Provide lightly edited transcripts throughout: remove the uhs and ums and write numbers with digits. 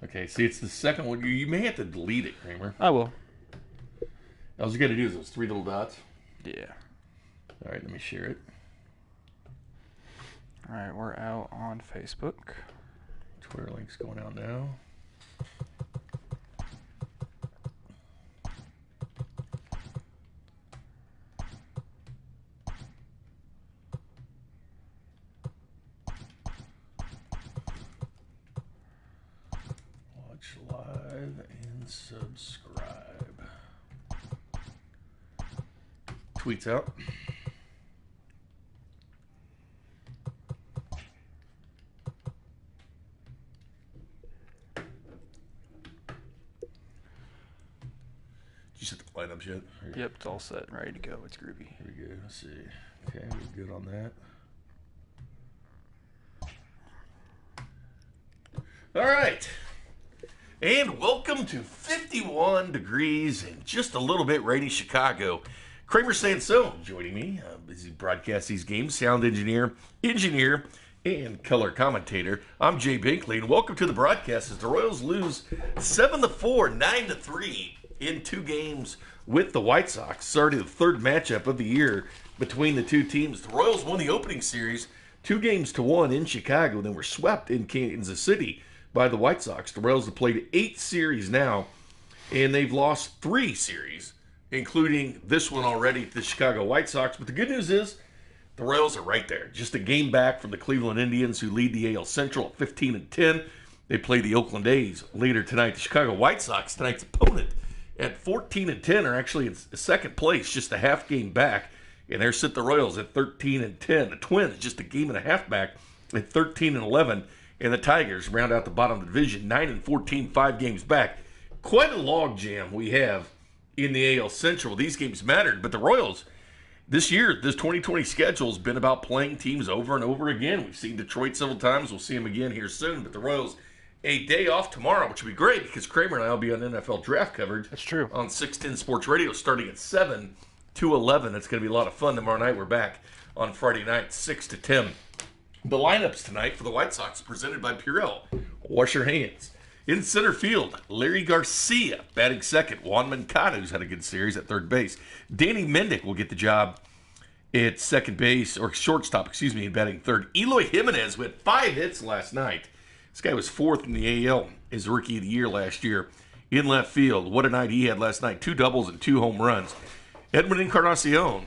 Okay, see, it's the second one. You may have to delete it, Kramer. I will. All you got to do is those three little dots. Yeah. All right, let me share it. All right, we're out on Facebook. Twitter link's going out now. Watch live and subscribe. Tweets out. Did you set the lineups yet? Yep, it's all set and ready to go. It's groovy. Here we go. Let's see. Okay, we're good on that. All right. And welcome to 51 degrees and just a little bit rainy Chicago. Kramer Sansone joining me as he broadcasts these games. Sound engineer, and color commentator. I'm Jay Binkley, and welcome to the broadcast as the Royals lose 7-4, 9-3 in 2 games with the White Sox. Starting the third matchup of the year between the two teams. The Royals won the opening series 2-1 in Chicago, then were swept in Kansas City by the White Sox. The Royals have played 8 series now, and they've lost 3 series, including this one already to the Chicago White Sox. But the good news is the Royals are right there. Just a game back from the Cleveland Indians, who lead the AL Central at 15-10. They play the Oakland A's later tonight. The Chicago White Sox, tonight's opponent, at 14-10, are actually in second place, just a half game back. And there sit the Royals at 13-10. The Twins, just a game and a half back at 13-11. And the Tigers round out the bottom of the division, 9-14, 5 games back. Quite a log jam we have in the AL Central. These games mattered, but the Royals, this year, this 2020 schedule has been about playing teams over and over again. We've seen Detroit several times. We'll see them again here soon. But the Royals, a day off tomorrow, which will be great because Kramer and I will be on NFL draft coverage. That's true. On 610 Sports Radio starting at 7 to 11. It's going to be a lot of fun. Tomorrow night we're back on Friday night, 6 to 10. The lineups tonight for the White Sox presented by Purell. Wash your hands. In center field, Larry Garcia batting second. Juan Moncada, who's had a good series at third base. Danny Mendick will get the job at second base, or shortstop, and batting third. Eloy Jimenez with 5 hits last night. This guy was 4th in the AL as Rookie of the Year last year. In left field, what a night he had last night. 2 doubles and 2 home runs. Edwin Encarnacion,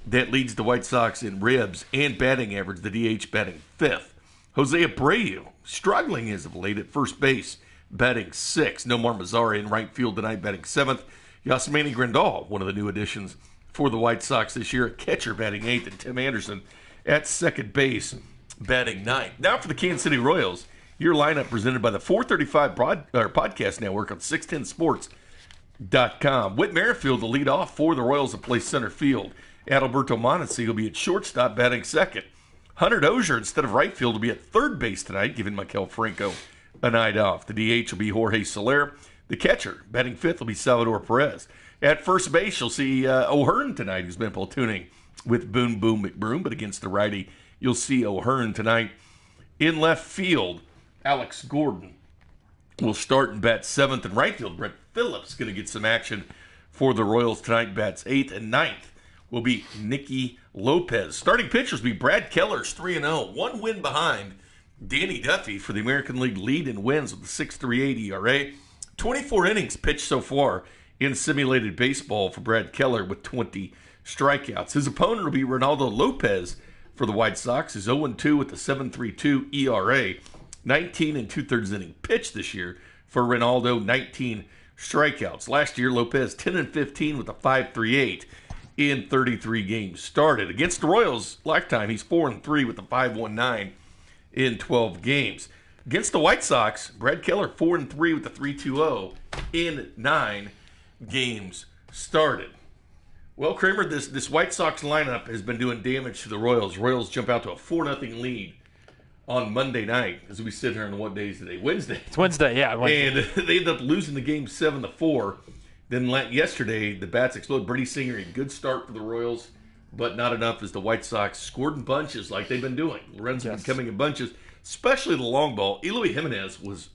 that leads the White Sox in ribs and batting average, the DH batting 5th. Jose Abreu, struggling as of late at first base, batting 6th. Nomar Mazara in right field tonight, batting 7th. Yasmani Grandal, one of the new additions for the White Sox this year, at catcher, batting 8th. And Tim Anderson at second base, batting 9th. Now for the Kansas City Royals, your lineup presented by the 435 Podcast Network on 610sports.com. Whit Merrifield to lead off for the Royals to play center field. Adalberto Mondesi will be at shortstop, batting second. Hunter Dozier, instead of right field, will be at third base tonight, giving Maikel Franco a night off. The DH will be Jorge Soler. The catcher, batting 5th, will be Salvador Perez. At first base, you'll see O'Hearn tonight, who's been platooning with Boom Boom McBroom, but against the righty, you'll see O'Hearn tonight. In left field, Alex Gordon will start and bat 7th. In right field, Brett Phillips going to get some action for the Royals tonight, bats 8th. And 9th will be Nicky Lopez. Starting pitchers will be Brad Keller's 3-0, 1 win behind Danny Duffy for the American League lead in wins with a 6.38 ERA. 24 innings pitched so far in simulated baseball for Brad Keller with 20 strikeouts. His opponent will be Reynaldo Lopez for the White Sox. He's 0-2 with a 7.32 ERA. 19 2/3 inning pitch this year for Reynaldo, 19 strikeouts. Last year, Lopez 10-15 with a 5.38 in 33 games started. Against the Royals, lifetime, he's 4-3 with a 5.19 in 12 games. Against the White Sox, Brad Keller 4-3 with a 3.20 in 9 games started. Well, Kramer, this White Sox lineup has been doing damage to the Royals. Royals jump out to a 4-0 lead on Monday night, as we sit here on what day is today? Wednesday. It's Wednesday, yeah. Wednesday. And they ended up losing the game 7-4. Then yesterday, the bats exploded. Brady Singer, a good start for the Royals, but not enough as the White Sox scored in bunches like they've been doing. Lorenzo been coming in bunches, especially the long ball. Eloy Jimenez was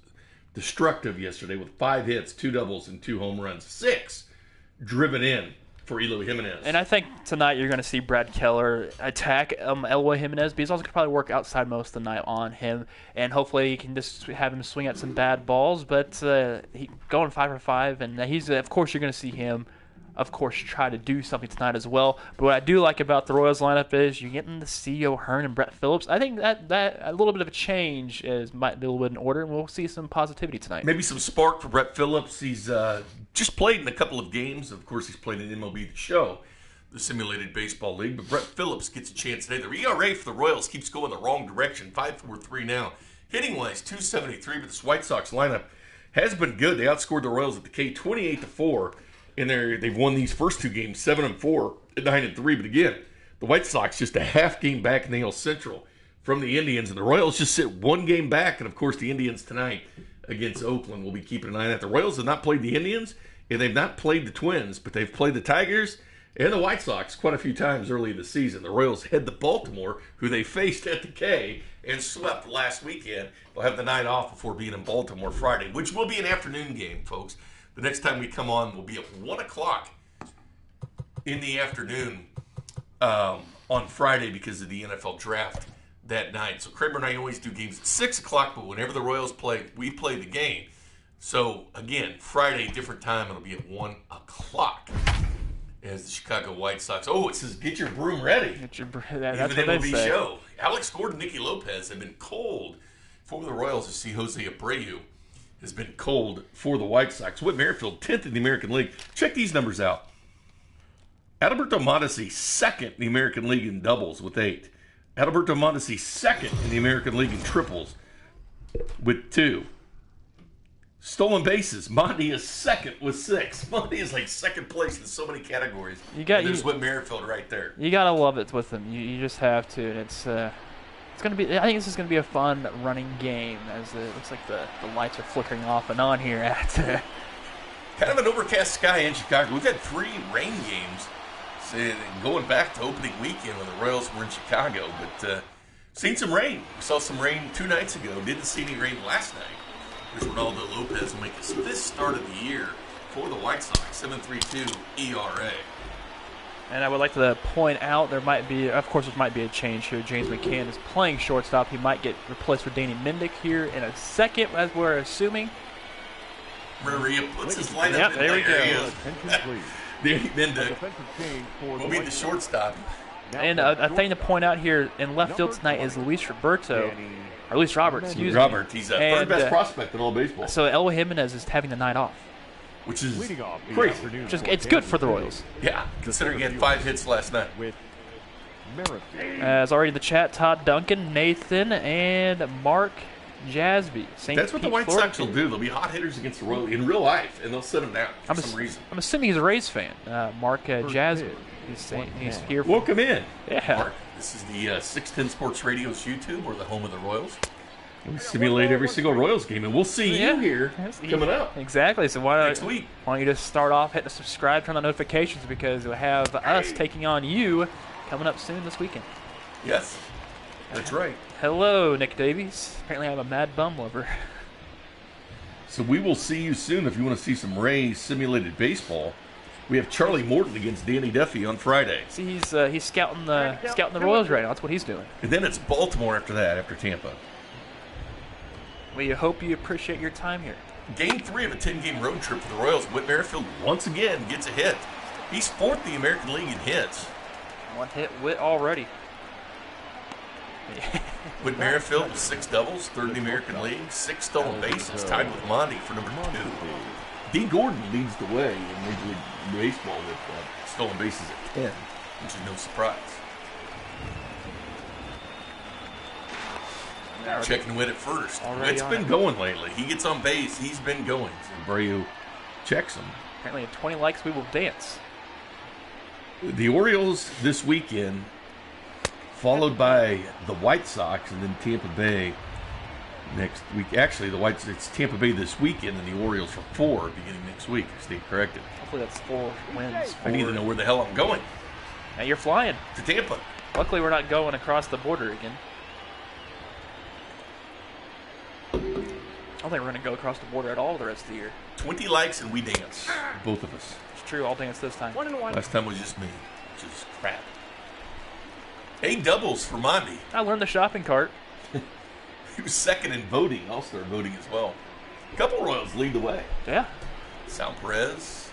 destructive yesterday with 5 hits, 2 doubles, and 2 home runs. 6 driven in for Eloy Jimenez. And I think tonight you're going to see Brad Keller attack Eloy Jimenez, but he's also going to probably work outside most of the night on him, and hopefully he can just have him swing at some bad balls. But he going 5 for 5, and he's of course you're going to see him, of course, try to do something tonight as well. But what I do like about the Royals lineup is you're getting the C. O'Hearn and Brett Phillips. I think that a little bit of a change might be a little bit in order, and we'll see some positivity tonight. Maybe some spark for Brett Phillips. He's just played in a couple of games. Of course, he's played in MLB The Show, the Simulated Baseball League. But Brett Phillips gets a chance today. The ERA for the Royals keeps going the wrong direction, 5.43 now. Hitting-wise, 273, but this White Sox lineup has been good. They outscored the Royals at the K 28-4. And they've won these first 2 games, 7-4 and 9-3. But again, the White Sox just a half game back in the AL Central from the Indians, and the Royals just sit 1 game back. And of course, the Indians tonight against Oakland will be keeping an eye on that. The Royals have not played the Indians, and they've not played the Twins, but they've played the Tigers and the White Sox quite a few times early in the season. The Royals head to Baltimore, who they faced at the K and swept last weekend. They'll have the night off before being in Baltimore Friday, which will be an afternoon game, folks. The next time we come on will be at 1 o'clock in the afternoon on Friday because of the NFL draft that night. So Kramer and I always do games at 6 o'clock, but whenever the Royals play, we play the game. So, again, Friday, different time. It'll be at 1 o'clock as the Chicago White Sox. Oh, it says, get your broom ready. That's Even what they MLB say. Show. Alex Gordon, Nicky Lopez have been cold for the Royals to see Jose Abreu has been cold for the White Sox. Whit Merrifield, 10th in the American League. Check these numbers out. Adalberto Mondesi, 2nd in the American League in doubles with 8. Adalberto Mondesi, 2nd in the American League in triples with 2. Stolen bases, Monty is 2nd with 6. Monty is like 2nd place in so many categories. There's Whit Merrifield right there. You gotta love it with him. You just have to. And it's gonna be. I think this is gonna be a fun running game as it looks like the lights are flickering off and on here at. Kind of an overcast sky in Chicago. We've had 3 rain games going back to opening weekend when the Royals were in Chicago, but seen some rain. We saw some rain 2 nights ago. Didn't see any rain last night. There's Reynaldo Lopez will make his 5th start of the year for the White Sox, 7.32 ERA. And I would like to point out there might be a change here. James McCann is playing shortstop. He might get replaced with Danny Mendick here in a second, as we're assuming. Maria puts his lineup in there we go. He is. Danny Mendick will be the shortstop. And a thing to point out here in left field tonight is Luis Roberts. Excuse me. Robert, he's a third best prospect in all baseball. So Eloy Jimenez is having the night off, which is crazy. It's good for the Royals. Yeah, considering he had 5 hits last night. As already in the chat, Todd Duncan, Nathan, and Mark Jasby. That's what the White Sox will do. They'll be hot hitters against the Royals in real life, and they'll sit them down for some reason. I'm assuming he's a Rays fan. Mark Jasby. He's here. Welcome in. Yeah. Mark, this is the 610 Sports Radio's YouTube, or the home of the Royals. We simulate every single Royals game, and we'll see you here coming up. Exactly. So next week. Why don't you just start off hitting the subscribe, turn on notifications, because we'll have us taking on you coming up soon this weekend. Yes, that's right. Hello, Nick Davies. Apparently I'm a mad bum lover. So we will see you soon if you want to see some Rays simulated baseball. We have Charlie Morton against Danny Duffy on Friday. See, he's scouting the Royals right now. That's what he's doing. And then it's Baltimore after that, after Tampa. We hope you appreciate your time here. Game 3 of a 10-game road trip for the Royals. Whit Merrifield once again gets a hit. He's 4th in the American League in hits. 1 hit Whit already. Whit Merrifield with 6 doubles, 3rd in the American League, 6 stolen bases, tied with Monty for number 2. D. Gordon leads the way in Major League Baseball with stolen bases at 10, which is no surprise. Checking Whit at first. Whit's been going lately. He gets on base. He's been going. So Abreu checks him. Apparently at 20 likes, we will dance. The Orioles this weekend, followed by the White Sox, and then Tampa Bay next week. Actually, it's Tampa Bay this weekend, and the Orioles for 4 beginning next week. I stand corrected. Hopefully that's 4 wins. I need to know where the hell I'm going. Now you're flying. To Tampa. Luckily, we're not going across the border again. don't think we're going to go across the border at all the rest of the year. 20 likes and we dance. Both of us. It's true. I'll dance this time. 1-1. Last time was just me, which is crap. 8 doubles for Mondi. I learned the shopping cart. He was second in voting, All-Star voting as well. A couple Royals lead the way. Yeah. Sal Perez.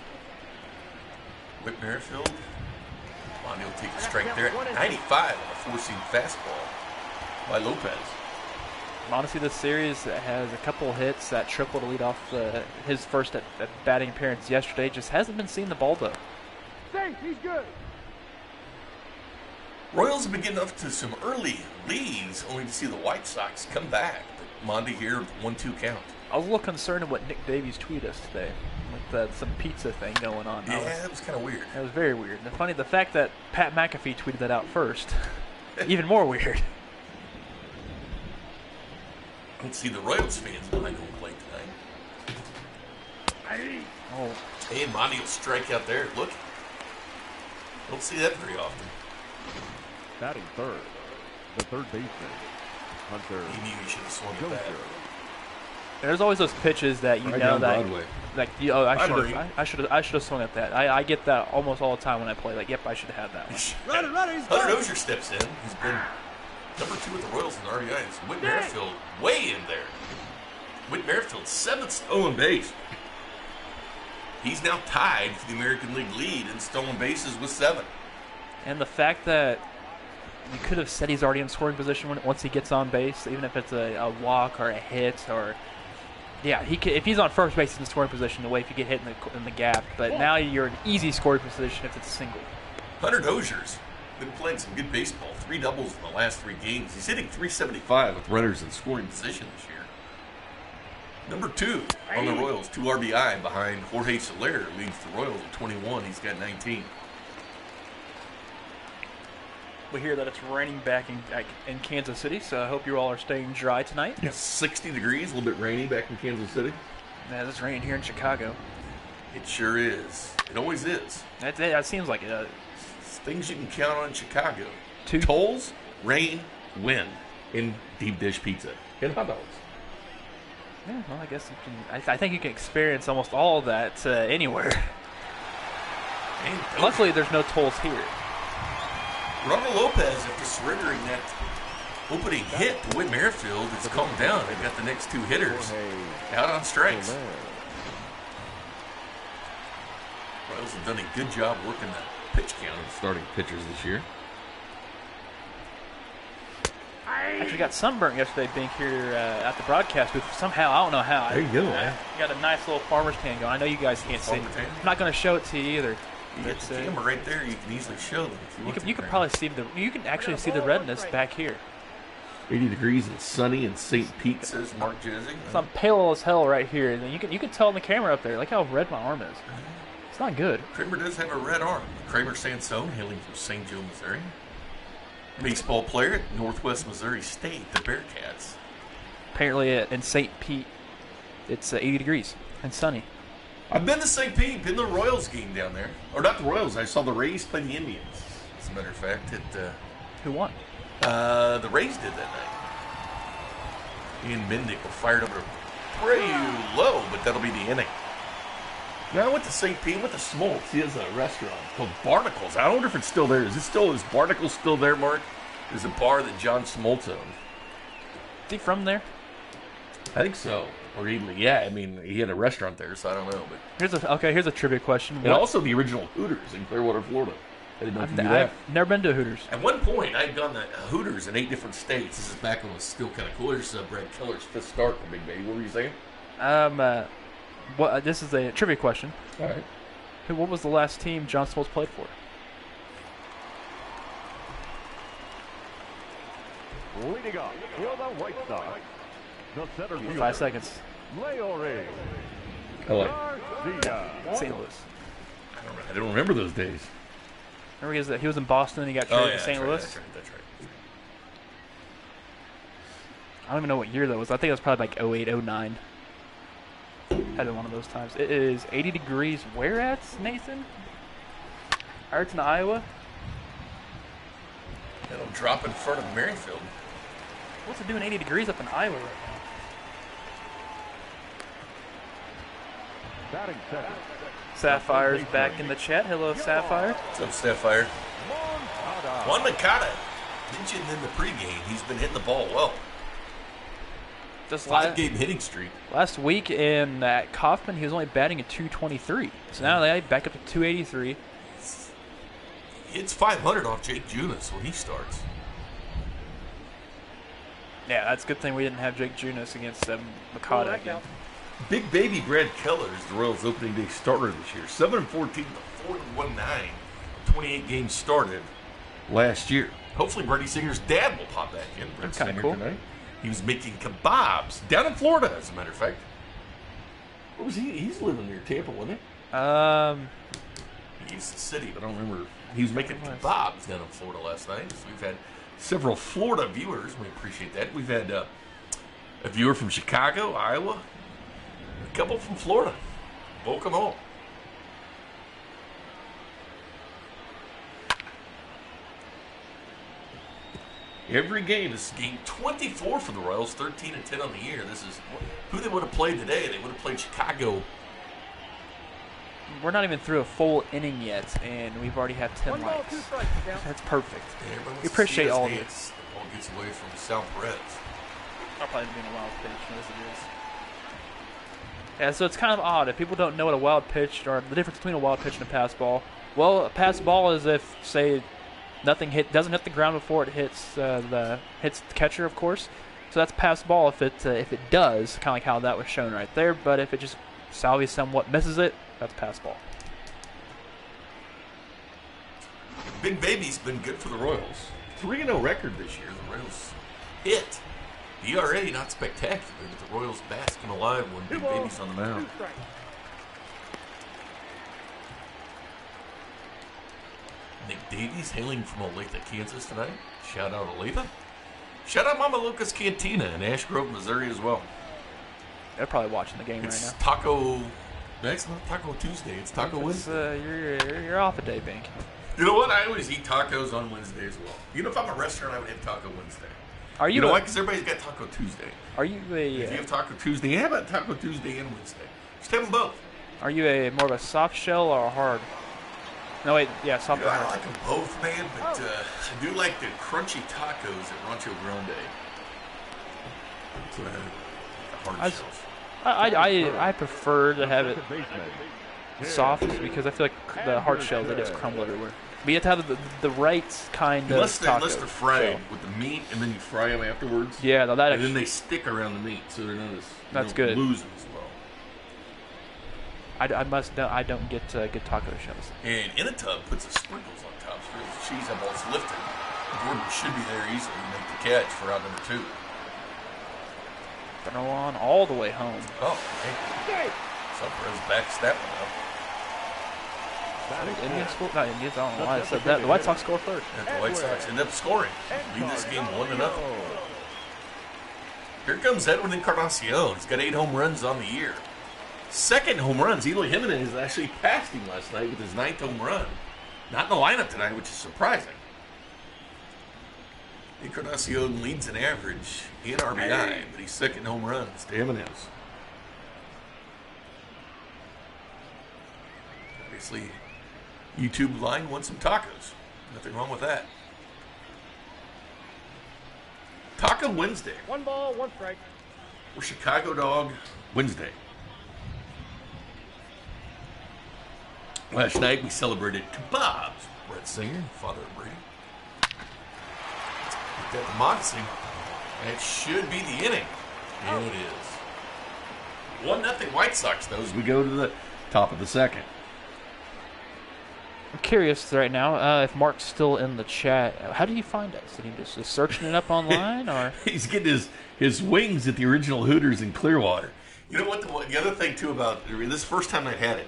Whit Merrifield. Mondi will take a strike there at 95 on a 4-seam fastball by Lopez. Honestly, this series has a couple hits that triple to lead off his first at batting appearance yesterday. Just hasn't been seeing the ball, though. Safe, he's good. Royals have been getting up to some early leads, only to see the White Sox come back. But Mondi here with 1-2 count. I was a little concerned with what Nick Davies tweeted us today, with some pizza thing going on. Yeah, that was kind of weird. It was very weird. And funny, the fact that Pat McAfee tweeted that out first, even more weird. Let's see the Royals fans behind home plate tonight. Oh, Hey, Mondi will strike out there. Look. Don't see that very often. Batting third, the third baseman, Hunter. He knew he should have swung at that. there's always those pitches that you Right know down that, Broadway. like, I should have swung at that. I get that almost all the time when I play. Like, yep, I should have had that one. Runner, he's Hunter good. Dozier steps in. He's been number 2 with the Royals in RBIs. Whit Merrifield way in there. Whit Merrifield 7th stolen base. He's now tied for the American League lead in stolen bases with 7. And the fact that you could have said he's already in scoring position once he gets on base, even if it's a walk or a hit or, yeah, if he's on first base, he's in scoring position. The way if you get hit in the gap, but now you're in easy scoring position if it's a single. Hunter Dozier's been playing some good baseball. 3 doubles in the last 3 games. He's hitting .375 with runners in scoring position this year. Number 2 on the Royals, 2 RBI behind Jorge Soler, leads the Royals at 21. He's got 19. We hear that it's raining back in Kansas City, so I hope you all are staying dry tonight. Yes. 60 degrees, a little bit rainy back in Kansas City. Yeah, it's raining here in Chicago. It sure is. It always is. That seems like it. It's things you can count on in Chicago. 2 Tolls, rain, wind, and deep dish pizza. And hot dogs. Yeah, well, I guess you can. I think you can experience almost all of that anywhere. And Luckily, there's no tolls here. Reynaldo Lopez, after surrendering that opening hit to Whit Merrifield, it's calmed down. They've got the next 2 hitters out on strikes. Royals have done a good job working the pitch count of starting pitchers this year. Actually got sunburnt yesterday being here at the broadcast booth. Somehow, I don't know how. There you go, man. Got a nice little farmer's tan going. I know you guys can't see. Farmer tan? I'm not going to show it to you either. You got the camera right there. You can easily show them if you want to. You can probably see you can actually see the redness back here. 80 degrees and sunny in St. Pete, says Mark Jezing. So I'm pale as hell right here, and you can tell on the camera up there. Look how red my arm is. It's not good. Kramer does have a red arm. Kramer Sansone, hailing from St. Joe, Missouri. Baseball player at Northwest Missouri State, the Bearcats. Apparently in St. Pete, it's 80 degrees and sunny. I've been to St. Pete, been to the Royals game down there. Or not the Royals, I saw the Rays play the Indians. As a matter of fact, Who won? the Rays did that night. Ian Mendick were fired over pretty low, but that'll be the inning. Now I went to St. Pete, went to Smoltz. He has a restaurant called Barnacles. I wonder if it's still there. Is Barnacles still there, Mark? There's a bar that John Smoltz owns. Is he from there? I think so. Or even, yeah, I mean, he had a restaurant there, so I don't know. But Here's a trivia question. and also the original Hooters in Clearwater, Florida. I didn't know if you knew that. I've never been to Hooters. At one point, I had gone to Hooters in 8 different states. This is back when it was still kind of cool. There's Brad Keller's 5th start for Big Baby. What were you saying? This is a trivia question. All right. What was the last team John Smoltz played for? Leading off for the White Sox, the center fielder, 5 seconds. Leore I like Garcia. St. Louis. I don't remember those days. Remember he was in Boston and he got traded to St. Louis? That's right. I don't even know what year that was. I think it was probably like 08, 09. Had been one of those times. It is 80 degrees. Where at, Nathan? Ireton, Iowa. It'll drop in front of Merrifield. What's it doing 80 degrees up in Iowa right Batting second. Sapphire's back in the chat. Hello, Sapphire. What's up, Sapphire? Moncada. Juan Moncada mentioned in the pregame he's been hitting the ball well. Just 5-game hitting streak. last week in Kaufman, he was only batting at 223. So now they back up to 283. It's 500 off Jake Junis when he starts. Yeah, that's a good thing we didn't have Jake Junis against Makata again. Big baby Brad Keller is the Royals' opening day starter this year. 7-14 to 4-1-9. 28 games started last year. Hopefully Brady Singer's dad will pop back in. Brett That's kinda Singer cool. tonight. He was making kebabs down in Florida, as a matter of fact. Where was he? He's living near Tampa, wasn't he? He's the city, but I don't remember. He was making kebabs down in Florida last night. So we've had several Florida viewers. We appreciate that. We've had a viewer from Chicago, Iowa, a couple from Florida. Welcome home. Every game, this is game 24 for the Royals, 13-10 on the year. This is who they would have played today. They would have played Chicago. We're not even through a full inning yet, and we've already had 10 likes. That's perfect. And everybody wants We to appreciate see us all of dance. The ball gets away from Sal Perez. I'll probably be a wild pitch, as it is. Yeah, so it's kind of odd. If people don't know what a wild pitch, or the difference between a wild pitch and a pass ball, well, a pass ball is if, say, nothing doesn't hit the ground before it hits the catcher, of course. So that's pass ball if it does, kind of like how that was shown right there. But if it just Salvi somewhat misses it, that's pass ball. Big Baby's been good for the Royals. 3-0 record this year. The Royals hit. ERA not spectacular, but the Royals basking alive when Big Baby's on the mound. Nick Davies hailing from Olathe, Kansas tonight. Shout out Olathe. Shout out Mama Lucas Cantina in Ash Grove, Missouri as well. They're probably watching the game It's right Taco. That's not Taco Tuesday. It's Taco now. Wednesday. You're off a day, Bink. You know what? I always eat tacos on Wednesday as well. You know, if I'm a restaurant, I would have Taco Wednesday. Are you? You know why? Because everybody's got Taco Tuesday. Are you If you have Taco Tuesday, how about Taco Tuesday and Wednesday? Just have them both. Are you more of a soft shell or a hard? No, wait. Yeah, soft You know, or I hard. like them both, man, but I do like the crunchy tacos at Rancho Grande. The hard shells. I prefer to have it Second baseman. soft because I feel like the hard shells they just crumble everywhere. But you have to have the right kind Unless of taco. they're fried shell. with the meat, and then you fry them afterwards. Yeah, no, that And then actually, they stick around the meat, so they're not as That's good. lose them as well. I don't get taco shells. And in a tub, puts the sprinkles on top. So the cheese that ball's lifted. Gordon should be there easily to make the catch for out number 2. Throw on all the way home. Oh, hey. So Perez backs that one up. Indians score? Not Indians. I don't know why I said that. The White Sox score first. And the White Sox end up scoring. Lead this game 1-0. Here comes Edwin Encarnacion. He's got 8 home runs on the year. Second home runs. Eloy Jimenez actually passed him last night with his 9th home run. Not in the lineup tonight, which is surprising. Encarnacion leads in average in RBI, but he's second home runs to Jimenez. Obviously, YouTube line wants some tacos. Nothing wrong with that. Taco Wednesday. 1 ball, 1 strike. Or Chicago Dog Wednesday. Last night we celebrated kebabs. Brett Singer, father of Brady. Get that democracy. That should be the inning. And it is. 1-0 White Sox, though, as we go to the top of the second. I'm curious right now if Mark's still in the chat. How did he find us? Did he just searching it up online, or He's getting his wings at the original Hooters in Clearwater. You know what? The other thing, too, about this first time I had it,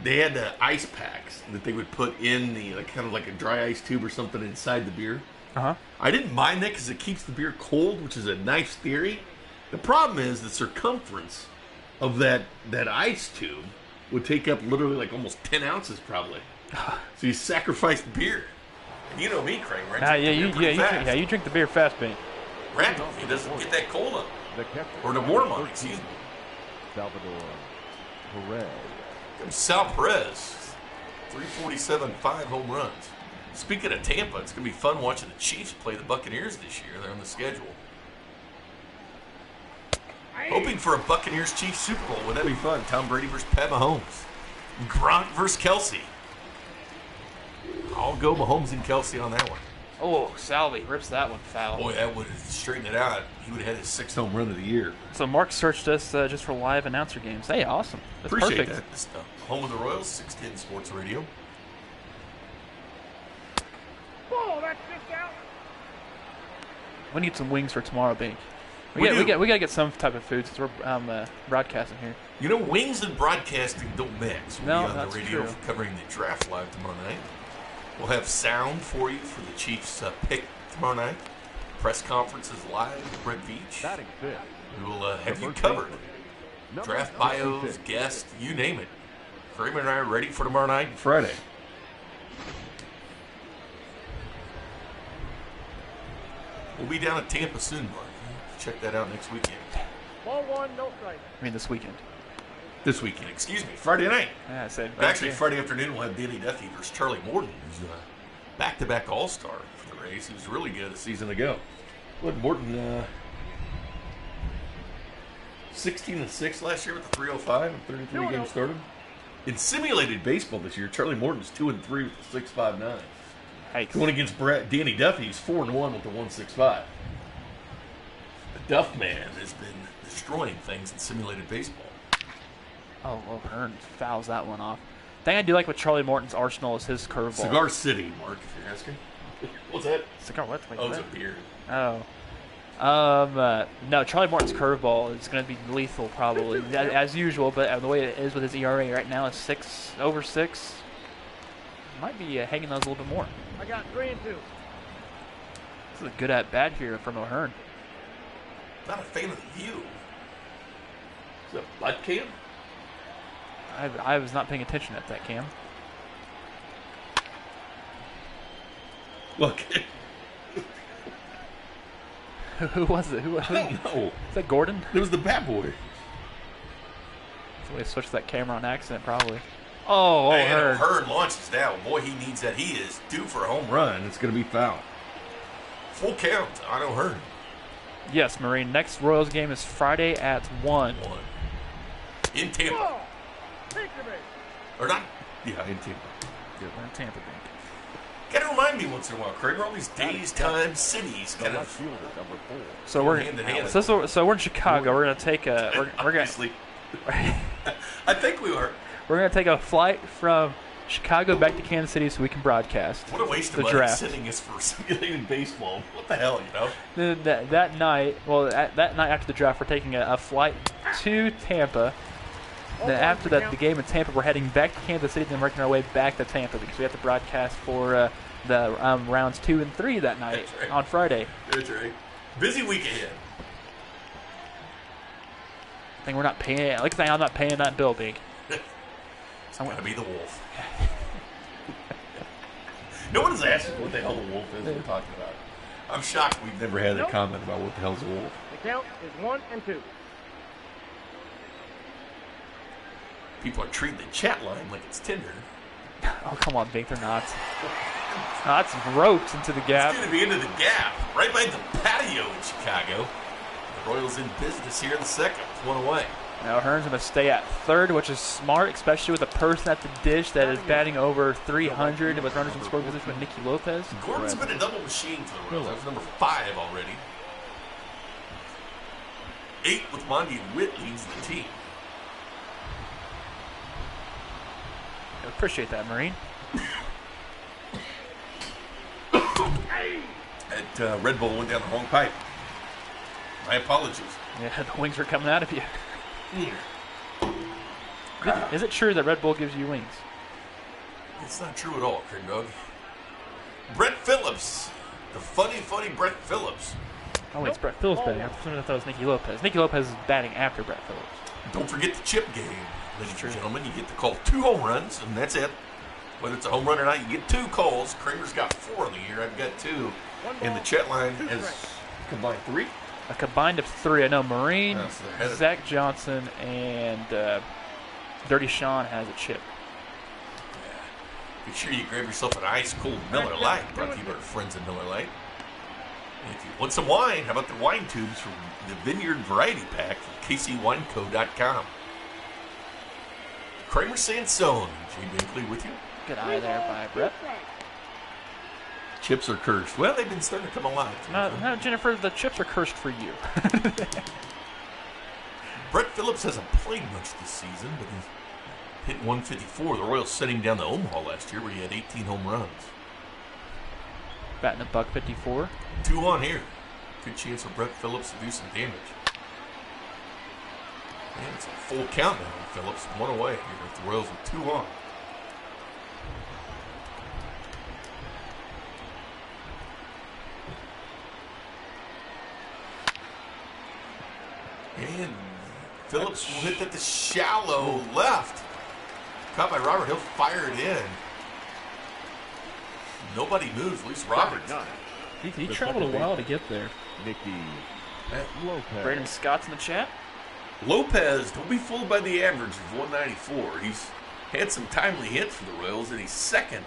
they had ice packs that they would put in the kind of like a dry ice tube or something inside the beer. I didn't mind that because it keeps the beer cold, which is a nice theory. The problem is the circumference of that ice tube would take up literally like almost 10 ounces probably. So you sacrifice the beer. And you know me, Craig, right? You drink the beer fast, Benny. Randolph, he doesn't get that cold up. The catcher. Or the warm up, excuse me. Salvador. Perez. Sal Perez, 347, 5 home runs. Speaking of Tampa, it's going to be fun watching the Chiefs play the Buccaneers this year. They're on the schedule. Hoping for a Buccaneers-Chiefs Super Bowl. Wouldn't that be fun? Tom Brady versus Pat Mahomes. Gronk versus Kelsey. I'll go Mahomes and Kelsey on that one. Oh, Salvi rips that one foul. Boy, that would have straightened it out. He would have had his 6th home run of the year. So Mark searched us just for live announcer games. Hey, awesome. That's Appreciate perfect. that. Stuff. Home of the Royals, 610 Sports Radio. Ball, that's just out. We need some wings for tomorrow, Bink. We We got to get some type of food since we're broadcasting here. You know, wings and broadcasting don't mix. We'll No, be on that's the radio true. covering the draft live tomorrow night. We'll have sound for you for the Chiefs pick tomorrow night. Press conferences live with Brett Beach. Batting fifth. We will have you First covered. baseman, number Draft bios, 66. guests, you name it. Kramer and I are ready for tomorrow night and Friday. We'll be down at Tampa soon, Mark. Check that out next weekend. Ball one, no strike. I mean, this weekend. This weekend, excuse me, Friday night. Yeah, I said. Actually, okay. Friday afternoon, we'll have Danny Duffy versus Charlie Morton, who's a back-to-back All-Star for the Rays. He was really good a season ago. What, Morton, 16-6 last year with the 305 and 33 games started. In simulated baseball this year, Charlie Morton's 2-3 with the 6.59. Yikes. Going against Danny Duffy, he's 4-1 with the 1.65. The Duff man has been destroying things in simulated baseball. Oh, well, Hearn fouls that one off. Thing I do like with Charlie Morton's arsenal is his curveball. Cigar City, Mark, if you're asking. What's that? Cigar what? Wait, Oh, what? it's a beer. Oh. No, Charlie Morton's curveball is going to be lethal probably, as usual, but the way it is with his ERA right now is over 6. Might be hanging those a little bit more. I got 3 and 2. This is a good at-bat here from O'Hearn. Not a fan of the view. Is that butt cam? I was not paying attention at that, Cam. Look. Who was it? Who? I don't know. Is that Gordon? It was the bat boy. Somebody switched that camera on accident, probably. Oh, Hey, O'Hearn. O'Hearn launches now. Boy, he needs that. He is due for a home run. It's going to be foul. Full count on O'Hearn. Yes, Marine. Next Royals game is Friday at 1. 1. In Tampa. Ball. Take the base. Or not. Yeah, in Tampa. Good. We're in Tampa, Bank. Got to remind me once in a while, Craig. All these days, times, cities The kind left of. fielder, number 4. So we're Hand in hand. so we're in Chicago. We're gonna take a we're gonna Obviously. I think we are. we're gonna take a flight from Chicago back to Kansas City so we can broadcast What a waste of the money draft. sending us for simulated baseball. What the hell, you know? Then that night, that night after the draft, we're taking a flight to Tampa. Then after that, the game in Tampa, we're heading back to Kansas City, then working our way back to Tampa because we have to broadcast for the rounds 2 and 3 that night That's right. on Friday. That's right. Busy week ahead. I think we're not paying. Like I say, I'm not paying that bill, Big. It's got to be the wolf. No one's asked what the hell the wolf is we're talking about. I'm shocked we've never had a comment about what the hell's a wolf. The count is 1 and 2. People are treating the chat line like it's Tinder. Oh, come on, Big. They're not. That's ropes into the gap. It's going to be into the gap, right by the patio in Chicago. The Royals in business here in the second. It's 1 away. Now Hearn's going to stay at third, which is smart, especially with a person at the dish that is batting over 300 with runners in scoring position with Nicky Lopez. Gordon's been a double machine for the Royals. That was number 5 already. 8 with Mondi and Witt leads the team. I appreciate that, Marine. That Red Bull went down the wrong pipe. My apologies. Yeah, the wings are coming out of you. Is it true that Red Bull gives you wings? It's not true at all, Craig Dog. Brett Phillips. The funny Brett Phillips. Oh, wait, it's Brett Phillips batting. I thought it was Nicky Lopez. Nicky Lopez is batting after Brett Phillips. Don't forget the chip game, ladies and gentlemen. You get to call 2 home runs, and that's it. Whether it's a home run or not, you get 2 calls. Kramer's got 4 on the year. I've got 2. And the chat line has combined 3. A combined of 3. I know Marine, That's the head of- Zach Johnson, and Dirty Sean has a chip. Be sure you grab yourself an ice-cold Miller Lite, brought to you by our friends at Miller Lite. And if you want some wine, how about the wine tubes from the Vineyard Variety Pack from KCWineco.com. Kramer Sansone, Jay Binkley with you. Good eye there by Brett. Chips are cursed. Well, they've been starting to come alive. No, Jennifer, the chips are cursed for you. Brett Phillips hasn't played much this season, but he's hit 154. The Royals sent him down to Omaha last year where he had 18 home runs. Batting a $154. 2 on here. Good chance for Brett Phillips to do some damage. And it's a full count now. Phillips 1 away here with the Royals with 2 on. And Phillips will hit that to shallow left. Caught by Robert. He'll fire it in. Nobody moves, at least Roberts. He traveled a while to get there. Nicky Lopez. Brandon Scott's in the chat. Lopez, don't be fooled by the average of 194. He's had some timely hits for the Royals, and he's second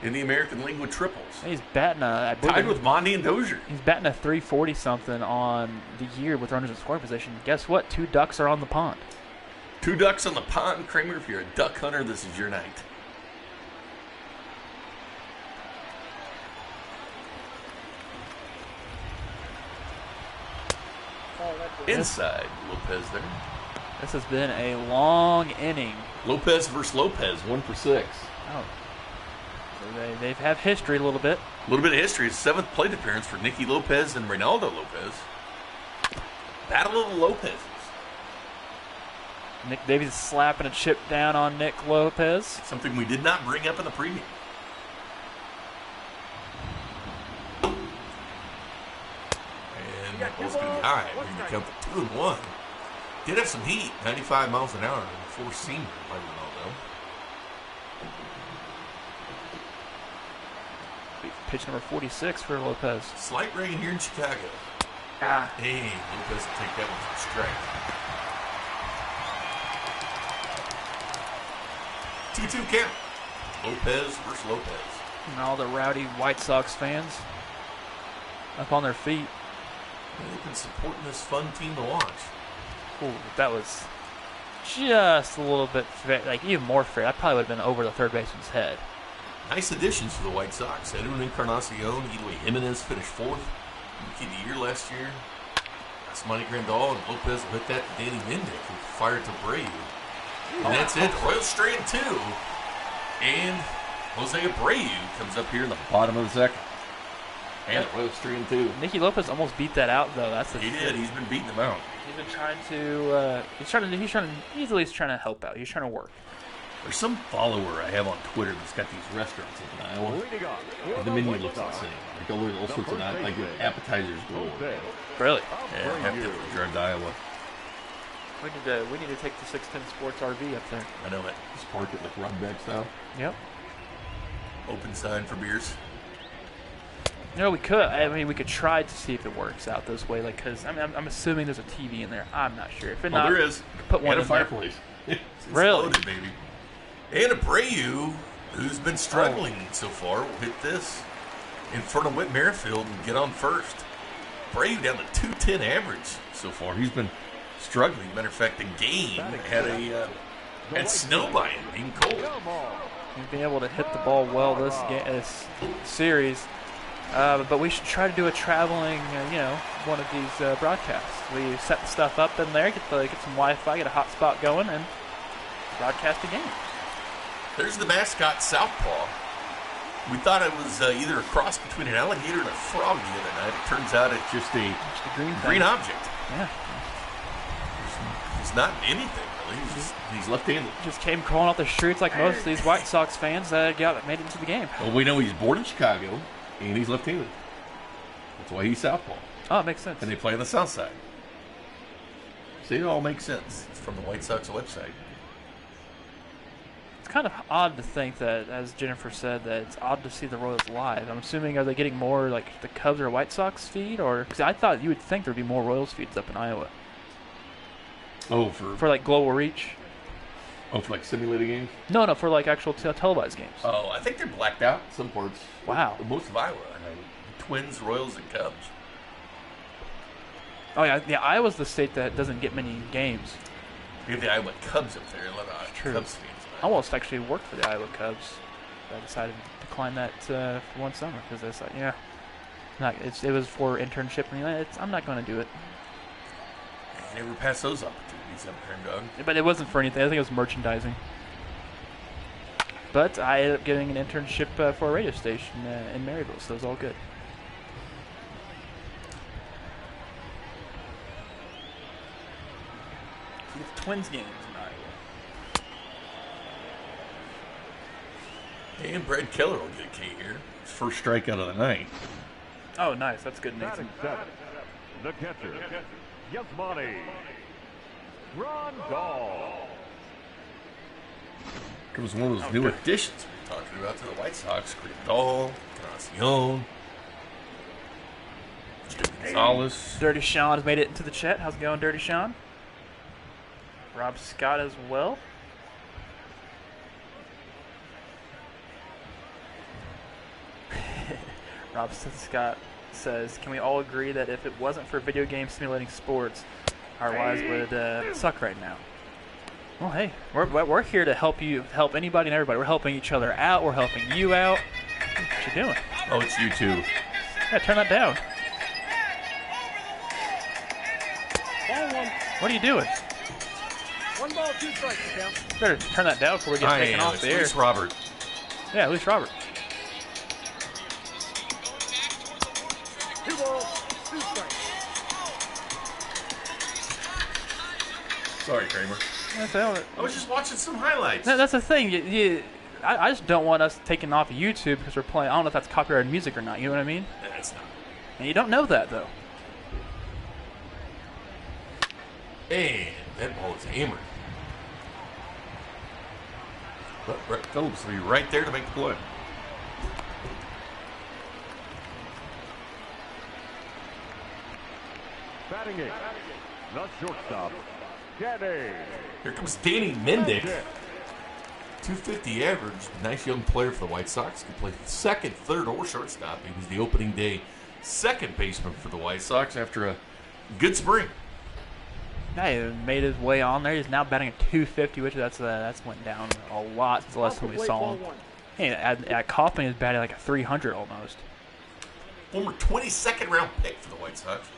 in the American League with triples. He's batting Tied with Mondi and Dozier. He's batting a 340 something on the year with runners in scoring position. Guess what? 2 ducks are on the pond. 2 ducks on the pond, Kramer. If you're a duck hunter, this is your night. Inside, Lopez there. This has been a long inning. Lopez versus Lopez, 1 for 6. Oh. So they've had history a little bit. A little bit of history. 7th plate appearance for Nicky Lopez and Reynaldo Lopez. Battle of the Lopezes. Nick Davies slapping a chip down on Nick Lopez. Something we did not bring up in the preview. And that ball's going to be high. We're going to count the 2 and 1. Did have some heat, 95 miles an hour, and 4-seamer by Reynaldo. Pitch number 46 for Lopez. Slight rain here in Chicago. Hey, Lopez will take that one for a strike. 2-2 count. Lopez versus Lopez. And all the rowdy White Sox fans up on their feet. They've been supporting this fun team to watch. Ooh, that was just a little bit fair, like even more fair. That probably would have been over the third baseman's head. Nice additions for the White Sox. Edwin Encarnacion, Eloy Jimenez finished 4th. Rookie of the year last year. Asmani Grandal and Lopez will hit that to Danny Mendick, who fired to Abreu. And that's it. The Royals straight 2. And Jose Abreu comes up here in the bottom of the second. And the Royals 3-2. Nicky Lopez almost beat that out, though. That's the He did. He's been beating them out. He's been trying to. He's at least trying to help out. He's trying to work. There's some follower I have on Twitter that's got these restaurants up in Iowa. And the menu looks the same. Like all sorts of like appetizers galore. Really? Yeah, I have to drive to Iowa. We need to take the 610 Sports RV up there. I know it. Just park it like Rugback style. Yep. Open sign for beers. No, we could. I mean, we could try to see if it works out this way. Like, cause I'm assuming there's a TV in there. I'm not sure. If it not, there is. Put one and a in there. fireplace. It's Really? loaded, baby. And Abreu, who's been struggling so far, will hit this in front of Whit Merrifield and get on first. Abreu down to 210 average so far. He's been struggling. Matter of fact, the game had snow by him, being cold. He's been able to hit the ball well this series. But we should try to do a traveling, one of these broadcasts. We set the stuff up in there, get some Wi-Fi, get a hotspot going, and broadcast the game. There's the mascot, Southpaw. We thought it was either a cross between an alligator and a frog the other night. It turns out it's just a green object. Yeah. He's not anything, really. He's left-handed. Just came crawling off the streets like most of these White Sox fans that made it into the game. Well, we know he's born in Chicago, and he's left-handed. That's why he's Southpaw. Oh, it makes sense. And they play on the south side. See, it all makes sense. It's from the White Sox website. It's kind of odd to think that, as Jennifer said, that it's odd to see the Royals live. I'm assuming, are they getting more like the Cubs or White Sox feed? Or because I thought you would think there'd be more Royals feeds up in Iowa. Oh, for like global reach. Oh, for like simulated games? No, for like actual televised games. Oh, I think they're blacked out in some parts. Wow. Most of Iowa. Twins, Royals, and Cubs. Oh, yeah, Iowa's the state that doesn't get many games. You have the Iowa Cubs up there. A lot of True. Cubs fans. I almost actually worked for the Iowa Cubs. I decided to decline that for one summer because I was like, it was for internship. And I'm not going to do it. You never pass those opportunities up here, Doug. But it wasn't for anything. I think it was merchandising. But I ended up getting an internship for a radio station in Maryville, so it was all good. The Twins games in Iowa. And Brad Keller will get a K here. His first strikeout of the night. Oh, nice. That's good, Batting Nathan. seven. The catcher, Yasmani Grandal. Comes one of those new additions we were talking about to the White Sox. Grandal, Encarnacion, Gonzalez. Dirty Sean has made it into the chat. How's it going, Dirty Sean? Rob Scott as well. Rob Scott says, can we all agree that if it wasn't for video games simulating sports, our lives would suck right now? Well, hey, we're here to help anybody and everybody. We're helping each other out. We're helping you out. What you doing? Oh, it's you too. Yeah, turn that down. Ball one. What are you doing? 1 ball, 2 strikes, count. Better turn that down before we get taken off the air. Luis Robert. Yeah, Luis Robert. 2 balls, 2 strikes. Sorry, Kramer. I was just watching some highlights. That's the thing. I just don't want us taken off of YouTube because we're playing. I don't know if that's copyrighted music or not. You know what I mean? It's not. And you don't know that though. And that ball is hammered. But Brett Phillips will be right there to make the play. Batting eight. The shortstop, Danny. Here comes Danny Mendick. 250 average. Nice young player for the White Sox. Could play second, third, or shortstop. He was the opening day second baseman for the White Sox after a good spring. Yeah, he made his way on there. He's now batting at 250, which that's went down a lot since the last time we saw him. Hey, at Kaufman, he's batting like a 300 almost. Former 22nd round pick for the White Sox.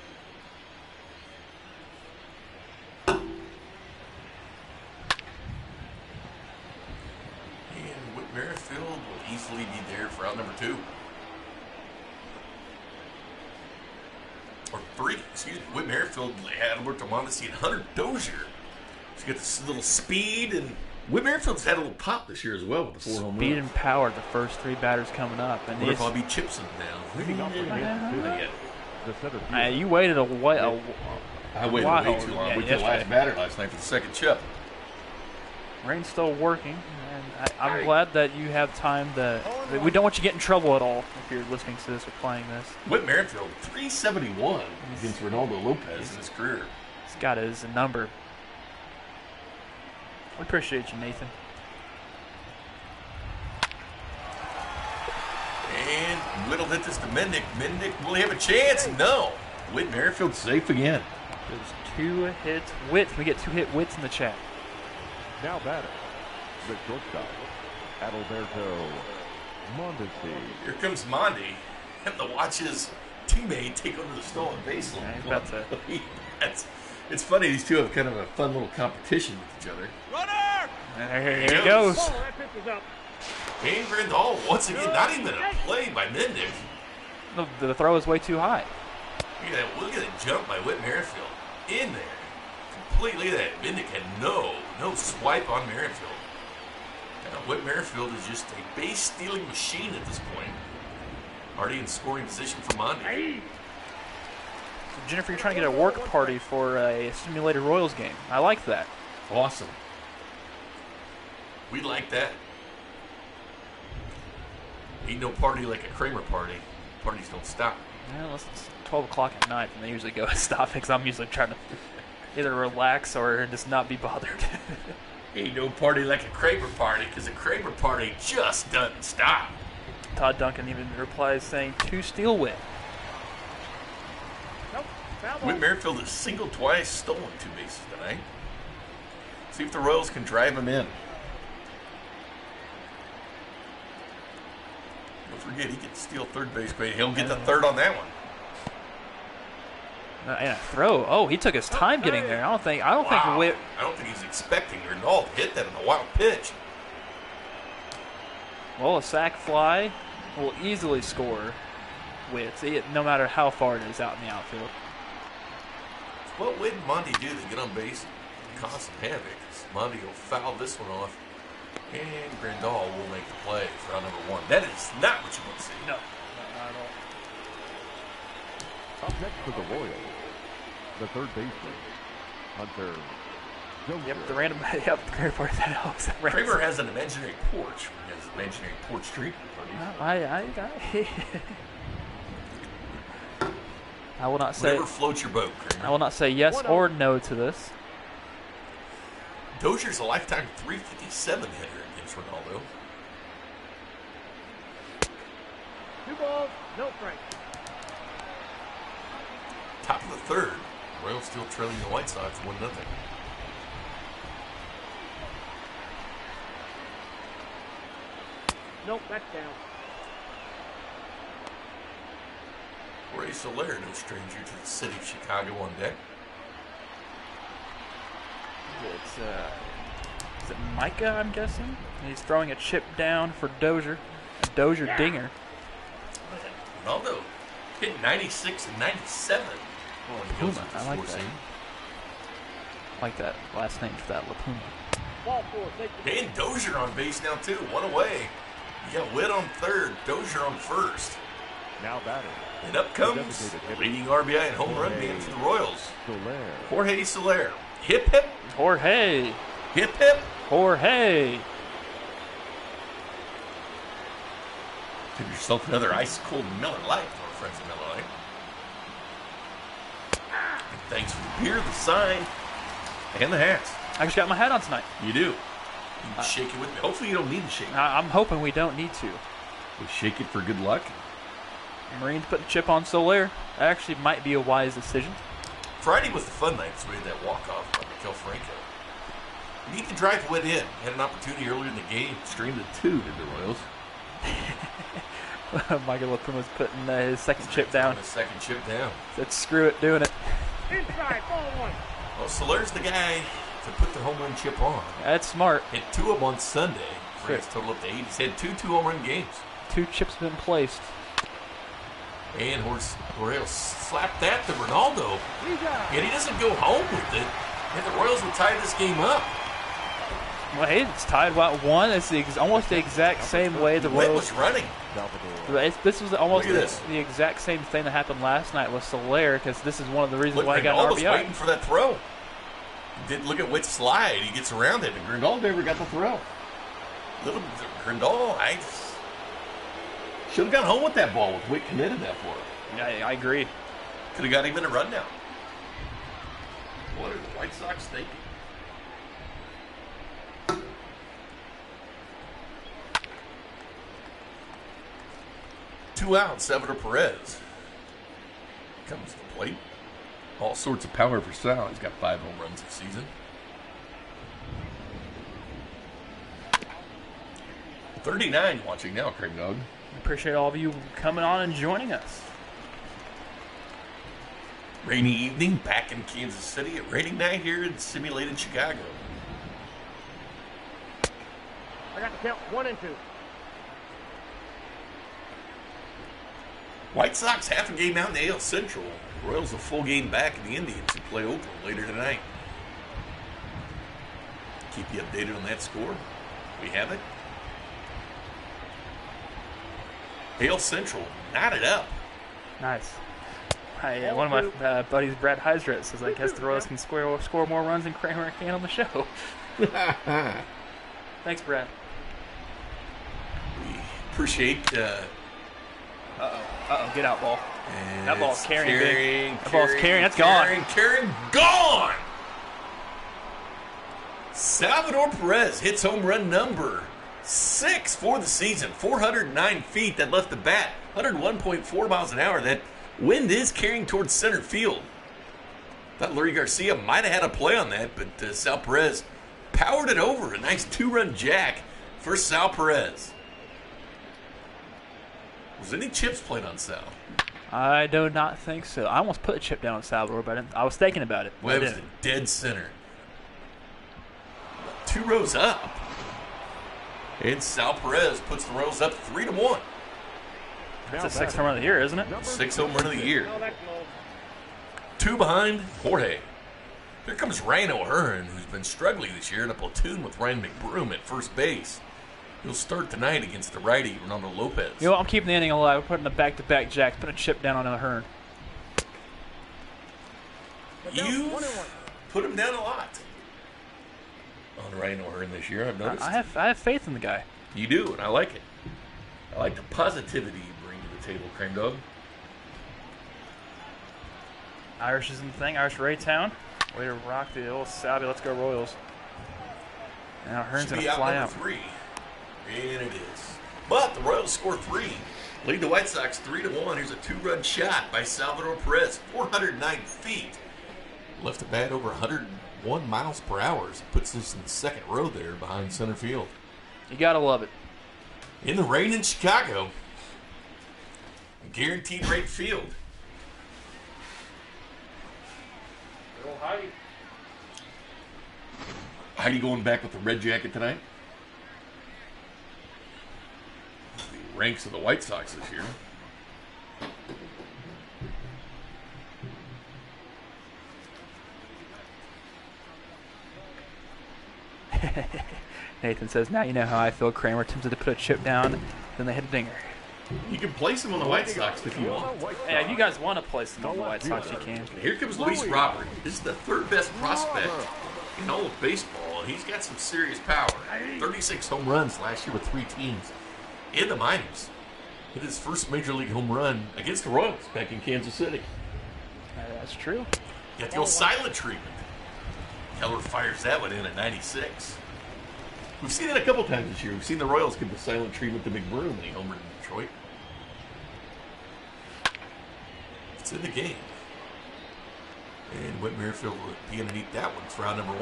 And Whit Merrifield will easily be there for out number 2. Or 3, excuse me. Whit Merrifield, Adalberto Mondesi, and Hunter Dozier. He's got this little speed, and Whit Merrifield's had a little pop this year as well with the 4 home runs. Speed and power, the first 3 batters coming up. And What if I'll be Chipson now? Leading off the game, Not yet. the center fielder. You waited a while. I waited Wow. way too long. Yeah, Waited till the last yesterday. batter last night for the second chip. Rain's still working, and I'm glad that you have time to. We don't want you to get in trouble at all if you're listening to this or playing this. Whit Merrifield, 371 against Reynaldo Lopez in his career. He's got his number. We appreciate you, Nathan. And Whit'll hit this to Mendick. Mendick, will he have a chance? No. Whit Merrifield safe again. There's 2 hits. Wits. We get 2 hit Wits in the chat. Now batting, the shortstop, Adalberto Mondesi. Here comes Mondi. And to watch his teammate take over the stolen baseline. Yeah, he's about to- It's funny, these two have kind of a fun little competition with each other. And here he goes. Ball, that pitch is up. And Grandal, once again, not even a play by Mendick. The throw is way too high. Look at that jump by Whit Merrifield. In there. Completely that. Mendick had no swipe on Merrifield. Whit Merrifield is just a base-stealing machine at this point. Already in scoring position for Mondi. So Jennifer, you're trying to get a work party for a simulated Royals game. I like that. Awesome. We like that. Ain't no party like a Kramer party. Parties don't stop. Yeah, unless it's 12 o'clock at night, and they usually go stop because I'm usually trying to either relax or just not be bothered. Ain't no party like a Kramer party, because a Kramer party just doesn't stop. Todd Duncan even replies saying 2 steal win. Nope. Foul ball. Whit Merrifield has singled twice, stolen 2 bases tonight. See if the Royals can drive him in. Don't forget, he can steal third base, but he'll get the third on that one. And a throw. Oh, he took his time getting there. I don't think Whit. I don't think he's expecting Reynaldo to hit that in a wild pitch. Well, a sac fly will easily score Whit, no matter how far it is out in the outfield. What would Monty do to get on base and cause some havoc? Monty will foul this one off, and Grandal will make the play for round number 1. That is not what you want to see. No, not at all. Up next for the Royals, the third baseman, Hunter Jones. Yep, the random. Yep, the Kramer party. That helps. Kramer has an imaginary porch. He has imaginary porch treatment. I will not say. Whatever floats your boat, Kramer. I will not say yes or no to this. Dozier's a lifetime 357 hitter against Reynaldo. 2 balls, no strikes. Top of the third. Royals still trailing the White Sox 1-0. Nope, that's down. Ray Soler, no stranger to the city of Chicago, on deck. It's is it Micah? I'm guessing. And he's throwing a chip down for Dozier. A Dozier dinger. Reynaldo hit 96 and 97. Lapuma, I like that. I like that last name for that, Lapuma. Ball 4, take the And Dozier on base now, too. 1 away. You got Witt on third, Dozier on first. Now batting. And up comes leading RBI and home run man for the Royals, Soler. Jorge Soler. Hip, hip, Jorge. hip, hip. Jorge. Give yourself another ice-cold Miller Lite, our friends at Miller Lite. And thanks for the beer, the sign, and the hats. I just got my hat on tonight. You do. You can shake it with me. Hopefully you don't need to shake it. I'm hoping we don't need to. We shake it for good luck. Marines put the chip on Soler. That actually might be a wise decision. Friday was the fun night because we had that walk-off by Miguel Franco. We need to drive Witt in. Had an opportunity earlier in the game. Streamed a 2 to the Royals. Michael Lapuma's putting his second chip down. His second chip down. Said screw it, doing it. inside, ball 1. Well, Soler's the guy to put the home run chip on. That's smart. Hit 2 of them on Sunday. Brings his total up to 8. He's had 2 home run games. 2 chips been placed. And Royals slapped that to Reynaldo. He's out. Yet he doesn't go home with it. And the Royals will tie this game up. Well, hey, it's tied 1. It's almost the exact same way the Witt Royals. was running. Salvador. This was almost Look at this. the exact same thing that happened last night with Soler, because this is one of the reasons Look, why he got an Reynaldo's RBI. waiting for that throw. Didn't look at Witt's slide. He gets around it, and Grandal never got the throw. Little Grandal, I should have gone home with that ball with Witt committed that for him. Yeah, I agree. Could have got even a run now. What are the White Sox thinking? Two out, Salvador Perez comes to the plate. All sorts of power for Sal. He's got 5 home runs this season. .39 watching now, Craig Dog. Appreciate all of you coming on and joining us. Rainy evening back in Kansas City. A raining night here in simulated Chicago. I got the count 1 and 2. White Sox half a game out in the AL Central. Royals a full game back in the Indians who play Oakland later tonight. Keep you updated on that score. We have it. AL Central knotted up. Nice. One of my buddies, Brad Heisret, says, I guess the Royals can score more runs than Kramer can on the show. Thanks, Brad. We appreciate Uh-oh, get out, ball. and That ball's it's carrying, That ball's carrying. That's gone. Carrying, gone. Salvador Perez hits home run number 6 for the season. 409 feet. That left the bat 101.4 miles an hour. That wind is carrying towards center field. Thought Lurie Garcia might have had a play on that, but Sal Perez powered it over. A nice 2-run jack for Sal Perez. Was any chips played on Sal? I do not think so. I almost put a chip down on Salvador, but I was thinking about it. Well, it was the dead center. 2 rows up. And Sal Perez puts the Royals up 3-1. That's a 6th home run of the year, isn't it? 6th home run of the year. No, that's low. 2 behind Jorge. Here comes Ryan O'Hearn, who's been struggling this year in a platoon with Ryan McBroom at first base. He'll start tonight against the righty, Reynaldo Lopez. You know what? I'm keeping the inning alive. We're putting a back-to-back jack. Put a chip down on O'Hearn. You put him down a lot on Ryan O'Hearn this year, I've noticed. I have faith in the guy. You do, and I like it. I like the positivity you bring to the table, Cream Dog. Irish is in the thing. Irish Raytown. Way to rock the old Salvi. Let's go Royals. Now Hearn's going to fly out. 3. And it is. But the Royals score 3. Lead the White Sox 3-1. Here's a 2-run shot by Salvador Perez. 409 feet. Left the bat over 101 miles per hour. So puts this in the second row there behind center field. You got to love it. In the rain in Chicago. Guaranteed rate field. Heidi going back with the red jacket tonight. The ranks of the White Sox this year. Nathan says, now you know how I feel. Kramer tempted to put a chip down, then they hit a dinger. You can place him on the White Sox if you want. Yeah, if you guys want to place them on the White Sox, you can. Here comes Luis Robert. This is the 3rd best prospect in all of baseball. He's got some serious power. 36 home runs last year with 3 teams in the minors. Hit his first major league home run against the Royals back in Kansas City. That's true. Got the old silent treatment. Keller fires that one in at 96. We've seen that a couple times this year. We've seen the Royals give the silent treatment to McBroom when he homered in Detroit. It's in the game. And Whit Merrifield will be underneath that one. It's round number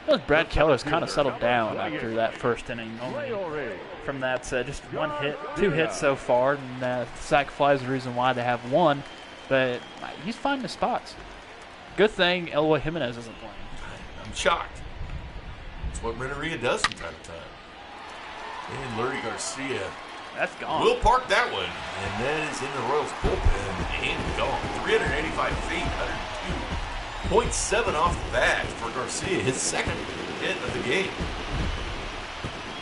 1. Brad Keller's kind of settled down after that first inning. Only from that, just 1 hit, 2 hits so far, and sac fly is the reason why they have 1. But he's finding the spots. Good thing Eloy Jimenez isn't playing. I'm shocked. That's what Renteria does from time to time. And Lurie Garcia. That's gone. We'll park that one. And that is in the Royals bullpen and gone. 385 feet, 102.7 off the bat for Garcia. His 2nd hit of the game.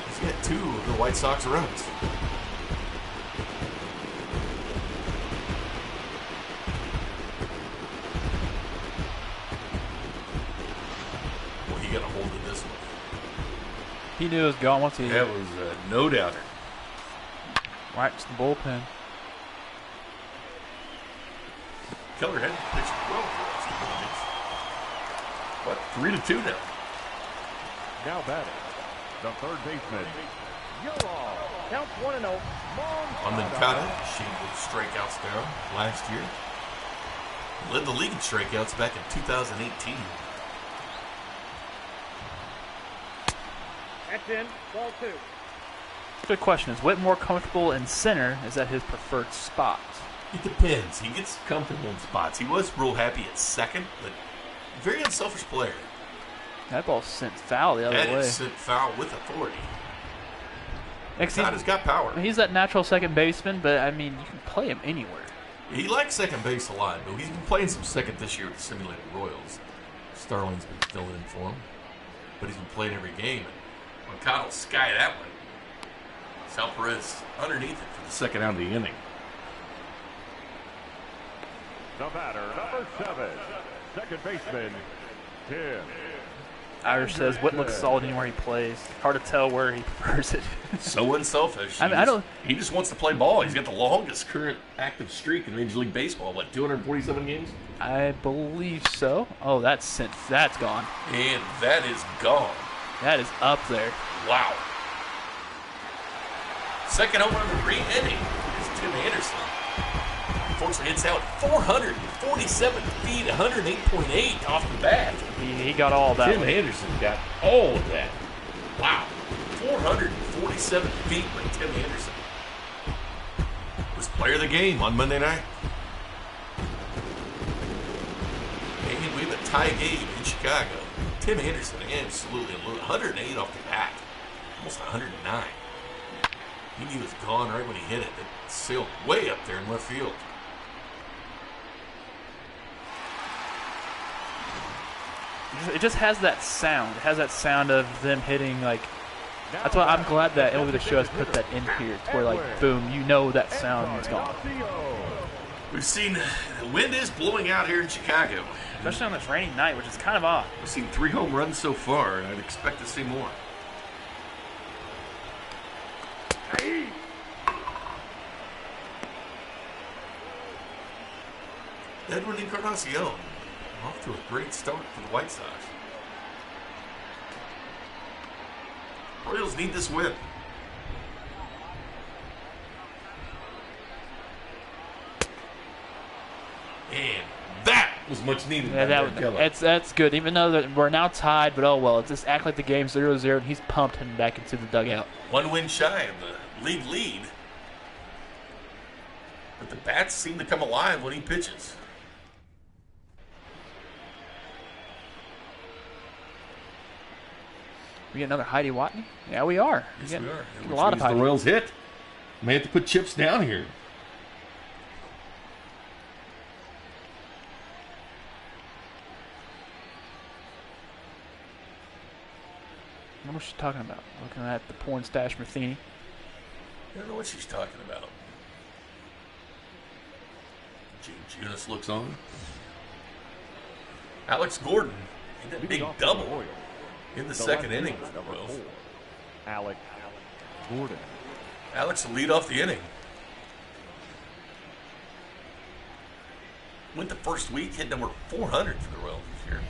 He's got 2 of the White Sox runs. Got a hold of this one. He knew it was gone once he. That was no doubter. Right to the bullpen. Keller hadn't pitched well for us. What, 3-2 now? Now batting, the 3rd baseman. Count 1-0. On the Mikata, she with strikeouts down last year. Led the league in strikeouts back in 2018. That's in. Ball 2. Good question. Is Whit more comfortable in center? Is that his preferred spot? It depends. He gets comfortable in spots. He was real happy at 2nd, but very unselfish player. That ball sent foul the other way. That is sent foul with authority. He's got power. He's that natural second baseman, but I mean, you can play him anywhere. He likes second base a lot, but he's been playing some second this year with the simulated Royals. Starling's been filling in for him, but he's been playing every game. Mercado sky that one. Sal Perez underneath it for the 2nd out of the inning. The batter, number 7, 2nd baseman, Tim. Irish says, Whit looks solid anywhere he plays. Hard to tell where he prefers it. So unselfish. I mean, He just wants to play ball. He's got the longest current active streak in Major League Baseball. What, 247 games? I believe so. Oh, that's gone. And that is gone. That is up there. Wow. Second home run of the inning is Tim Anderson. Unfortunately, hits out 447 feet, 108.8 off the bat. He got all that. Tim Anderson got all of that. Wow. 447 feet by Tim Anderson. Was player of the game on Monday night. And we have a tie game in Chicago. Tim Anderson, absolutely 108 off the bat. Almost 109. He knew he was gone right when he hit it. It sailed way up there in left field. It just has that sound. It has that sound of them hitting, like, that's why I'm glad that MLB The Show has put that in here. It's where, like, boom, you know that sound is gone. We've seen the wind is blowing out here in Chicago. Especially on this rainy night, which is kind of odd. We've seen 3 home runs so far, and I'd expect to see more. Edwin Encarnacion off to a great start for the White Sox. Royals need this win. And that was much needed. Yeah, that's good. Even though that we're now tied, but oh well. It's just act like the game's 0-0, and he's pumped him back into the dugout. 1 win shy of the league. But the bats seem to come alive when he pitches. We get another Heidi Watney? Yeah, we are. Yes, we are. A lot of Heidi. The Royals hit. May have to put chips down here. I don't know what she's talking about. Looking at the porn stash Matheny. I don't know what she's talking about. Gene Junis looks on. Alex Gordon in that big double in the second inning for the Royals. Alex Gordon. Alex will lead off the inning. Went the first week, hit number 400 for the Royals this year.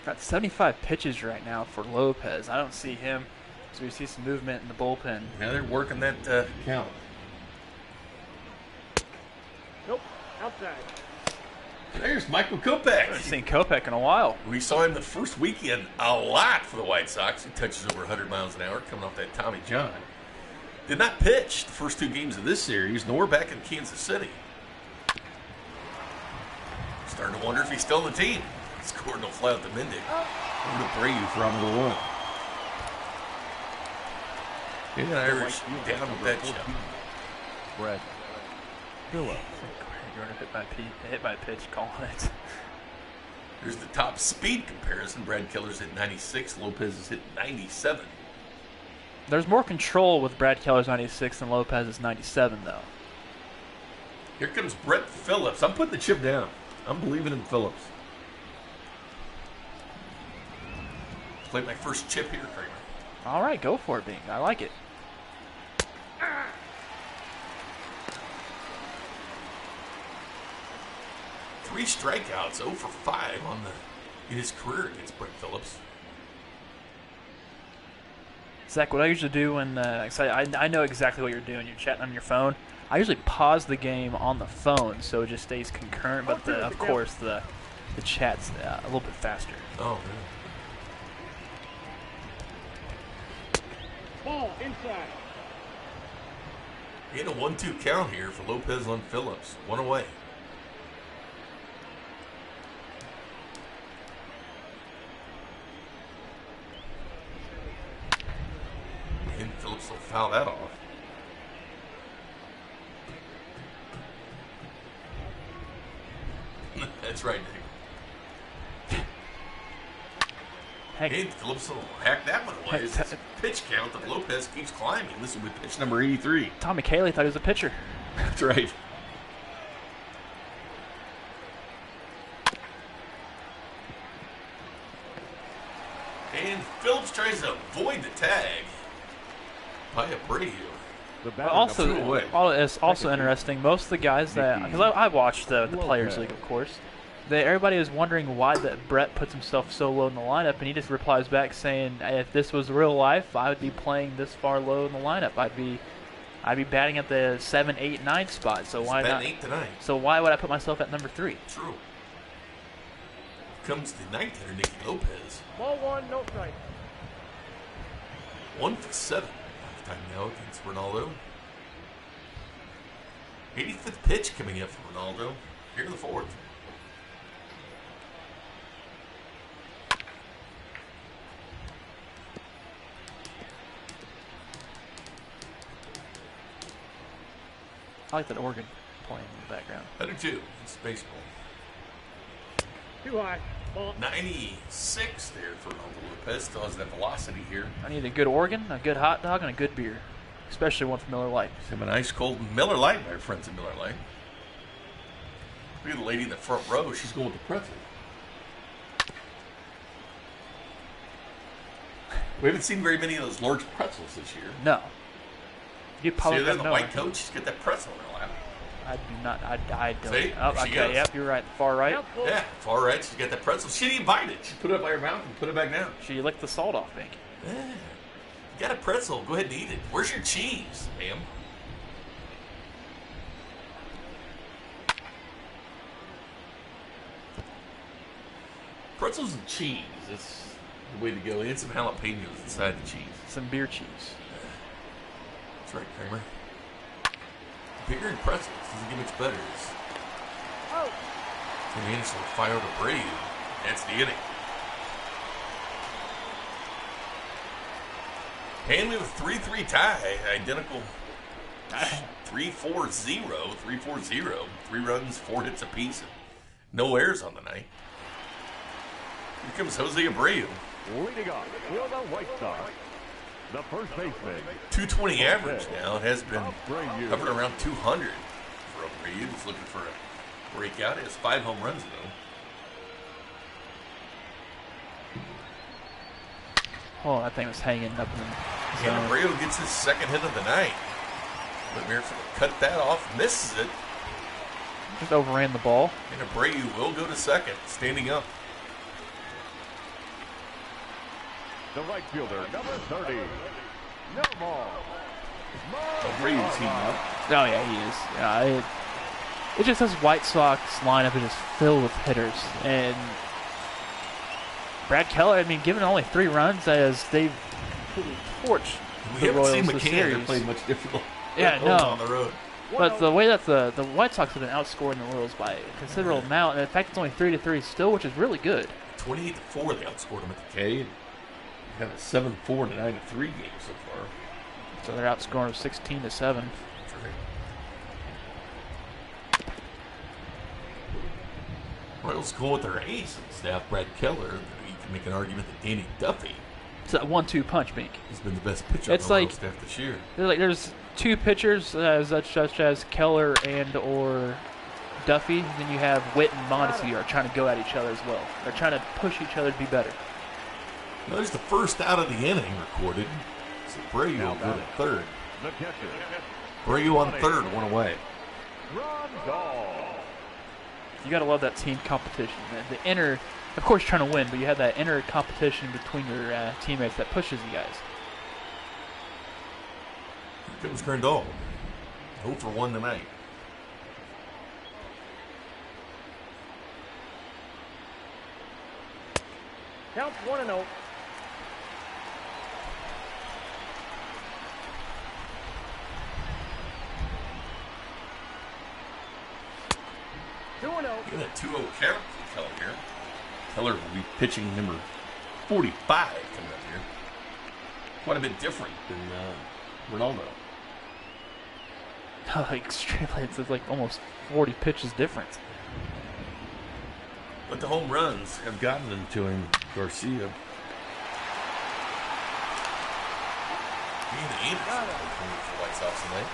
Got 75 pitches right now for Lopez. I don't see him, so we see some movement in the bullpen. Now they're working that count. Nope. Outside. There's Michael I haven't Kopech. seen Kopech in a while. We saw him the first weekend a lot for the White Sox. He touches over 100 miles an hour coming off that Tommy John. Did not pitch the first 2 games of this series, nor back in Kansas City. Starting to wonder if he's still on the team. Scored no fly out the Mindy. Over to Brayu for out number 1. And Irish down with that shot. Brett Phillips. You're going to hit my pitch, calling it. Here's the top speed comparison. Brad Keller's hit 96. Lopez has hit 97. There's more control with Brad Keller's 96 than Lopez's 97, though. Here comes Brett Phillips. I'm putting the chip down. I'm believing in Phillips. Play my first chip here, Kramer. All right, go for it, Bing. I like it. Three strikeouts, 0 for 5 in his career against Brett Phillips. Zach, what I usually do when I know exactly what you're doing. You're chatting on your phone. I usually pause the game on the phone so it just stays concurrent, but of course the chat's a little bit faster. Oh, man. Ball inside. And a 1-2 count here for Lopez on Phillips. 1 away. And Phillips will foul that off. That's right, Nick. Heck, And Phillips will hack that one away. It's a pitch count that Lopez keeps climbing. This will be pitch number 83. Tommy Kahle thought he was a pitcher. That's right. And Phillips tries to avoid the tag by Abreu. It's also interesting. Most of the guys because I watched the Players League, of course. Everybody is wondering why that Brett puts himself so low in the lineup, and he just replies back saying, "If this was real life, I would be playing this far low in the lineup. I'd be batting at the 7, 8, 9 spot. So why not? 8 to 9. So why would I put myself at number 3?" True. Comes the ninth hitter, Nicky Lopez. Ball 1, no strike. 1 for 7. Time now against Reynaldo. 85th pitch coming up from Reynaldo. Here in the 4th. I like that organ playing in the background. I do too. It's baseball. Too high. Ball. 96 there for Reynaldo Lopez. Still has that velocity here. I need a good organ, a good hot dog, and a good beer. Especially one from Miller Lite. Have an ice cold Miller Lite by our friends at Miller Lite. Look at the lady in the front row. She's going with the pretzel. We haven't seen very many of those large pretzels this year. No. You probably See her in the know. white coat? She's got that pretzel in her lap. I do not. I don't. See? Oh, There she okay. goes. Yep, you're right. Far right. Yeah, far right. She's got that pretzel. She didn't even bite it. She put it up by her mouth and put it back down. She licked the salt off, Bink. Yeah. You got a pretzel. Go ahead and eat it. Where's your cheese, ma'am? Pretzels and cheese. That's the way to go. And some jalapenos inside the cheese. Some beer cheese. That's right, Kramer. Beer and pretzels doesn't get much better. Oh. Tim Anderson will fire to Brady. That's the inning. And we have a 3-3 tie. Identical 3-4-0. 3-4-0. 3 runs, 4 hits apiece. No errors on the night. Here comes Jose Abreu. Leading off for the White Sox, the first baseman. 220 average now. It has been hovering around 200 for Abreu. He's looking for a breakout. He has 5 home runs, though. Oh, that thing was hanging up in the And Abreu gets his second hit of the night. But Miracle cut that off, misses it. Just overran the ball. And Abreu will go to second, standing up. The right fielder, number 30, no more. Abreu's heating up. Oh yeah, he is. Yeah, it just this White Sox lineup is just filled with hitters, and Brad Keller. I mean, given only 3 runs, as they've torched the Royals We haven't this seen McCann series. play much difficult. Yeah, on the no. road. But the way that the White Sox have been outscoring the Royals by a considerable amount, and in fact, it's only 3-3 still, which is really good. 28-4, they outscored them at the K. Had a 7-4 and a 9-3 game so far. So they're outscoring 16-7. That's right. Royals go with their ace and staff, Brad Keller. You can make an argument that Danny Duffy It's that 1-2 punch, Bink. has been the best pitcher It's on the like- Royals staff this year. There's 2 pitchers, such as Keller and or Duffy. Then you have Witt and Mondesi are trying to go at each other as well. They're trying to push each other to be better. Now, there's the first out of the inning recorded. So Abreu will go to third. The catcher, Abreu on third, 1 away. Rondal. You got to love that team competition. The inner, of course, you're trying to win, but you have that inner competition between your teammates that pushes you guys. Here comes Grandal. 0 for 1 tonight. Counts 1-0. Look at that 2-0 count for Keller here. Keller will be pitching number 45 coming up here. Quite a bit different than Reynaldo. Extremely, it's like almost 40 pitches difference. But the home runs have gotten them to him, Garcia. And Anderson for the White Sox tonight.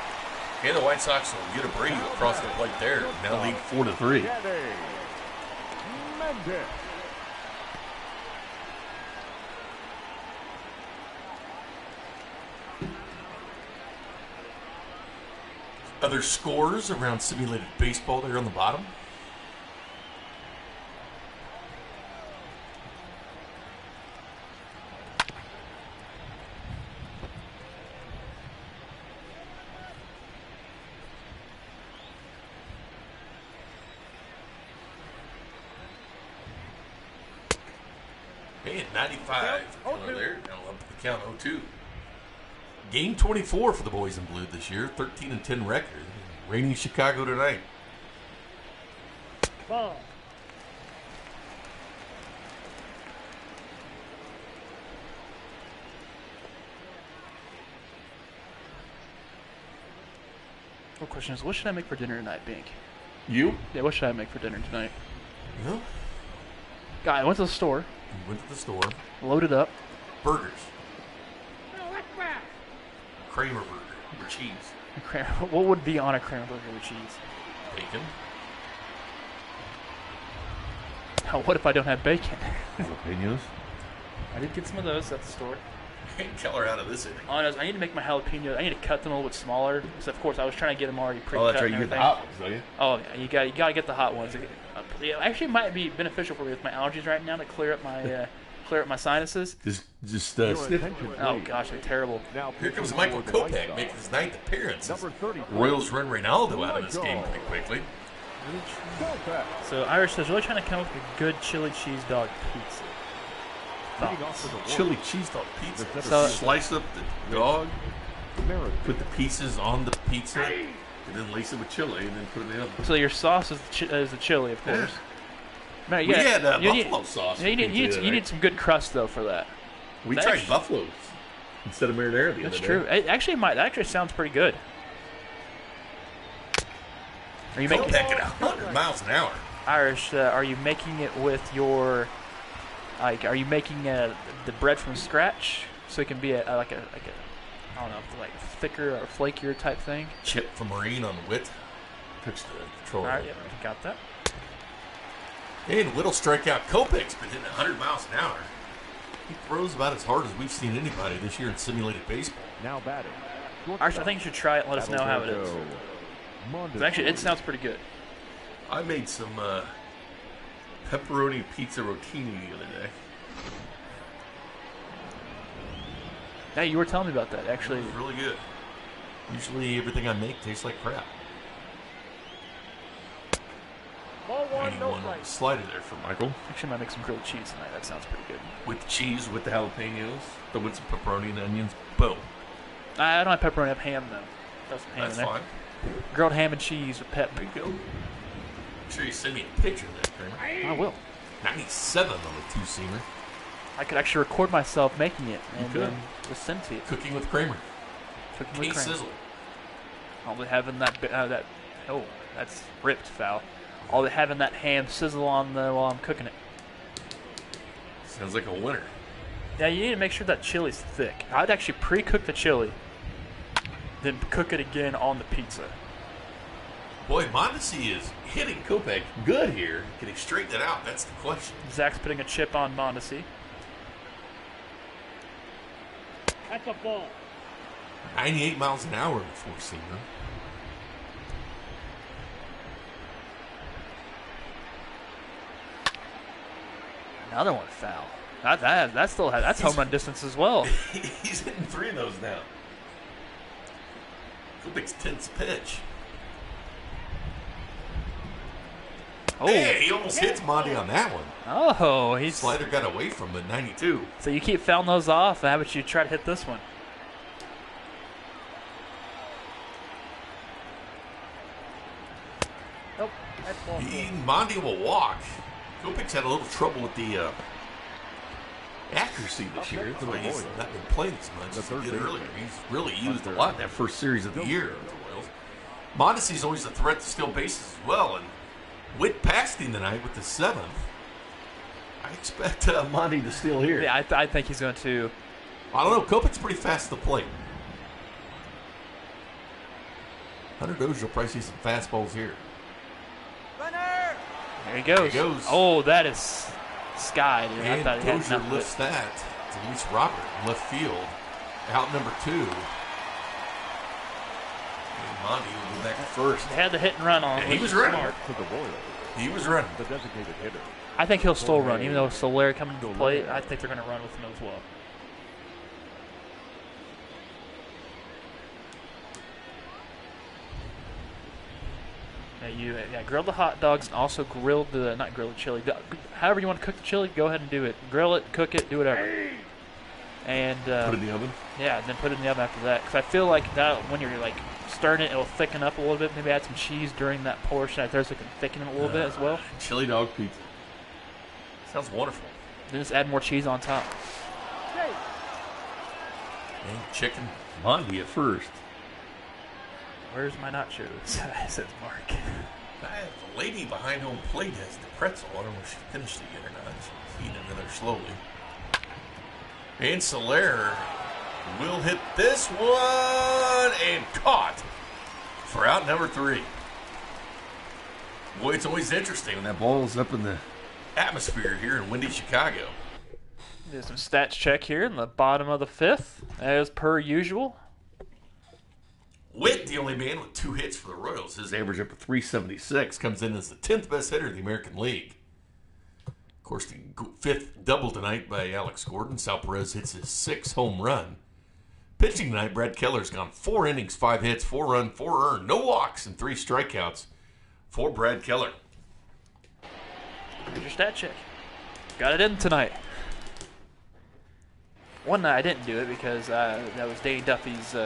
And the White Sox will get Abreu across the plate there. Now lead 4-3. Mendez. Other scores around simulated baseball there on the bottom. And 95 Keller there. Now up to the count 0-2. Game 24 for the boys in blue this year. 13-10 record. Reigning Chicago tonight. Ball. One question is, what should I make for dinner tonight, Bink? You? Yeah, what should I make for dinner tonight? Yeah. Guy, I went to the store, You went to the store. loaded up. Burgers. No, that's back. Kramer burger. Or cheese. What would be on a Kramer burger with cheese? Bacon. Oh, what if I don't have bacon? Jalapenos. I did get some of those at the store. Keller out of this inning. Honest, I need to make my jalapenos. I need to cut them a little bit smaller. Because of course, I was trying to get them already pre-cut. Oh, that's right. and You get the everything. hot ones, don't you? Oh, yeah, you got to get the hot ones. Yeah, actually, it might be beneficial for me with my allergies right now to clear up my sinuses. Just Your sniff. attention, Oh please. gosh, they're terrible. Now Here comes pitching Michael for the White Kopech Sox. making his ninth appearance. Number 30. Royals run Reynaldo out of this game pretty quickly. Kopech. So Irish says, really trying to come up with a good chili cheese dog pizza. Leading off for the Royals. Chili cheese dog pizza. The So- Slice up the dog, Perez. put the pieces on the pizza, and then lace it with chili, and then put it in the oven. So your sauce is the chili, of course. Man, We had you need- buffalo sauce. Yeah, you for need, pizza you need tonight. some good crust though for that. We that tried actually- buffaloes instead of marinara the That's other true. day. It actually might. That actually sounds pretty good. Are you making Kopech at 100 miles an hour. Irish? Are you making it with your like? Are you making the bread from scratch so it can be a I don't know, like thicker or flakier type thing? Chip from Marine on Witt. Touched the control. All right, yeah, got that. And Whit'll strike out. Kopech's been hitting 100 miles an hour. He throws about as hard as we've seen anybody this year in simulated baseball. Now batting. Irish, I think you should try it and let us know how it is. 'Cause actually, it sounds pretty good. I made some pepperoni pizza rotini the other day. Yeah, you were telling me about that. It Actually, was really good. Usually everything I make tastes like crap. Ball one, no 91 on strike. the slider there for Michael. actually, I might make some grilled cheese tonight. That sounds pretty good. With the cheese, with the jalapenos, throw in some pepperoni and onions. Boom. I don't have pepperoni. I have ham though. That's some ham That's in there. fine. Grilled ham and cheese with pep. There you go. Make sure you send me a picture of that, Kramer. I will. 97 on the two-seamer. I could actually record myself making it and could. just send it to you. Cooking with Kramer. Cooking with Case cream. sizzle. I'll be having that. Oh, that's ripped foul. I'll be having that ham sizzle on while I'm cooking it. Sounds like a winner. Yeah, you need to make sure that chili's thick. I'd actually pre-cook the chili, then cook it again on the pizza. Boy, Mondesi is hitting Kopech good here. Can he straighten it out? That's the question. Zach's putting a chip on Mondesi. That's a ball. 98 miles an hour in the four-seamer. Another one foul. That's home run distance as well. He's hitting 3 of those now. Kopech's 10th pitch. Oh, Hey, he almost hits Monty on that one. oh, he's Slider got away from him at 92. so you keep fouling those off. How about you try to hit this one? Nope, that's ball four. Monty will walk. Kopech's had a little trouble with the accuracy this year. That's why he's not been playing as much as he did earlier. He's really used a lot in that first series of the year of the Royals. Mondesi's always a threat to steal bases as well, and Witt passed him tonight with the 7th. I expect Monty to steal here. Yeah, I think he's going to. I don't know. Kopech's pretty fast at the plate. Hunter Dozier will probably see some fastballs here. There he goes. There he goes. Oh, that is sky, dude. I And thought he had Dozier enough. lifts that to Luis Robert in left field. Out number 2. And Monty will back to first. They had the hit and run on. Yeah, he which was is running. smart. To the Royals, He was running. the designated hitter. I think he'll still run, even though Soler coming to the plate. I think they're going to run with him as well. Grill the hot dogs and also grill the, not grill the chili. However you want to cook the chili, go ahead and do it. Grill it, cook it, do whatever. And Put it in the oven. yeah, and then put it in the oven after that. Because I feel like that when you're like stirring it, it'll thicken up a little bit. Maybe add some cheese during that portion. I think it can thicken it a little bit as well. Chili dog pizza. Sounds wonderful. Then just add more cheese on top. And chicken Mondi at first. Where's my nachos? Says Mark. The lady behind home plate has the pretzel. I don't know if she finished it yet or not. She's eating it there slowly. And Soler will hit this one and caught for out number 3. Boy, it's always interesting when that ball's up in the atmosphere here in windy Chicago. Do some stats check here in the bottom of the 5th, as per usual. Witt, the only man with 2 hits for the Royals. His average up to 376. Comes in as the 10th best hitter in the American League. Of course, the 5th double tonight by Alex Gordon. Sal Perez hits his 6th home run. Pitching tonight, Brad Keller's gone 4 innings, 5 hits, 4 runs, 4 earned, no walks, and 3 strikeouts for Brad Keller. Here's your stat check. Got it in tonight. One night I didn't do it because that was Danny Duffy's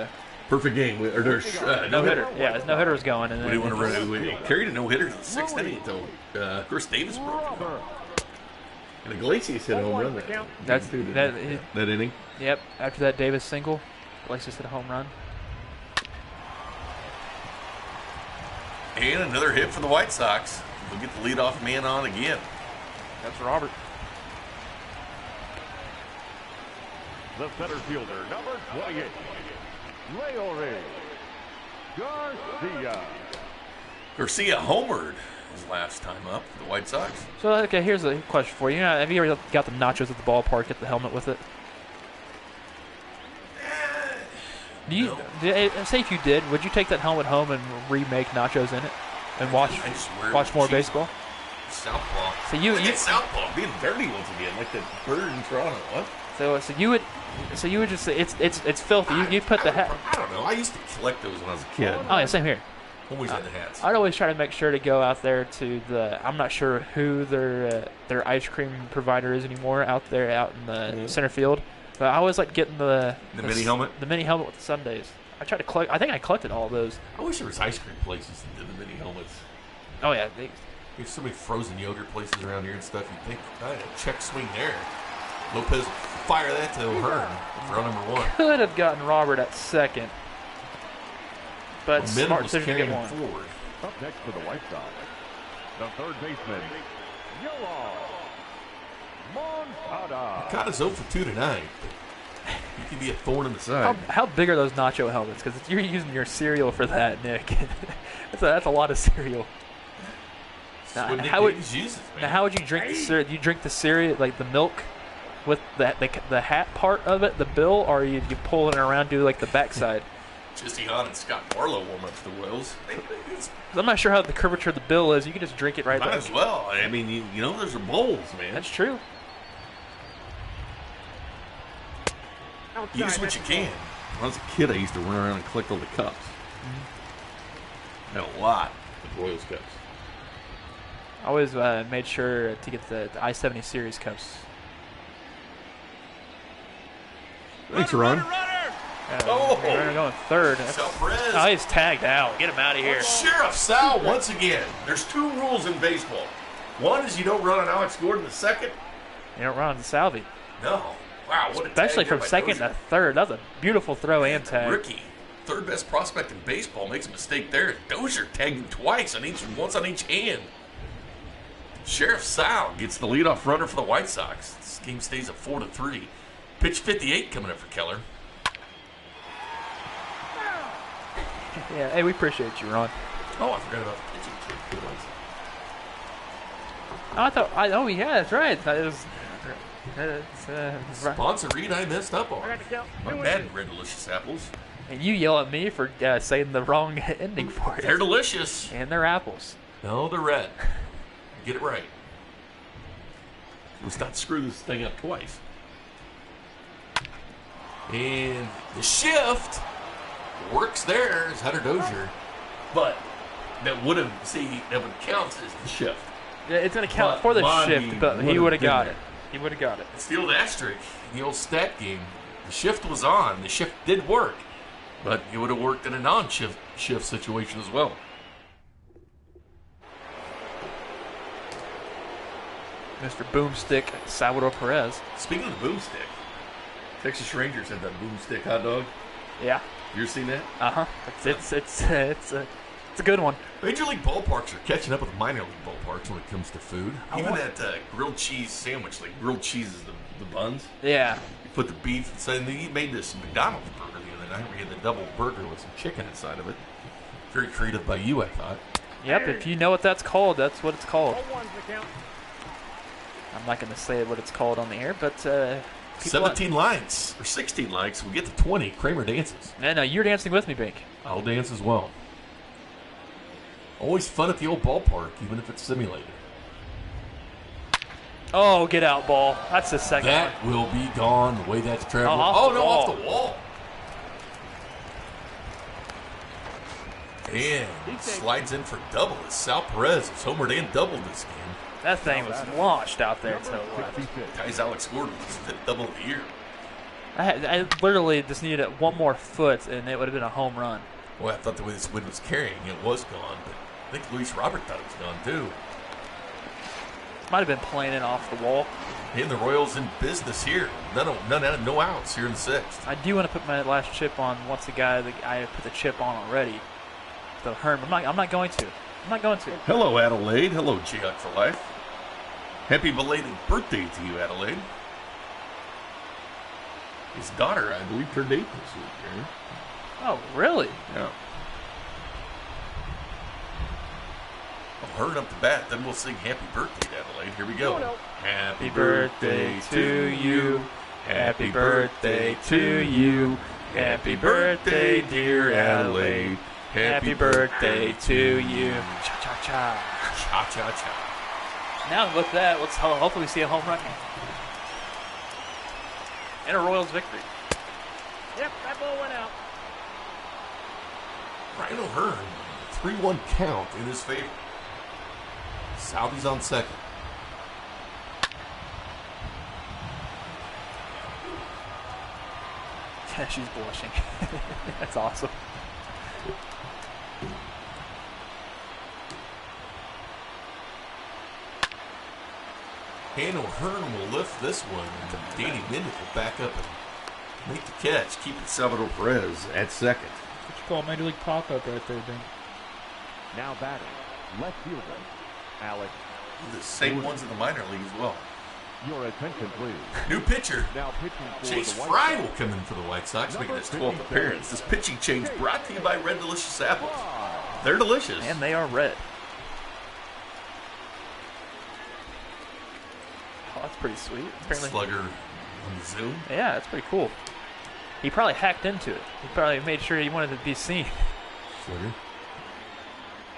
Perfect game. Or there's no hitter. Yeah, his no hitter was going, and What do you then want to run? We carried a no hitter to the 6th inning until Chris Davis broke it. And Iglesias hit a home run there. that's that. That inning. Yep. After that Davis single, Iglesias hit a home run. And another hit for the White Sox. We'll get the leadoff man on again. That's Robert. The center fielder, number 28, Reynaldo Garcia. Garcia homered his last time up for the White Sox. So, okay, here's a question for you. Have you ever got the nachos at the ballpark, get the helmet with it? Do you say if you did, would you take that helmet home and remake nachos in it and watch more baseball? Southpaw. So you Southpaw being dirty once again, like that bird in Toronto. What? So you would just say it's filthy. You put the hat. I don't know. I used to collect those when I was a kid. Oh yeah, same here. Always had the hats. I'd always try to make sure to go out there to the. I'm not sure who their ice cream provider is anymore out in the center field, but I always like getting the mini helmet. The mini helmet with the sundaes. I tried to collect. I think I collected all of those. I wish there was ice cream places that did the mini helmets. Oh yeah. There's so many frozen yogurt places around here and stuff. You'd think, a check swing there. Lopez fire that to O'Hearn for number 1. Could have gotten Robert at second, but smart was decision to get carrying one. Forward. Up next for the White Sox, the third baseman, Moncada. Caught us 0 for 2 tonight. He could be a thorn in the side. How big are those nacho helmets? Because you're using your cereal for that, Nick. that's a lot of cereal. Now, how would you drink the cereal? Do you drink the cereal, like the milk, with the hat part of it, the bill, or you pull it around, do like the backside? Jesse Hahn and Scott Barlow warm up for the Royals. I'm not sure how the curvature of the bill is. You can just drink it right there. Might as well. I mean, you know, those are bowls, man. That's true. Use what you can. When I was a kid, I used to run around and collect all the cups. I had a lot of Royals cups. I always made sure to get the I-70 Series cups. Thanks, Ron. Runner going third. Sal Perez. Oh, he's tagged out. Get him out of here. Sheriff Sal once again. There's 2 rules in baseball. One is you don't run on Alex Gordon. The second, You don't run on the Salvi. no. Wow, what a Especially tag from there by second Dozier. to third. That was a beautiful throw and tag. Rookie, third best prospect in baseball, makes a mistake there. Dozier tagged him twice, once on each hand. Sheriff Sal gets the leadoff runner for the White Sox. This game stays at 4-3. Pitch 58 coming up for Keller. Yeah, hey, we appreciate you, Ron. Oh, I forgot about the pitching too. Oh, yeah, that's right. That was. Sponsor read I messed up on. I got to count. My bad, Red Delicious Apples. And you yell at me for saying the wrong ending for it. They're delicious. And they're apples. No, they're red. Get it right. Let's not screw this thing up twice. And the shift works there as Hunter Dozier. But that would count as the shift. Yeah, it's going to count But for the Monty shift, but he would've would have been got there. it. He would have got it. It's the old asterisk in the old stat game. The shift was on. The shift did work. But it would have worked in a non-shift situation as well. Mr. Boomstick Salvador Perez. Speaking of the boomstick, Texas Rangers had that boomstick hot dog. Yeah. You ever seen that? Uh-huh. It's a good one. Major League ballparks are catching up with minor league ballparks when it comes to food. Even that grilled cheese sandwich, like grilled cheese is the buns. Yeah. You put the beef inside, and he made this McDonald's burger the other night. We had the double burger with some chicken inside of it. Very creative by you, I thought. Yep, if you know what that's called, that's what it's called. 0-1's the count. I'm not going to say what it's called on the air, but... 17 likes, or 16 likes. We get to 20. Kramer dances. No, you're dancing with me, Bink. I'll dance as well. Always fun at the old ballpark, even if it's simulated. Oh, get out, ball. That's the second one. That will be gone the way that's traveling. Off the wall. Off the wall. And slides in for double as Sal Perez has homered and doubled this game. That thing was launched out there to the left. Ties Alex Gordon with his fifth double of the year. I literally just needed one more foot, and it would have been a home run. Boy, I thought the way this wind was carrying, it was gone. But I think Luis Robert thought it was gone, too. Might have been playing it off the wall. And the Royals in business here. No outs here in the sixth. I do want to put my last chip on once I put the chip on already. The Herm. I'm not going to. Hello, Adelaide. Hello, G-Huck for life. Happy belated birthday to you, Adelaide. His daughter, I believe, turned 8 this week, Aaron. Oh, really? Yeah. I'll hurry up the bat, then we'll sing happy birthday to Adelaide. Here we go. Happy birthday to you. Happy birthday to you. Happy birthday, dear Adelaide. Happy birthday to you. Cha-cha-cha. Cha-cha-cha. Now with that, let's hopefully see a home run. And a Royals victory. Yep, that ball went out. Ryan O'Hearn, 3-1 count in his favor. Salvy's on second. Yeah, she's blushing. That's awesome. And O'Hearn will lift this one. And Danny Minnick will back up and make the catch, keeping Salvador Perez at second. What you call a Major League pop-up right there, Ben. Now batting, left fielder, Alex. The same ones in the minor league as well. Your attention, please. New pitcher, Now pitching for Chase the White Fry Sox. will come in for the White Sox, making Number his 12th appearance. This pitching change brought to you by Red Delicious Apples. Fry. They're delicious. And they are red. Oh, that's pretty sweet. Apparently, Slugger on the Zoom. yeah, that's pretty cool. He probably hacked into it. He probably made sure he wanted to be seen. Slugger.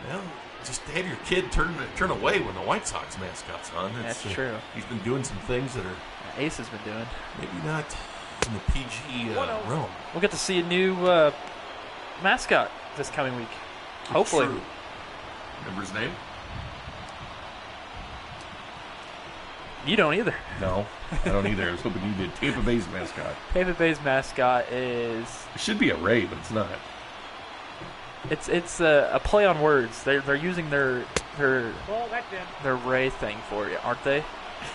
Well, just have your kid turn away when the White Sox mascot's on. That's true. He's been doing some things that are Ace has been doing. maybe not in the PG realm. We'll get to see a new mascot this coming week. Hopefully. True. Remember his name? You don't either. No, I don't either. I was hoping you did. Tampa Bay's mascot. Tampa Bay's mascot is It should be a Ray, but it's not. it's a play on words. They're using their Ball, that's in. their Ray thing for it, aren't they?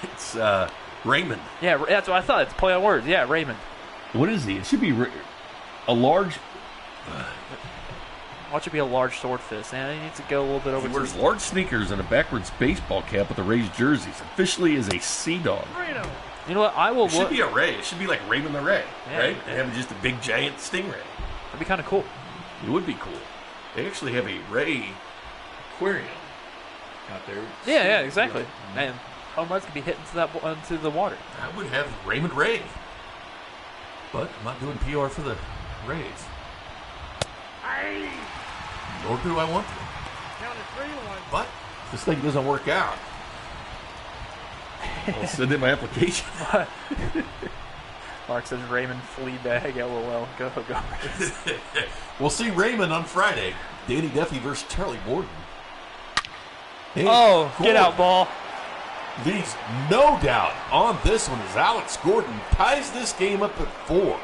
It's Raymond. Yeah, that's what I thought. It's play on words. Yeah, Raymond. What is he? It should be a large. Watch it be a large swordfish. And he needs to go a little bit over He to wears large sneakers and a backwards baseball cap with the Rays jerseys. Officially is a Sea Dog. Reno. You know what? I will It should look. be a Ray. It should be like Raymond the Ray, Yeah. right? And have just a big giant stingray. That'd be kind of cool. It would be cool. They actually have a Ray aquarium out there. Yeah, exactly. And home runs can be hit into the water. I would have Raymond Ray. But I'm not doing PR for the Rays. Nor do I want to. Count is 3-1. But if this thing doesn't work out, I'll send in my application. Mark says Raymond Fleabag. LOL. Go. We'll see Raymond on Friday. Danny Duffy versus Charlie Morton. And Get out, ball. Leaves no doubt on this one as Alex Gordon ties this game up at 4.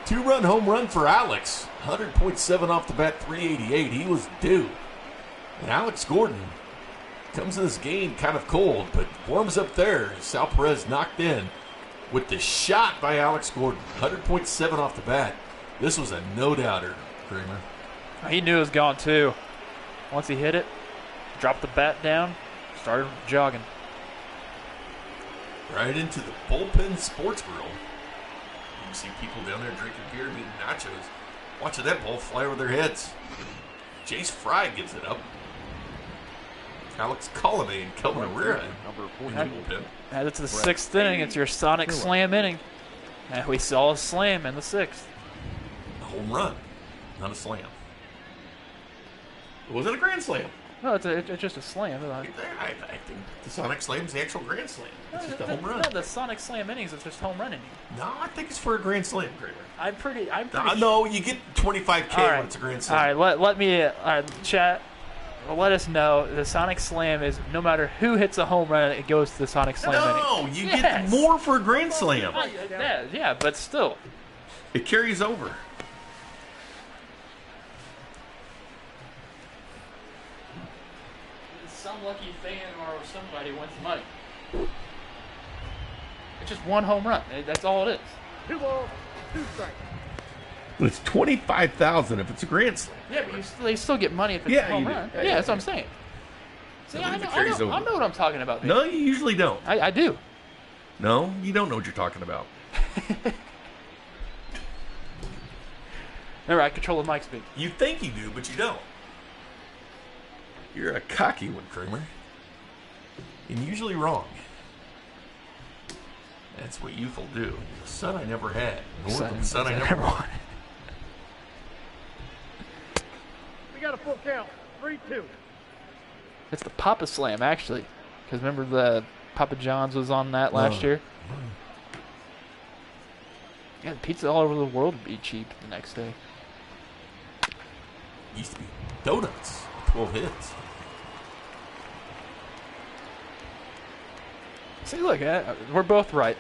2-run home run for Alex. 100.7 off the bat, 388. He was due. And Alex Gordon comes in this game kind of cold, but warms up there. Sal Perez knocked in with the shot by Alex Gordon. 100.7 off the bat. This was a no-doubter, Kramer. He knew it was gone, too. Once he hit it, dropped the bat down, started jogging. Right into the bullpen sports grill. You can see people down there drinking beer and eating nachos, watching that ball fly over their heads. Jace Fry gives it up. Alex Colomay and Kelvin Herrera in the bullpen. Add it to the 6th inning. It's your Sonic Slam inning. And we saw a slam in the 6th. A home run, not a slam. Was it a grand slam? No, it's just a slam. I think the Sonic Slam is the actual grand slam. It's just a home run. No, the Sonic Slam innings is just home run inning. No, I think it's for a grand slam, Kramer. I'm pretty No, you get 25K when it's a grand slam. All right, let me chat. Let us know the Sonic Slam is no matter who hits a home run, it goes to the Sonic Slam inning. No, you get more for a grand slam. Yeah, but still. It carries over. Some lucky fan or somebody wins money. It's just one home run. That's all it is. 2 balls, 2 strikes. But it's $25,000 if it's a grand slam. Yeah, but they still get money if it's a home run. Yeah, that's what I'm saying. See, I know what I'm talking about. Baby. No, you usually don't. I do. No, you don't know what you're talking about. Remember, I control the mic speak. You think you do, but you don't. You're a cocky one, Kramer. And usually wrong. That's what youth will do. The son I never had. Nor the son I never wanted. We got a full count. 3-2. It's the Papa Slam, actually. Because remember the Papa John's was on that last year? Yeah, pizza all over the world would be cheap the next day. Used to be donuts. 12 hits. See, look, we're both right.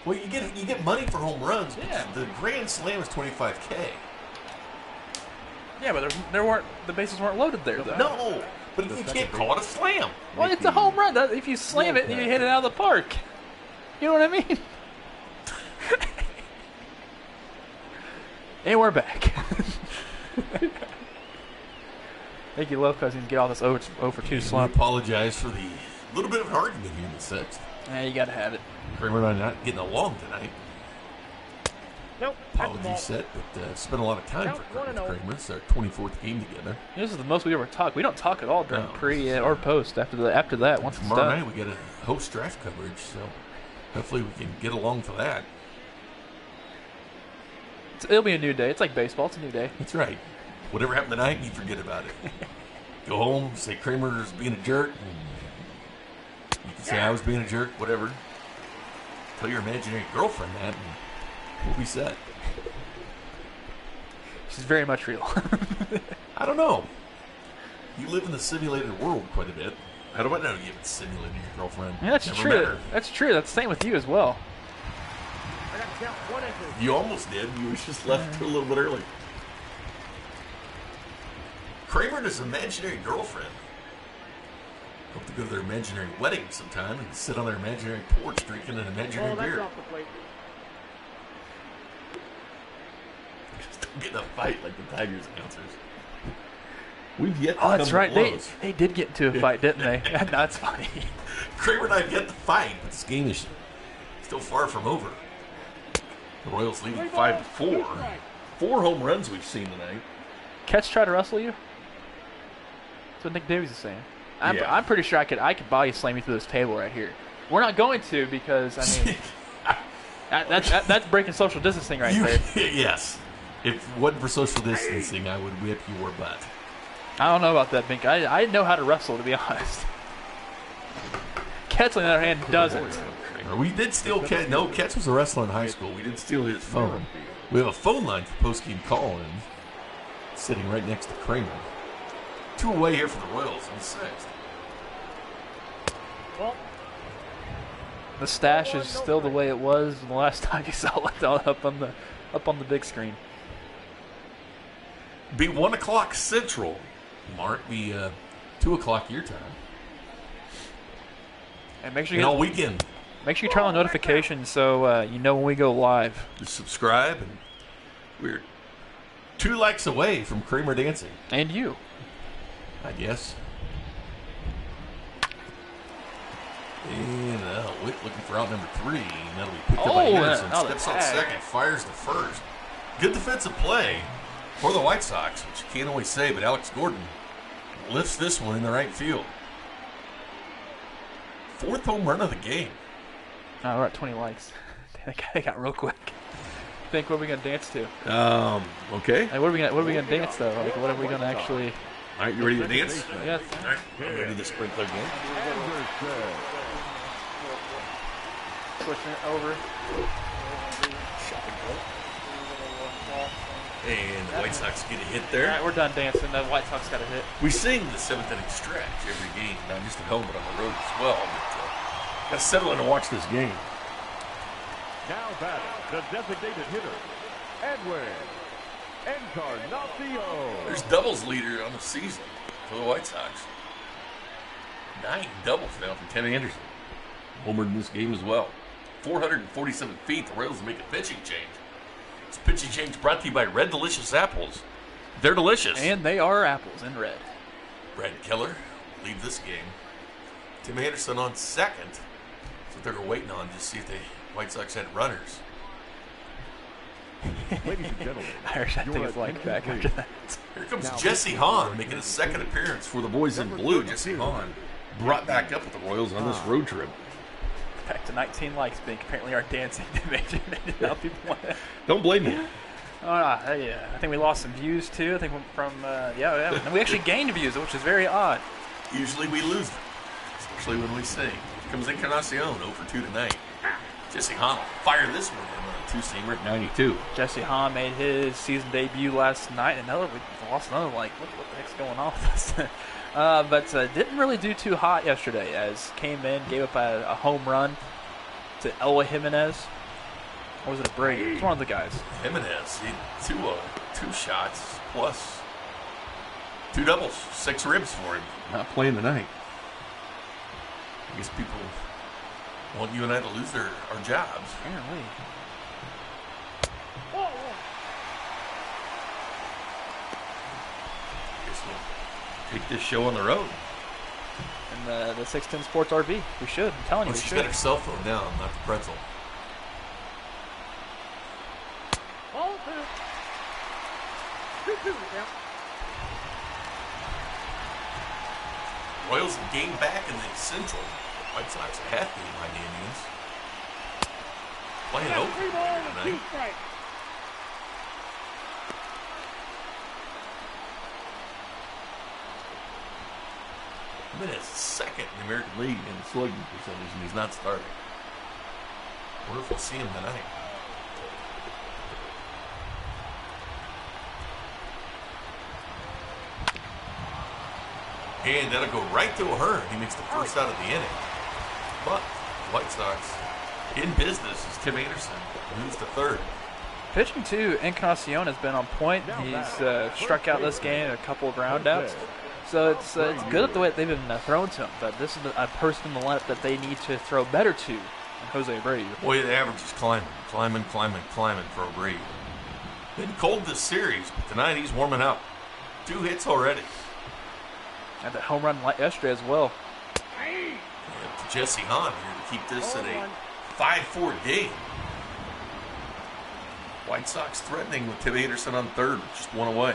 Well, you get money for home runs. Yeah. The grand slam is $25K. Yeah, but the bases weren't loaded there, though. No, but you can't call it a slam. Well, it's a home run. If you slam it, you hit it out of the park. You know what I mean? And we're back. Thank you, Lopez. You can get all this 0 for 2 slump. We apologize for the little bit of an argument here in the 6th. Yeah, you got to have it. Kramer and I not getting along tonight. Nope. Apologies set, but spent a lot of time for Kramer. It's our 24th game together. This is the most we ever talk. We don't talk at all during pre or post. After that, once it's done. Tomorrow night we get a host draft coverage, so hopefully we can get along for that. It'll be a new day. It's like baseball. It's a new day. That's right. Whatever happened tonight, you forget about it. Go home, say Kramer's being a jerk. You can say I was being a jerk, whatever. Tell your imaginary girlfriend that, and we'll be set. She's very much real. I don't know. You live in the simulated world quite a bit. How do I know you haven't simulated your girlfriend? Yeah, that's Never true. met her. That's true. That's the same with you as well. I got to count 1 and 2. You almost did. You just left a little bit early. Kramer and his imaginary girlfriend. Hope to go to their imaginary wedding sometime and sit on their imaginary porch drinking an imaginary That's beer. off the plate. Just don't get in a fight like the Tigers announcers. We've yet to Oh, that's come right. to blows. They did get into a fight, didn't they? That's funny. Kramer and I have yet to fight, but this game is still far from over. The Royals leading 5-4. 4 home runs we've seen tonight. Catch try to wrestle you? That's what Nick Davies is saying. I'm pretty sure I could body slam you through this table right here. We're not going to because, I mean, that's breaking social distancing right there. Yes. If it wasn't for social distancing, I would whip your butt. I don't know about that, Bink. I know how to wrestle, to be honest. Ketz, on the other hand, doesn't. We did steal Ketz. No, Ketz was a wrestler in high school. We did steal his phone. We have a phone line for post-game call-in, sitting right next to Kramer. 2 away here for the Royals in the 6th. The stash is still the way it was the last time you saw it up on the big screen. Be 1 o'clock Central. Mark, be 2 o'clock your time. And make sure and all weekend. Make sure you turn on notifications so you know when we go live. Just subscribe, and we're 2 likes away from Kramer dancing. And you. I guess. And Witt looking for out number 3. That'll be picked up by Anderson. Steps on second, fires the first. Good defensive play for the White Sox, which you can't always say, but Alex Gordon lifts this one in the right field. 4th home run of the game. Oh, we're at 20 likes. That got real quick. Think, what are we gonna dance to? Okay. Hey, what are we gonna dance though? Like, what are we gonna actually? All right, you ready to dance? Yes. All right, I'm ready to do the sprinkler game. Switching it over. And the White Sox get a hit there. All right, we're done dancing. The White Sox got a hit. We sing the 7th inning stretch every game, not just at home, but on the road as well. But, got to settle in and watch this game. Now batting, the designated hitter, Edwin Encarnacion. There's doubles leader on the season for the White Sox. 9 doubles now from Tim Anderson. Homered in this game as well. 447 feet. The Royals make a pitching change. This pitching change brought to you by Red Delicious Apples. They're delicious. And they are apples in red. Brad Keller lead this game. Tim Anderson on second. That's what they were waiting on, just see if the White Sox had runners. Ladies and gentlemen, Irish, I think it's like back after that. Here comes Jesse Hahn making his second appearance for the boys in blue. Jesse Hahn brought back up with the Royals on this road trip. Back to 19 likes, Bink. Apparently our dancing did help people want to. Don't blame me. Yeah, I think we lost some views too. I think from And we actually gained views, which is very odd. Usually we lose them, especially when we sing. Here comes Encarnacion, 0 for 2 tonight. Jesse Hahn fired this one in on a 2-seamer at 92. Jesse Hahn made his season debut last night, and we lost another. Like, what the heck's going on with us? But didn't really do too hot yesterday, as came in, gave up a home run to Elway Jimenez. Or was it a Brady? It's one of the guys. Jimenez, he two shots plus 2 doubles, 6 ribs for him. Not playing tonight. I guess people want you and I to lose our jobs. Apparently. Guess we'll take this show on the road. And the 610 Sports RV. We should. I'm telling you, we She's should. got her cell phone down, not the pretzel. Ball 2. 2-2 now. Royals have gained back in the Central. White Sox a half game behind the Indians. Playing open 3 balls and 2 tonight. strikes. Jimenez second in the American League in slugging percentage, and he's not starting. Wonder if we'll see him tonight. And that'll go right to O'Hearn. He makes the first out of the inning. But the White Sox in business as Tim Anderson moves to third. Pitching too, Encarnacion has been on point. He's struck out this game, a couple of groundouts. So it's good at the way they've been thrown to him. But this is a person in the lineup that they need to throw better to than Jose Abreu. Boy, the average is climbing for Abreu. Been cold this series, but tonight he's warming up. 2 hits already. And that home run yesterday as well. And Jesse Hahn here to keep this at a 5-4 game. White Sox threatening with Tim Anderson on third, just 1 away.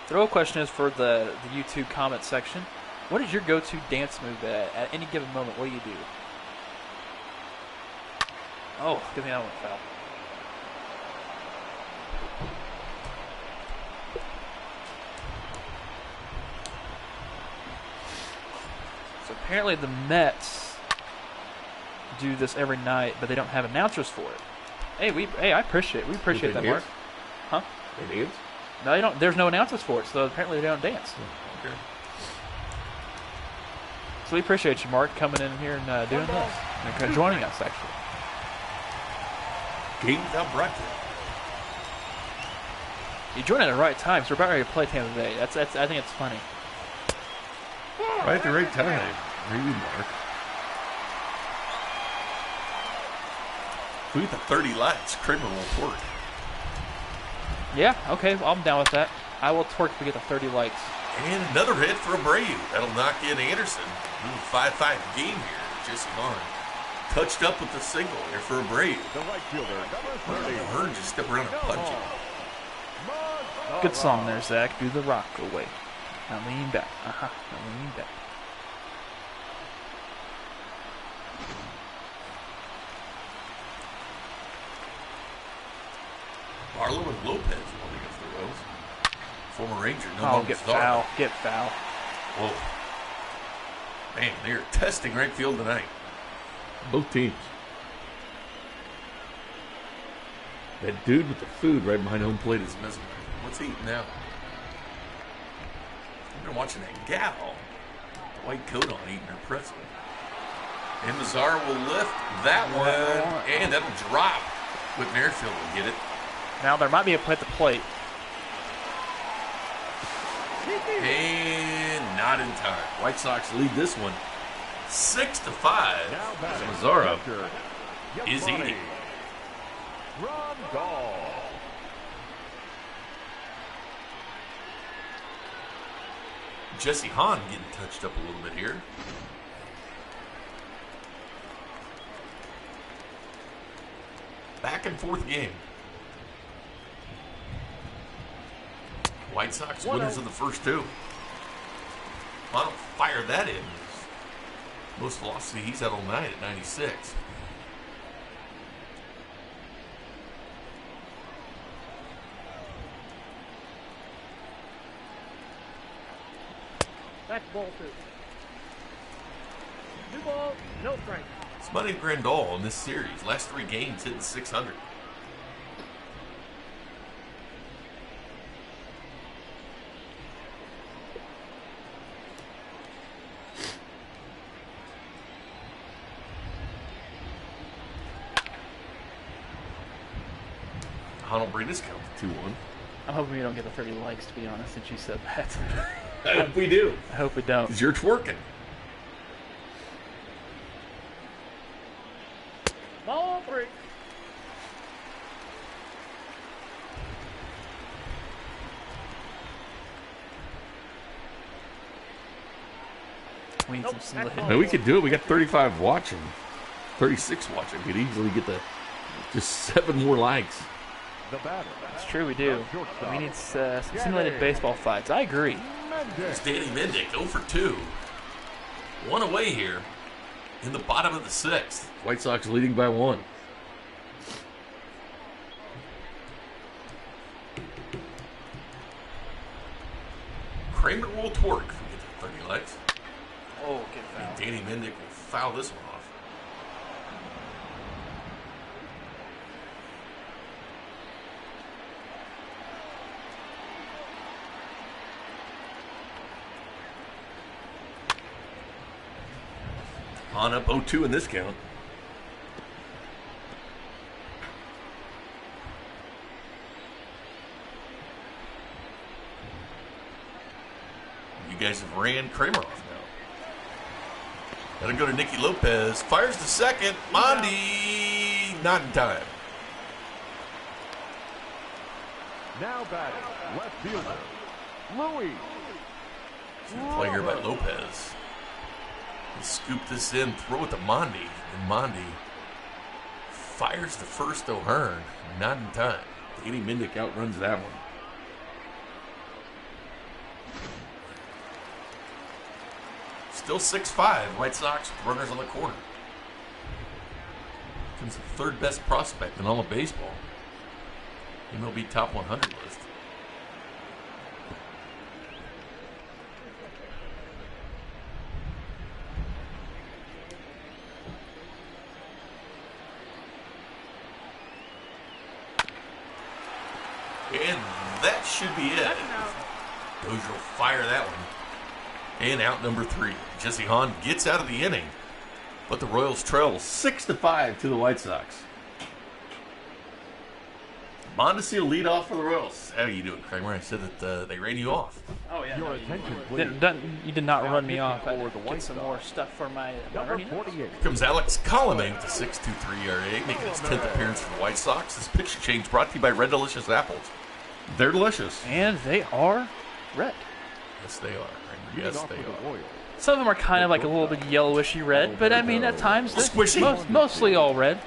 The real question is for the YouTube comment section. What is your go-to dance move at any given moment? What do you do? Oh, give me that one, foul. Apparently the Mets do this every night, but they don't have announcers for it. Hey, I appreciate it. We appreciate that, Mark. Huh? They dance? No, they don't. There's no announcers for it, so apparently they don't dance. Okay. So we appreciate you, Mark, coming in here and doing this, and joining us actually. Game without broadcast. You joined at the right time, so we're about ready to play Tampa Bay. That's. I think it's funny. Right at the right time. Maybe, Mark. We get the 30 lights. Kramer won't work. Yeah. Okay. I'm down with that. I will twerk if we get the 30 likes. And another hit for Abreu. That'll knock in Anderson. 5-5 game here. Jesse Hahn touched up with the single here for Abreu. The right fielder, number 30. Hearn just stepped around and punched it. Good song there, Zach. Do the rock away. Now lean back. Now lean back. Barlow and Lopez won against the Royals. Former Ranger. Get foul. Get foul. Whoa. Man, they're testing right field tonight. Both teams. That dude with the food right behind home plate is missing. What's he eating now? I've been watching that gal. White coat on eating her pretzel. And Mazzara will lift that one. And that'll drop. Whitman Airfield will get it. Now there might be a play at the plate. And not in time. White Sox lead this one 6-5. Now Mazzara batting. is eating. Rondal. Jesse Hahn getting touched up a little bit here. Back and forth game. White Sox winners of the first two. Why don't fire that in? Most velocity he's had all night at 96. That's ball 2. 2 balls, no strike. It's Money Grandal in this series. Last 3 games hitting 600. I'll bring this count to 2-1. I'm hoping we don't get the 30 likes, to be honest, since you said that. I hope we do. I hope we don't. Because you're twerking. Ball 3. We need some single No, hit. we could do it. We got 35 watching. 36 watching. We could easily get just 7 more likes. The batter. It's true, we do. We need some simulated baseball fights. I agree. It's Danny Mendick, 0 for 2. 1 away here in the bottom of the 6th. White Sox leading by 1. Kramer will twerk if we get to 30 likes. Oh, get foul. And Danny Mendick will foul this one off. On up 0-2 in this count. You guys have ran Kramer off now. That'll go to Nicky Lopez. Fires the second. Mondi, not in time. Now batting. Left fielder. Louis. Play here by Lopez. He scooped this in, throw it to Mondi, and Mondi fires the first O'Hearn, not in time. Danny Mendick outruns that one. Still 6-5, White Sox with runners on the corner. Comes the 3rd best prospect in all of baseball. MLB top 100 list. And that should be it. Dozier will fire that one. And out number 3. Jesse Hahn gets out of the inning. But the Royals trail 6-5 to the White Sox. Mondesi lead off for the Royals. How are you doing, Kramer? I said that they ran you off. Oh, yeah. Your attention, please. You did not run me off. I For the get White some Sox. more stuff for my Number running. 48. Here comes Alex Colomé with the 6.23 ERA, making his 10th appearance for the White Sox. This pitch change brought to you by Red Delicious Apples. They're delicious. And they are red. Yes, they are. Kramer. Yes, Off they for the are. Royals. Some of them are kind of like a little bit yellowishy red, but I mean at times they're Squishy. mostly all red.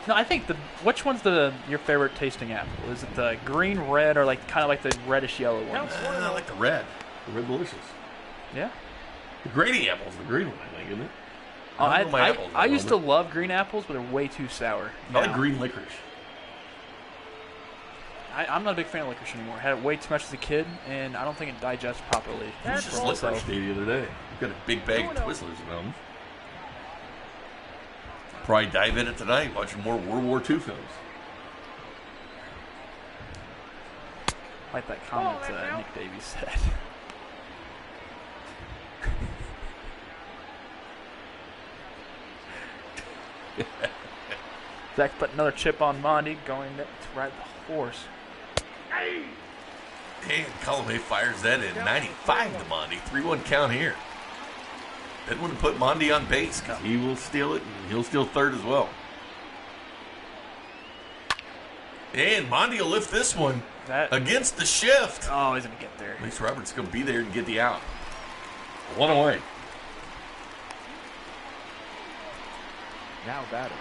No, I think which one's your favorite tasting apple? Is it the green red or like kind of like the reddish yellow ones? I like the red. The Red Delicious. Yeah. The Grady apple's the green one, I think, isn't it? I don't know my apples I that used to well, love green apples, but they're way too sour. but I like now. green licorice. I'm not a big fan of licorice anymore. I had it way too much as a kid, and I don't think it digests properly. I was just licorice day the other day. I've got a big bag of Twizzlers at home. Probably dive in it tonight, watching more World War II films. Like that comment Nick Davies said. Zach put another chip on Mondi, going to ride the horse. And Colomé fires that in 95 to Mondi. 3-1 count here. Didn't want to put Mondi on base because he will steal it and he'll steal third as well. And Mondi will lift this one against the shift. Oh, he's going to get there. At least Roberts going to be there and get the out. 1 away. Now batting.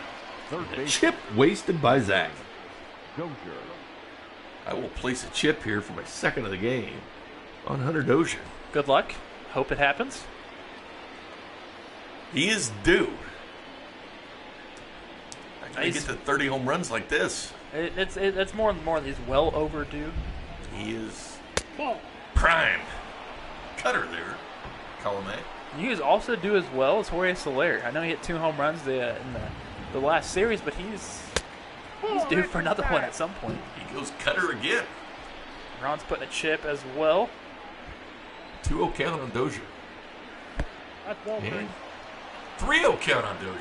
Third A base. chip wasted by Zach. Dozier. I will place a chip here for my second of the game on Hunter Dozier. Good luck. Hope it happens. He is due. I can Nice. get to 30 home runs like this. It's more and more. He's well overdue. He is prime. Cutter there, Colomé. He is also due as well as Jorge Soler. I know he hit 2 home runs in the last series, but he's due for another one at some point. He goes cutter again. Ron's putting a chip as well. 2-0 count on Dozier. That's ball 3. And 3-0 count on Dozier.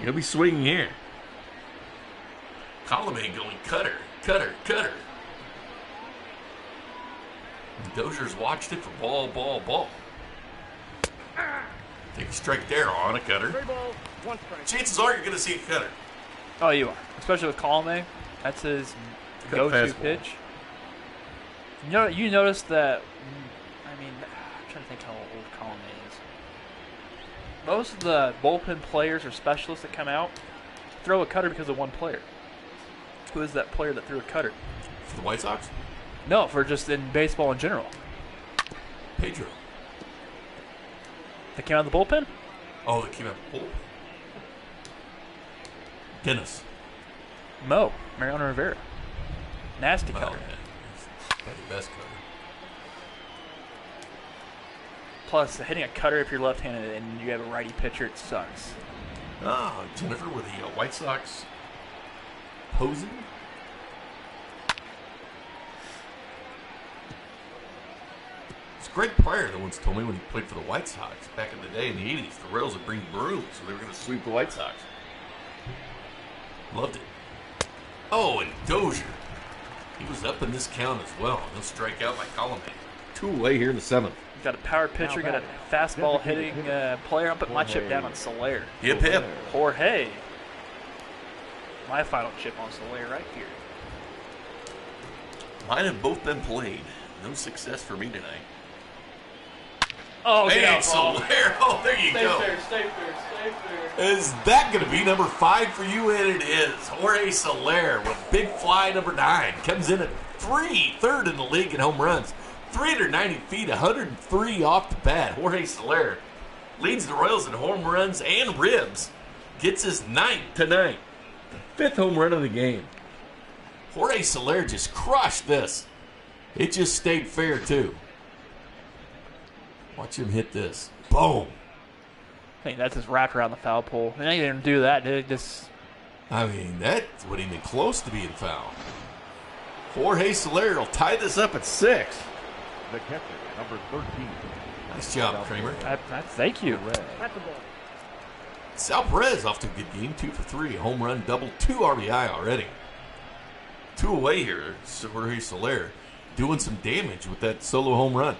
He'll be swinging here. Colomé going cutter, cutter, cutter. And Dozier's watched it for ball, ball, ball. Take a strike there on a cutter. 3 balls, 1 strike. Chances are you're going to see a cutter. Oh, you are. Especially with Colomé. That's his Cut go-to fastball. pitch. You notice that, I mean, I'm trying to think how old Colomé is. Most of the bullpen players or specialists that come out throw a cutter because of one player. Who is that player that threw a cutter? For the White Sox, No, for just in baseball in general. Pedro. That came out of the bullpen? Oh, it came out the bullpen. Dennis. Mariano Rivera. Nasty Oh, cutter. yeah. Probably the best cutter. Plus, hitting a cutter if you're left-handed and you have a righty pitcher, it sucks. Oh, Jennifer with the White Sox posing. It's Greg Pryor that once told me when he played for the White Sox back in the day in the 80s, the Royals would bring brooms, so they were going to sweep the White Sox. Loved it. Oh, and Dozier. He was up in this count as well. He'll strike out by Colomé. 2 away here in the 7th. Got a power pitcher, got a fastball hitting player. I'm putting my chip down on Soler. Hip, hip. Jorge. My final chip on Soler right here. Mine have both been played. No success for me tonight. Oh, Hey, Soler. Oh, there you go. stay fair. Is that going to be number 5 for you? And it is. Jorge Soler with big fly number 9. Comes in at third in the league in home runs. 390 feet, 103 off the bat. Jorge Soler leads the Royals in home runs and ribs. Gets his 9th tonight. The 5th home run of the game. Jorge Soler just crushed this. It just stayed fair, too. Watch him hit this. Boom. I think that's just wrapped around the foul pole. And they didn't do that. They just I mean, that wouldn't even close to being foul. Jorge Soler will tie this up at 6. The catcher, number 13. Nice job, Kramer. Thank you. That's the ball. Sal Perez off to a good game, 2 for 3, a home run, double, 2 RBI already. 2 away here. Jorge Soler doing some damage with that solo home run.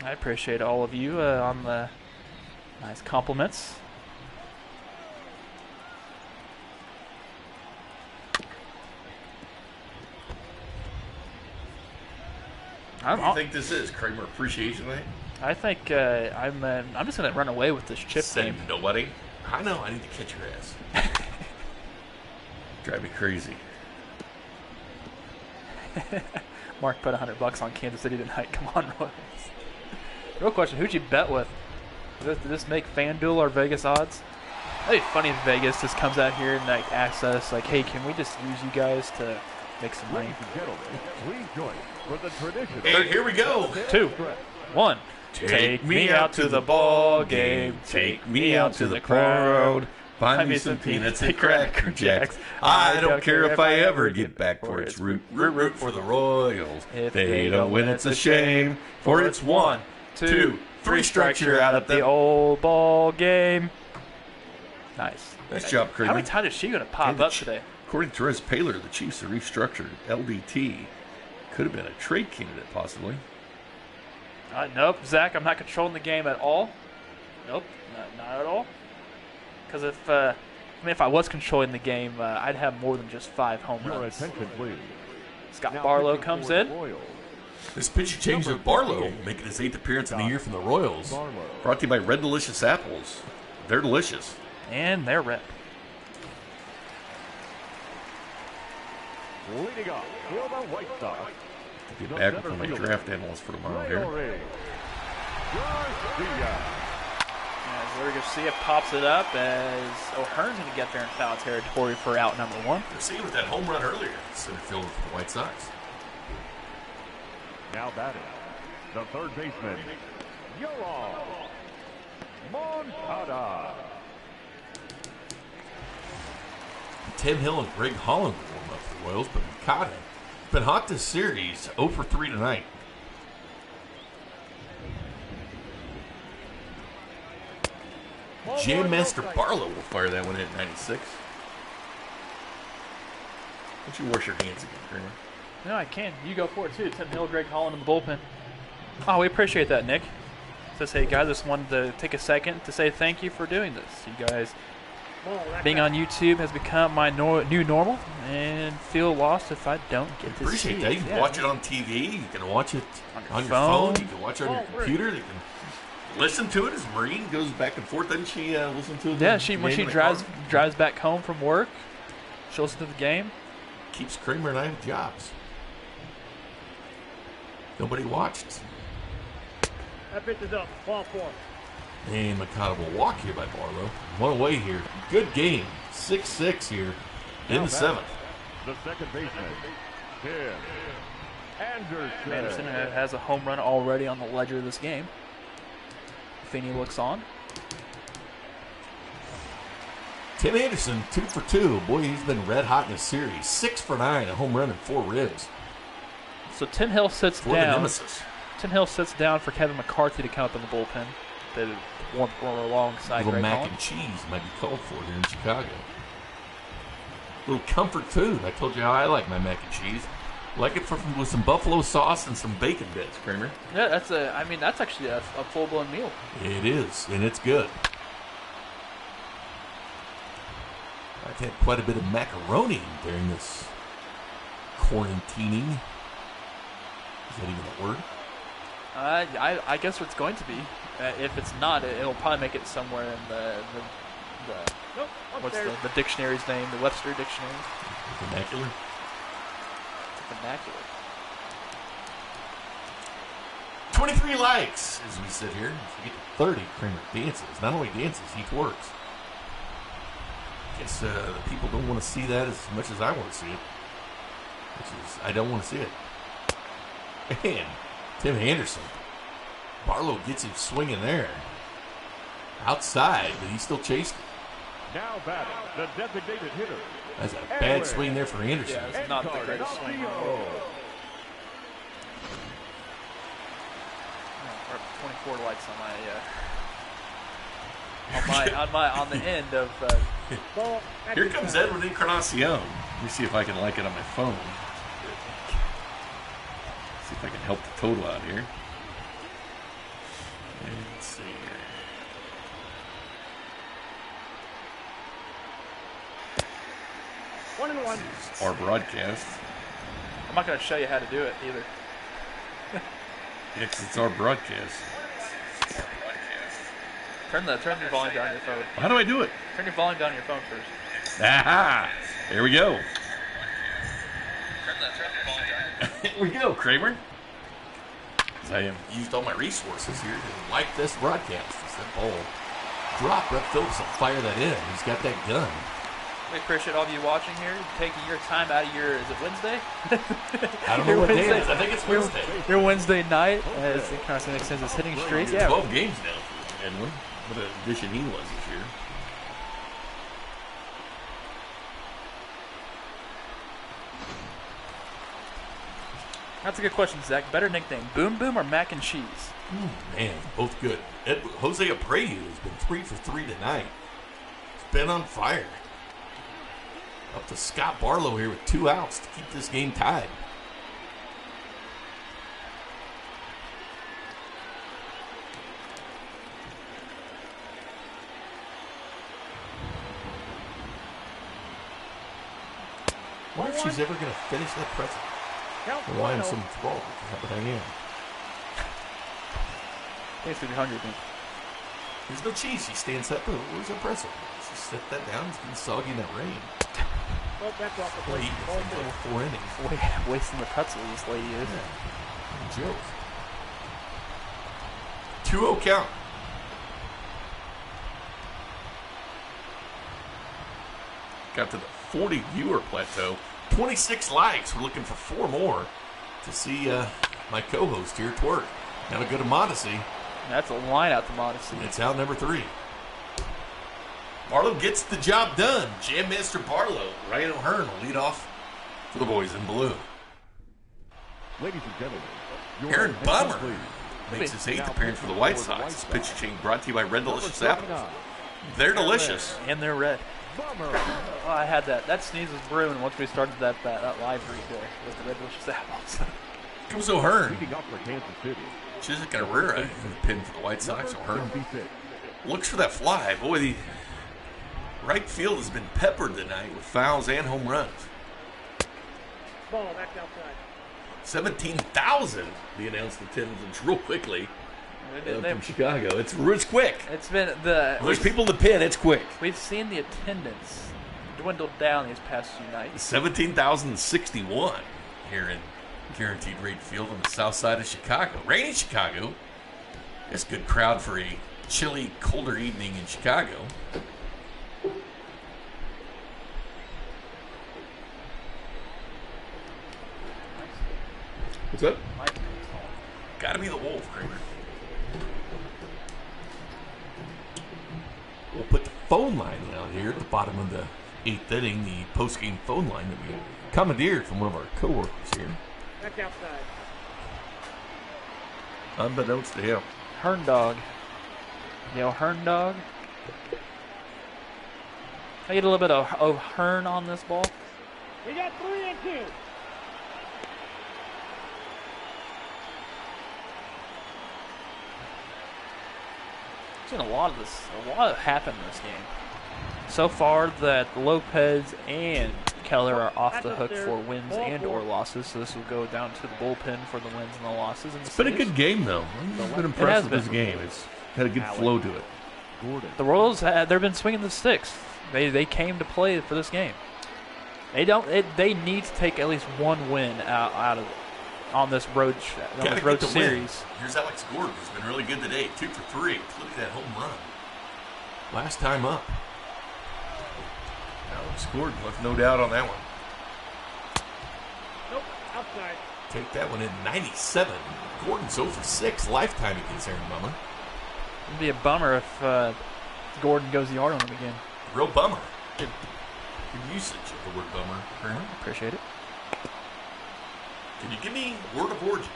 I appreciate all of you on the nice compliments. What do you think this is, Kramer Appreciation Night? I think I'm just gonna run away with this chip Send game. nobody. I know. I need to catch your ass. Drive me crazy. Mark put $100 on Kansas City tonight. Come on, Royals. Real question: who'd you bet with? Did this make FanDuel or Vegas odds? That'd be funny if Vegas just comes out here and like asks us, like, "Hey, can we just use you guys to make some money?" Ladies and gentlemen, please join for the tradition. And here we go. 2, 1. Take me out to the ball game. Take me out to the crowd. Find me some peanuts and Cracker Jacks. I don't care if I ever get back for its root for the Royals. If they don't win, it's a shame. For it's 1, 2, 3 strikes, you're out at the the old ball game. Nice. Nice job, Kramer. How many times is she going to pop up today? According to Therese Paler, the Chiefs have restructured LDT. Could have been a trade candidate, possibly. Nope, Zach, I'm not controlling the game at all. Nope, not at all. Because if I was controlling the game, I'd have more than just 5 home Your runs. attention, please. Scott Now Barlow pitching comes for in. the Royals, This pitcher change of Barlow, making his 8th appearance in the year from the Royals. Barlow. Brought to you by Red Delicious Apples. They're delicious. And they're rep. Leading off for the White Sox. Get back with my draft analyst for tomorrow here. As Larry Garcia pops it up as O'Hearn's going to get there in foul territory for out number 1. We're seeing with that home run earlier, center fielder for the White Sox. Now batting, the third baseman, Yoel Moncada. Tim Hill and Greg Holland will warm up for the Royals, but Moncada been hot this series, 0 for 3 tonight. Jam Master Barlow will fire that one in at 96. Don't you wash your hands again, Kramer? No, I can. You go for it, too. Tim Hill, Greg Holland in the bullpen. Oh, we appreciate that, Nick. Says, hey, guys, just wanted to take a second to say thank you for doing this. You guys being on YouTube has become my new normal, and feel lost if I don't get to see Appreciate it. that. You can watch it on TV. You can watch it on your phone. You can watch it on your computer. You can listen to it as Maureen goes back and forth. Doesn't she listen to it? Yeah, when she drives back home from work, she'll listen to the game. Keeps Kramer and I with jobs. Nobody watched. That pitch is up. Ball 4. And Moncada will walk here by Barlow. One away here. Good game. 6-6 here in the 7th. The second baseman, Tim Anderson. Anderson has a home run already on the ledger of this game. Feeney looks on. Tim Anderson, 2 for 2. Boy, he's been red hot in this series. 6 for 9, a home run and 4 ribs. So Tim Hill sits For the down. nemesis. Tim Hill sits down for Kevin McCarthy to come up in the bullpen. They warm alongside Little Greg mac Holland. and cheese might be called for here in Chicago. Little comfort food. I told you how I like my mac and cheese. Like it with some buffalo sauce and some bacon bits, Kramer. Yeah, that's actually a full-blown meal. It is, and it's good. I've had quite a bit of macaroni during this quarantining. Is that even a word? I guess it's going to be. If it's not, it'll probably make it somewhere in the Nope. what's Upstairs. the dictionary's name? The Webster Dictionary. Vernacular? Vernacular. 23 likes as we sit here. If we get to 30, Kramer dances. Not only dances, he twerks. Guess the people don't want to see that as much as I want to see it. Which is, I don't want to see it. And Tim Anderson. Barlow gets him swinging there. outside, but he still chased it. Now batting, the designated hitter. That's a bad swing there for Anderson. Yeah, it's not the greatest swing. We're up 24 lights on the end of. Ball at Here the comes side. Edwin Encarnacion. Let me see if I can like it on my phone. See if I can help the total out here. Let's see here. One and one. This is our broadcast. I'm not going to show you how to do it either. Yeah, 'cause it's our broadcast. Turn your volume down on your phone. How do I do it? Turn your volume down on your phone first. Aha! There we go. Turn your volume down. Here we go, Kramer. I have used all my resources here to like this broadcast. It's that ball drop. Brett Phillips will fire that in. He's got that gun. We appreciate all of you watching here, taking your time out of your, is it Wednesday? I don't know what day it is. I think it's Wednesday. Your Wednesday night, as the Carson extends his hitting streak. He's 12 games now for Edwin. What an addition he was this year. That's a good question, Zach. Better nickname, Boom Boom or Mac and Cheese? Man, both good. Jose Abreu has been 3 for 3 tonight. He's been on fire. Up to Scott Barlow here with 2 outs to keep this game tied. I wonder if she's ever going to finish that present. Count Or why I'm so final. enthralled with what I am. Thanks for your 100, man. There's no cheese. She stands up. Where's the pretzel? She set that down. It's been soggy in that rain. Well, that's off the Boy, plate. he Ball gets two. like 4 innings. Wasting the pretzel, this lady is. Yeah. Joke. 2-0 count. Got to the 40 viewer plateau. 26 likes. We're looking for 4 more to see my co-host here twerk. Now to go to Modesty. That's a line out to Modesty. It's out number 3. Barlow gets the job done. Jam Master Barlow. Ryan O'Hearn will lead off for the boys in blue. Ladies and gentlemen, your Aaron attention, Bomber please. makes his 8th appearance for the White Sox. This pitch chain brought to you by Red Delicious Apples. They're delicious. And they're red. Bomber. Oh, I had that. That sneeze was brewing once we started that live read there with the Red Delicious Apples. Comes O'Hearn. Leading up for Kansas City. She's got a rear eye for the pin for the White Sox. O'Hearn 26. looks for that fly. Boy, the right field has been peppered tonight with fouls and home runs. Ball back outside. 17,000, the announced attendance real quickly They- from Chicago. It's quick. It's been When there's people in the pin, it's quick. We've seen the attendance dwindle down these past few nights. 17,061 here in Guaranteed Rate Field on the south side of Chicago. Rainy Chicago. It's a good crowd for a chilly, colder evening in Chicago. What's up? Gotta be the Wolf, Kramer. We'll put the phone line out here at the bottom of the 8th inning, the post-game phone line that we commandeered from one of our co-workers here. Back outside. Unbeknownst to him. Hern dog. Hern dog. I get a little bit of Hern on this ball. We got 3 and 2. Seen a lot happened in this game. So far that Lopez and Keller are off the hook for wins and or losses, so this will go down to the bullpen for the wins and the losses. And It's been a good game, though. I've been impressed with this game. It's had a good flow to it. Gordon. The Royals, they've been swinging the sticks. They came to play for this game. They need to take at least one win out of on this road Gotta get the series. win. Here's Alex Gordon, who's been really good today. 2 for 3, including that home run. Last time up. Alex Gordon left no doubt on that one. Nope. Outside. Take that one in 97. Gordon's 0 for 6 lifetime against Aaron Bummer. It'd be a bummer if Gordon goes yard on him again. Real bummer. Good usage of the word bummer. Apparently. Appreciate it. Can you give me word of origin?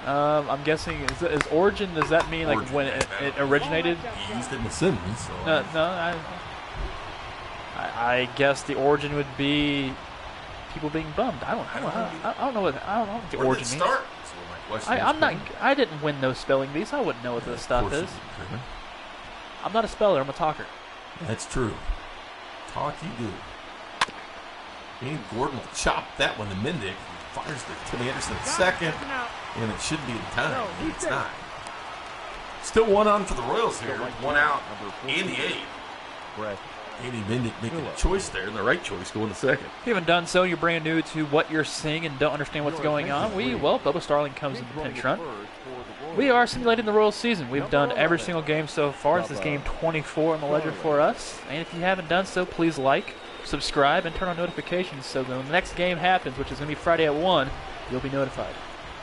I'm guessing is origin. Does that mean like Origin, when man. it originated? He used it in a sentence. So No. I guess the origin would be people being bummed. I don't know what the Where did origin it means. start? That's what my question is. I'm not. I didn't win those spelling bees. I wouldn't know what this stuff is. I'm not a speller. I'm a talker. That's true. Talk you do. And Gordon will chop that one to Mendick. Fires to Tim Anderson at second. And it should be in time. And it's not. Still one on for the Royals here. One out in the eighth. Andy Mendick making a choice there, and the right choice going to second. If you haven't done so, you're brand new to what you're seeing and don't understand what's going on. Bubba Starling comes in the pinch run. We are simulating the Royals season. We've done every single game so far. This is game 24 on the ledger for us. And if you haven't done so, please like, subscribe, and turn on notifications so when the next game happens, which is going to be Friday at 1, you'll be notified.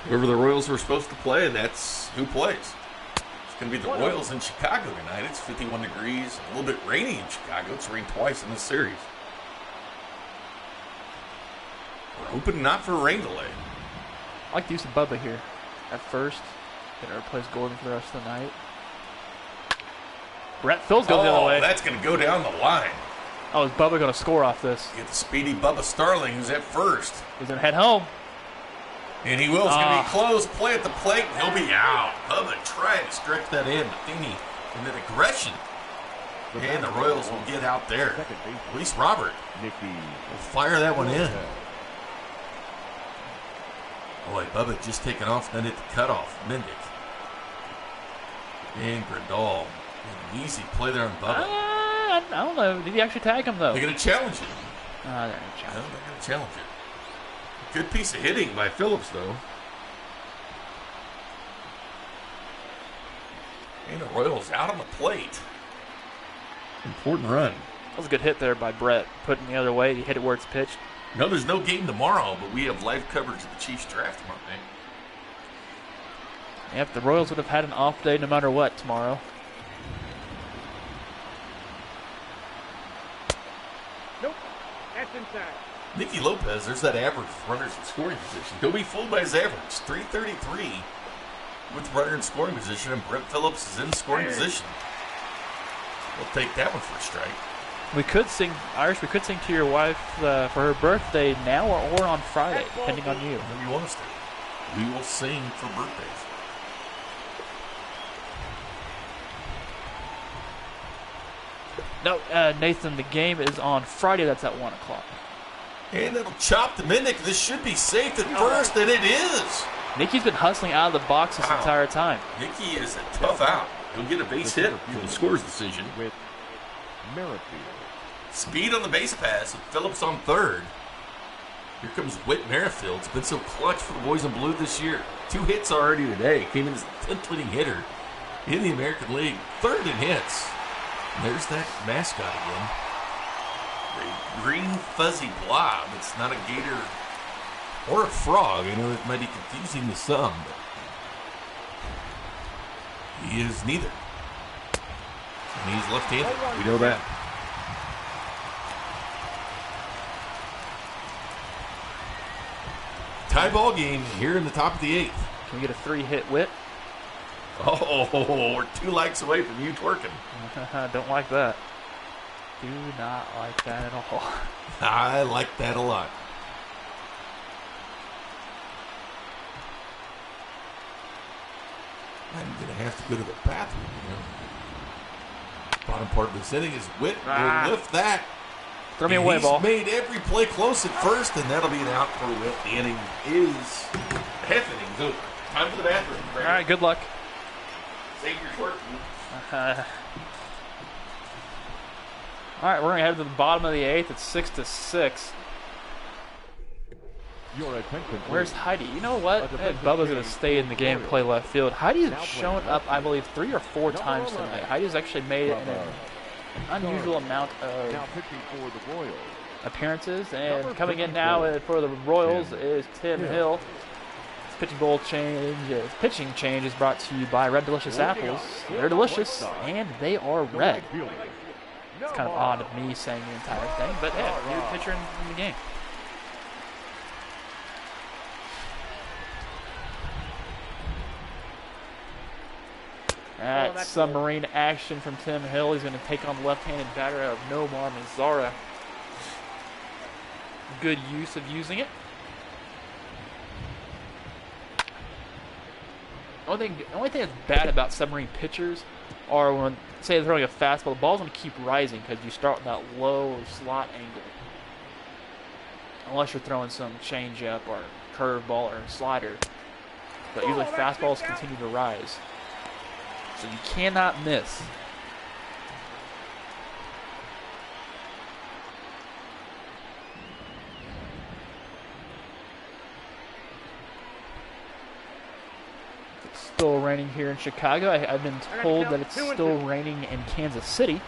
Whoever the Royals were supposed to play, that's who plays. It's going to be the Royals in Chicago tonight. It's 51 degrees, a little bit rainy in Chicago. It's rained twice in this series. We're hoping not for a rain delay. I like the use of Bubba here at first. Gonna replace Gordon for the rest of the night. Brett Phil's going the other way. That's going to go down the line. Oh, is Bubba going to score off this? Get the speedy Bubba Starling, who's at first. He's going to head home. And he will. It's going to be close. Play at the plate. He'll be out. Bubba trying to stretch that in. Matheny and then aggression. And the Royals will get out there. At least Robert will fire that one in. Boy, Bubba just taking off, then hit the cutoff. Mendick. And Grandal. An easy play there on Bubba. I don't know. Did he actually tag him, though? They're going to challenge it. They're going to challenge it. They're going to challenge it. Good piece of hitting by Phillips, though. And the Royals out on the plate. Important run. That was a good hit there by Brett. Putting the other way. He hit it where it's pitched. No, there's no game tomorrow, but we have live coverage of the Chiefs draft tomorrow night. Yep, the Royals would have had an off day no matter what tomorrow. Nope. That's inside. Nicky Lopez, there's that average with runners in scoring position. Don't be fooled by his average. 333 with runner in scoring position, and Brett Phillips is in scoring position. We'll take that one for a strike. We could sing, Irish, we could sing to your wife for her birthday now or on Friday, depending on you. Whatever you want us to. We will sing for birthdays. No, Nathan, the game is on Friday. That's at 1 o'clock. And it'll chop to Mendick. This should be safe at first, and it is. Nicky's been hustling out of the box this entire time. Nicky is a tough out. He'll get a base hit for the scores decision. With Merrifield. Speed on the base pass with Phillips on third. Here comes Whit Merrifield. It's been so clutch for the boys in blue this year. 2 hits already today. Came in as the 10th leading hitter in the American League. Third in hits. And there's that mascot again. A green fuzzy blob. It's not a gator or a frog. I know it might be confusing to some, but he is neither. And he's left-handed. We know that. Tie ball game here in the top of the 8th. Can we get a 3-hit Whit? Oh, we're 2 likes away from you twerking. Don't like that. Do not like that at all. I like that a lot. I'm going to have to go to the bathroom. Bottom part of this inning is Whit. Will lift that. Throw me away, ball. He's made every play close at first, and that'll be an out for Whit. The inning is half inning's over. Time for the bathroom. All right, good luck. Save your twerking. All right, we're going to head to the bottom of the 8th. It's 6-6. Your attention. Where's Heidi? You know what? Hey, Bubba's going to stay in the game and play left field. Heidi's shown up, I believe, 3 or 4 times tonight. Heidi's actually made an unusual amount of Now pitching for the Pitching change is brought to you by Red Delicious Apples. They're delicious, and they are red. It's kind of odd of me saying the entire thing, but yeah, new pitcher in the game. That's submarine action from Tim Hill. He's going to take on the left-handed batter of Nomar Mazara. Good use of using it. The only thing that's bad about submarine pitchers are when, say, they're throwing a fastball, the ball's going to keep rising because you start with that low slot angle. Unless you're throwing some changeup or curveball or slider. But usually fastballs continue to rise. So you cannot miss. It's still raining here in Chicago. I've been told that it's still raining in Kansas City.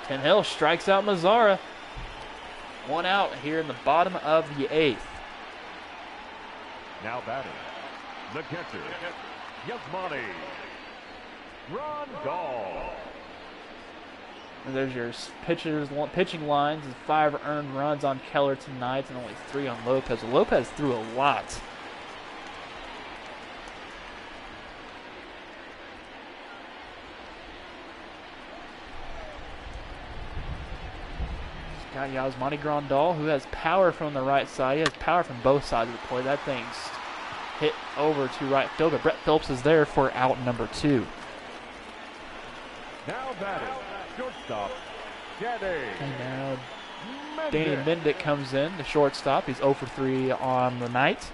Tim Hill strikes out Mazara. One out here in the bottom of the 8th. Now batting, the catcher, Yasmani Grandal. And there's your pitching lines. 5 earned runs on Keller tonight and only 3 on Lopez. Lopez threw a lot. Got Yasmani Grandal, who has power from the right side. He has power from both sides of the plate. That thing's hit over to right field, but Brett Phillips is there for out number 2. Now batting, shortstop, Danny. And now Danny Mendick comes in, the shortstop. He's 0 for 3 on the night.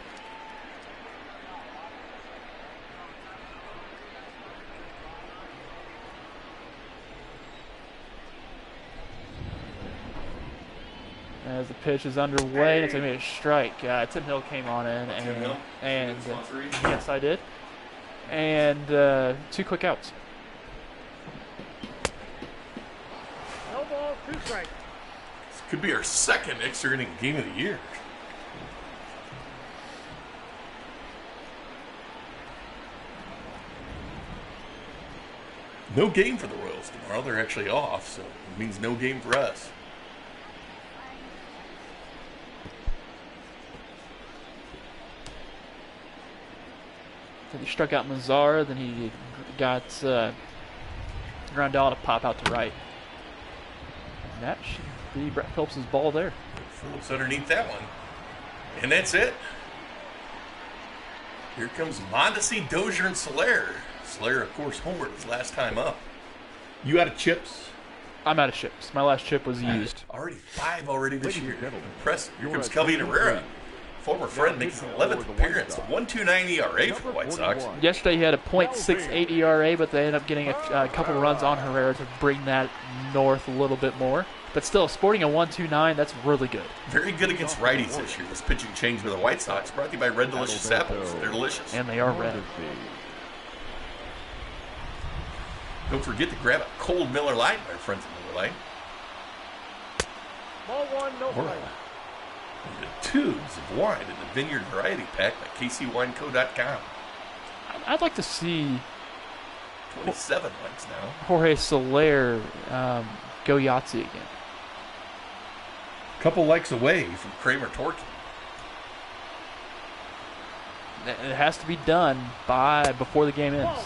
As the pitch is underway, it's going to be a strike. Tim Hill came on in, and yes, I did. And 2 quick outs. No ball, 2 strikes. This could be our second extra inning game of the year. No game for the Royals tomorrow. They're actually off, so it means no game for us. He struck out Mazara, then he got Grandal to pop out to right. And that should be Brett Phillips' ball there. Phillips underneath that one. And that's it. Here comes Mondesi, Dozier, and Soler. Soler, of course, homered his last time up. You out of chips? I'm out of chips. My last chip was used. Already 5 this year. Impressive. Here comes Kelvin Herrera. Former friend makes his 11th appearance. A 1.29 ERA for the White Sox. Yesterday he had a .68 ERA, but they ended up getting a couple runs on Herrera to bring that north a little bit more. But still, sporting a 1.29, that's really good. Very good against righties this year. This pitching change for the White Sox brought to you by Red Delicious Apples. They're delicious. And they are red. Don't forget to grab a cold Miller Lite, my friends at Miller Lite. Ball 1, no play. The tubes of wine in the Vineyard Variety Pack by KCWineco.com. I'd like to see 27 likes now. Jorge Soler go Yahtzee again. Couple likes away from Kramer Torque. It has to be done before the game ends.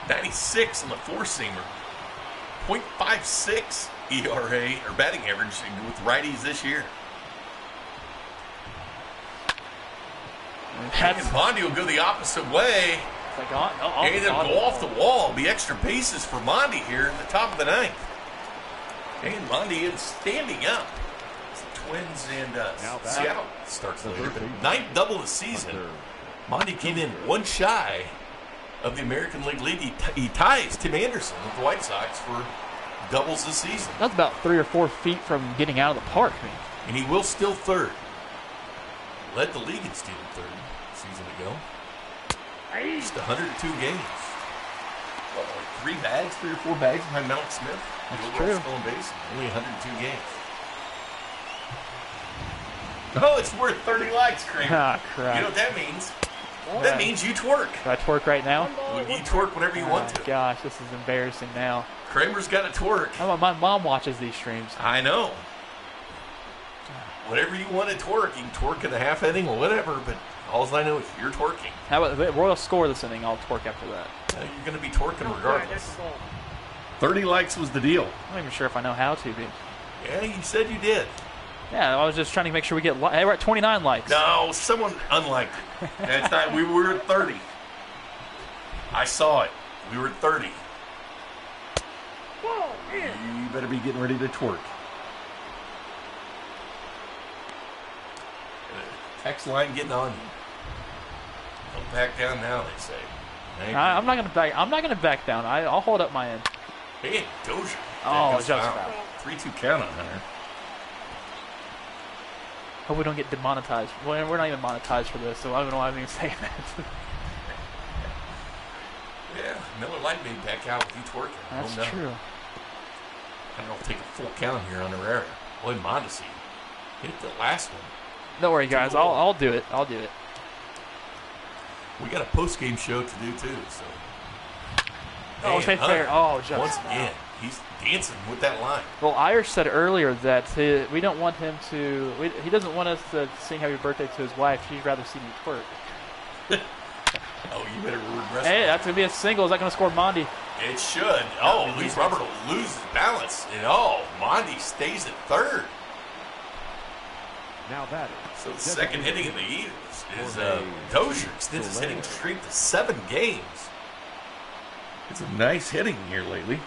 96 on the four-seamer. .56 ERA or batting average with righties this year. And Bondi will go the opposite way. And they'll go off the wall. Be extra bases for Mondi here in the top of the 9th. And Mondi is standing up. It's the Twins and Seattle starts later. The 9th double of the season. Mondi came in one shy of the American League lead. He ties Tim Anderson with the White Sox for doubles this season. That's about 3 or 4 feet from getting out of the park, man. And he will still third. Led the league in stealing third a season ago. Just 102 games. Well, like 3 or 4 bags behind Malik Smith. That's true. Stolen base, only 102 games. Oh, it's worth 30 likes, Kramer. Ah, You know crap. what that means? That means you twerk. Do I twerk right now? You twerk whenever you want to. Gosh, this is embarrassing now. Kramer's got to twerk. My mom watches these streams. I know. Whatever you want to twerk, you can twerk in a half inning or whatever, but all I know is you're twerking. How about the Royals score this inning? I'll twerk after that. You're going to be twerking regardless. 30 likes was the deal. I'm not even sure if I know how to be. Yeah, you said you did. Yeah, I was just trying to make sure we get. Hey, we're at 29 likes. No, someone unliked it. That's not. We were at 30. I saw it. We were at 30. You better be getting ready to twerk. Text line getting on you. Don't back down now, they say. I'm not gonna back. I'm not gonna back down. I'll hold up my end. Hey, Dozier. Oh, Just just foul. 3-2 count on Hunter. Hope we don't get demonetized. Well, we're not even monetized for this, so I don't know why I'm even saying that. Yeah, Miller Lite may back out with you twerking. That's Oh, no. true. I don't know, take a full count here on Herrera. Boy, Mondesi hit the last one. Don't worry, guys. I'll do it. I'll do it. We got a post-game show to do, too, so. Oh, Man, fair. Oh, just once again, he's dancing with that line. Well, Irish said earlier that we don't want him to. He doesn't want us to sing happy birthday to his wife. She'd rather see me twerk. Oh, you better regress. Hey, that's gonna be a single. Is that gonna score Mondi? It should. Oh, Luis Robert will lose his balance. And Mondi stays at third. Now that So the second hitting in the Eagles is Dozier extends his hitting streak to 7 games. It's a nice hitting here lately.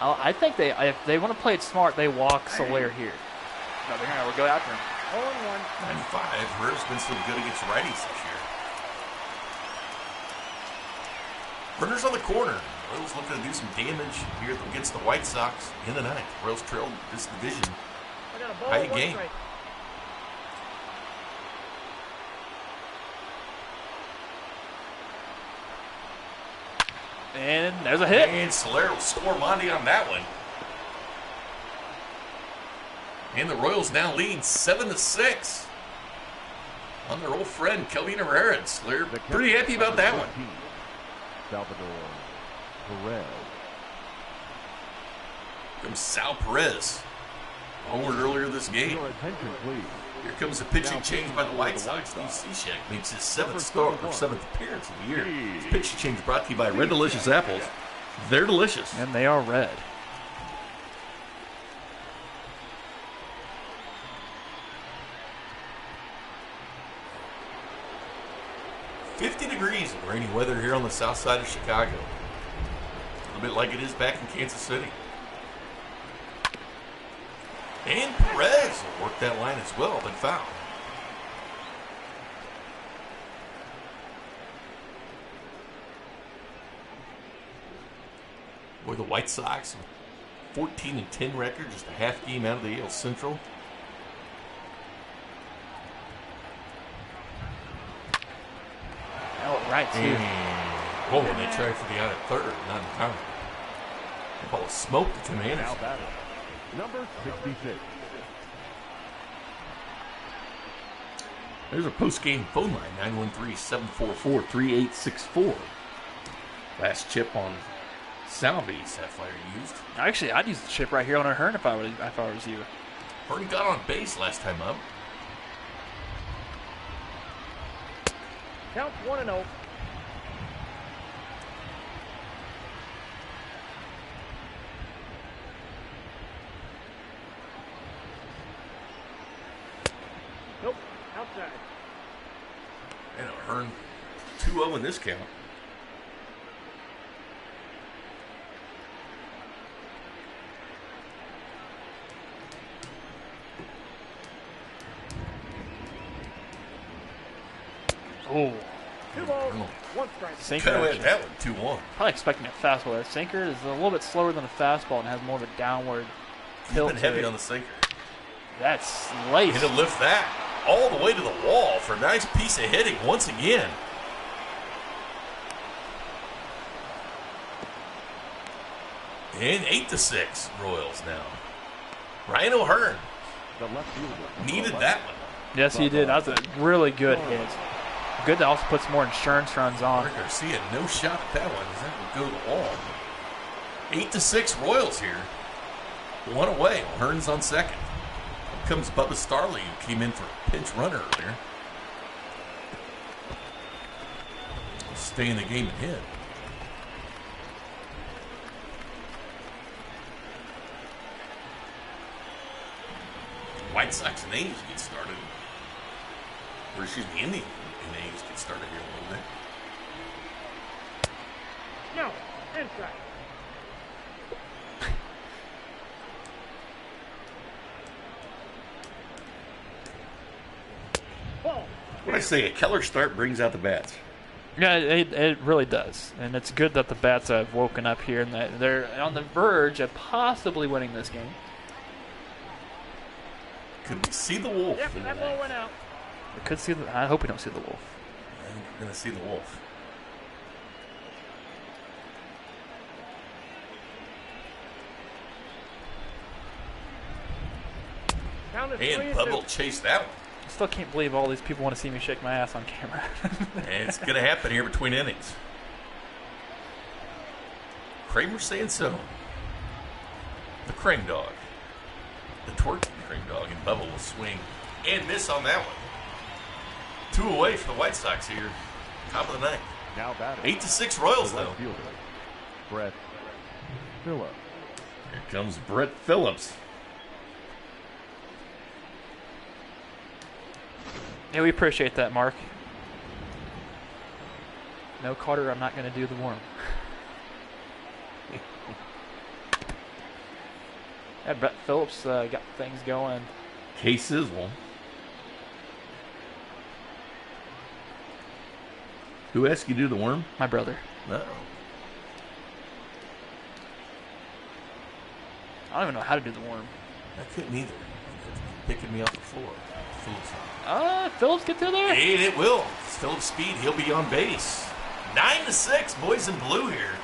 I think if they want to play it smart, they walk Soler here. No, they're gonna go after him. 0-1. 95. Herrera's been so good against righties this year. Runners on the corner. Royals looking to do some damage here against the White Sox in the ninth. Royals trailed this division. I got a ball, How you 1 game? strike. And there's a hit. And Soler will score Mondi on that one. And the Royals now lead 7-6 on their old friend Kelvin Herrera. And Soler pretty happy about that one. Salvador Perez. Comes Sal Perez. Homered earlier this game. Your attention, please. Here comes a pitching change by the White Sox. Steve Cishek makes his 7th appearance of the year. This pitching change brought to you by Red Delicious Apples. They're delicious. And they are red. $50 degrees and rainy weather here on the south side of Chicago. A little bit like it is back in Kansas City. And Perez will work that line as well, but foul. Boy, the White Sox, 14-10 record, just a half game out of the AL Central. Oh, right, too. And they tried for the out at third, not in time. The ball smoked the Commanders. Now batter, number 66. There's a post-game phone line, 913-744-3864. Last chip on Salvage Sapphire used. Actually, I'd use the chip right here on Ahern if I was you. Horton got on base last time up. Count 1-0. Nope. Outside. And Ahern 2-0 in this count. Oh, 2 balls, 1 strike. sinker. Could have action. had that one 2-1. Probably expecting a fastball. That sinker is a little bit slower than a fastball and has more of a downward tilt. Been to heavy it. on the sinker. That's laced. He'll lift that all the way to the wall for a nice piece of hitting once again. And 8-6 Royals now. Ryan O'Hearn The left fielder. needed that one. Yes, he did. That was a really good hit. Good that also puts more insurance runs on. Mark Garcia, no shot at that one. That would go to the wall. 8-6 Royals here. One away. O'Hearn's on second. Here comes Bubba Starley, who came in for a pinch runner earlier. Stay in the game and hit. White Sox and A's get started. Or excuse me, Indian and A's get started here a little bit. No, inside. Ball. What I say, a Keller start brings out the bats. Yeah, it really does. And it's good that the bats have woken up here and that they're on the verge of possibly winning this game. Could we see the wolf? Yep, in that the ball night? went out. We could see I hope we don't see the wolf. I think we're going to see the wolf. Count is And 3-2. Bubba will chase that one. I still can't believe all these people want to see me shake my ass on camera. And it's going to happen here between innings. Kramer saying so. The Crane Dog. The Torquey Crane Dog. And Bubba will swing and miss on that one. 2 away for the White Sox here. Top of the ninth. Now batting. 8-6 Royals, The though. right fielder. Brett Phillips. Here comes Brett Phillips. Yeah, we appreciate that, Mark. No, Carter, I'm not going to do the worm. Yeah, Brett Phillips got things going. K-Sizzle. Who asked you to do the worm? My brother. No. I don't even know how to do the worm. I couldn't either. Picking me off the floor. Phillips get through there? And it will. It's Phillips' speed. He'll be on base. 9-6, boys in blue here.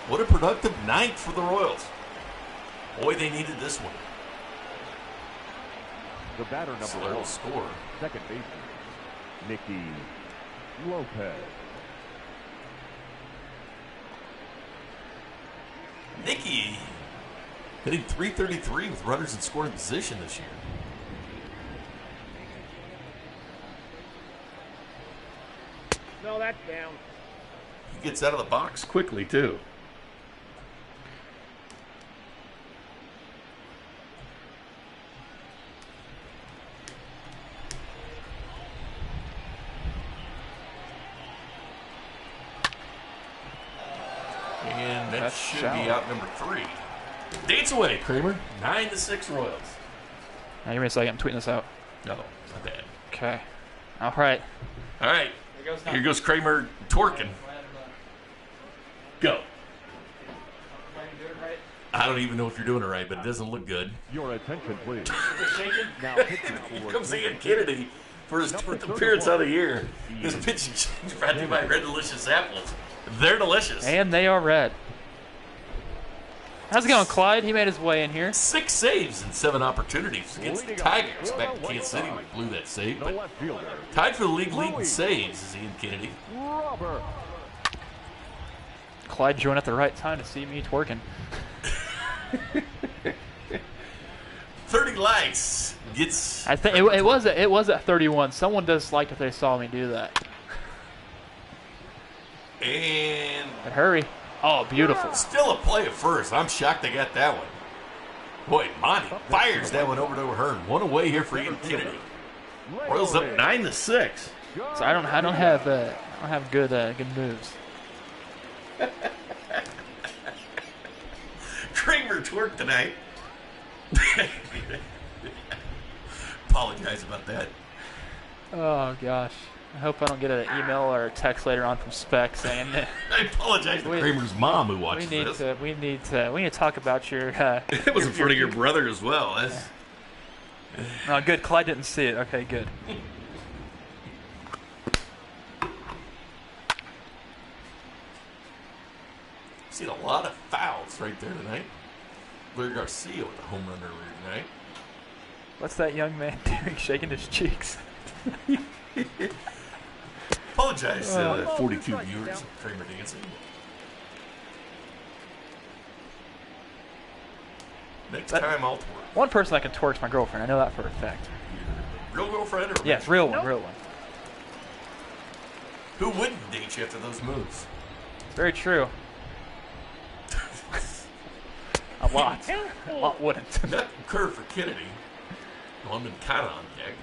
What a productive ninth for the Royals. Boy, they needed this one. The batter number Slow 1. score. Second baseman. Nicky Lopez. Nicky hitting .333 with runners in scoring position this year. No, that's down. He gets out of the box quickly, too. And that That's should shallow. be out number 3. Dates away, Kramer. 9-6 Royals. Now, give me a second. I'm tweeting this out. No, not bad. Okay. All right. All right. Here goes Kramer torquing. Go. I don't even know if you're doing it right, but it doesn't look good. Your attention, please. Now pitching Here for comes Ian Kennedy for his 10th appearance of the year. This pitching change brought to you by Red Delicious Apples. They're delicious. And they are red. How's it going, Clyde? He made his way in here. 6 saves in 7 opportunities against the Tigers back in Kansas City. We blew that save, the but left fielder. tied for the league lead in saves is Ian Kennedy. Robert. Clyde joined at the right time to see me twerking. 30 likes gets. I think it was at 31. Someone disliked if they saw me do that. And But hurry. Oh, beautiful. still a play at first. I'm shocked they got that one. Boy, Monty fires that one over to O'Hearn. 1 away here for Ian Kennedy. Royals up 9-6. So I don't have good moves. Kramer twerked tonight. Apologize about that. Oh gosh. I hope I don't get an email or a text later on from Spec saying that I apologize to We- Kramer's mom who we watches need this. to talk about your. It was in front of your brother as well. Oh, good. Clyde didn't see it. Okay, good. Seen a lot of fouls right there tonight. Larry Garcia with a home run earlier tonight. What's that young man doing, shaking his cheeks? Apologize to 42 viewers of Kramer dancing. Next time I'll twerk. One person I can twerk is my girlfriend. I know that for a fact. Real girlfriend or Yes, real one, real one. Who wouldn't date you after those moves? Very true. A lot wouldn't. Not curve for Kennedy. Well, I'm in kind of on deck.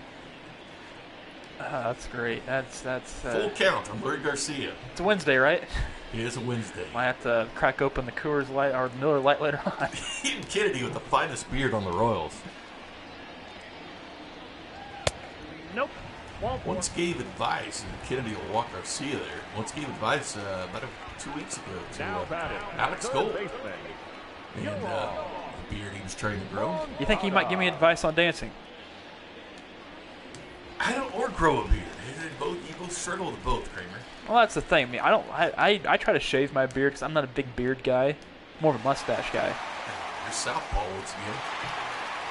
That's great. That's Full count on Larry Garcia. It's a Wednesday, right? It is a Wednesday. Might have to crack open the Coors Light or the Miller Light later on. Ian Kennedy with the finest beard on the Royals. Nope. Ball four. Once gave advice, and Kennedy will walk Garcia there. Once gave advice about 2 weeks ago to Now batting, Alex third Gold. baseman. And the beard he was trying to grow. You think he might give me advice on dancing? I don't or grow a beard. You both struggle with both, Kramer. Well, that's the thing. I mean, I try to shave my beard because I'm not a big beard guy. More of a mustache guy. You're southpaw once again.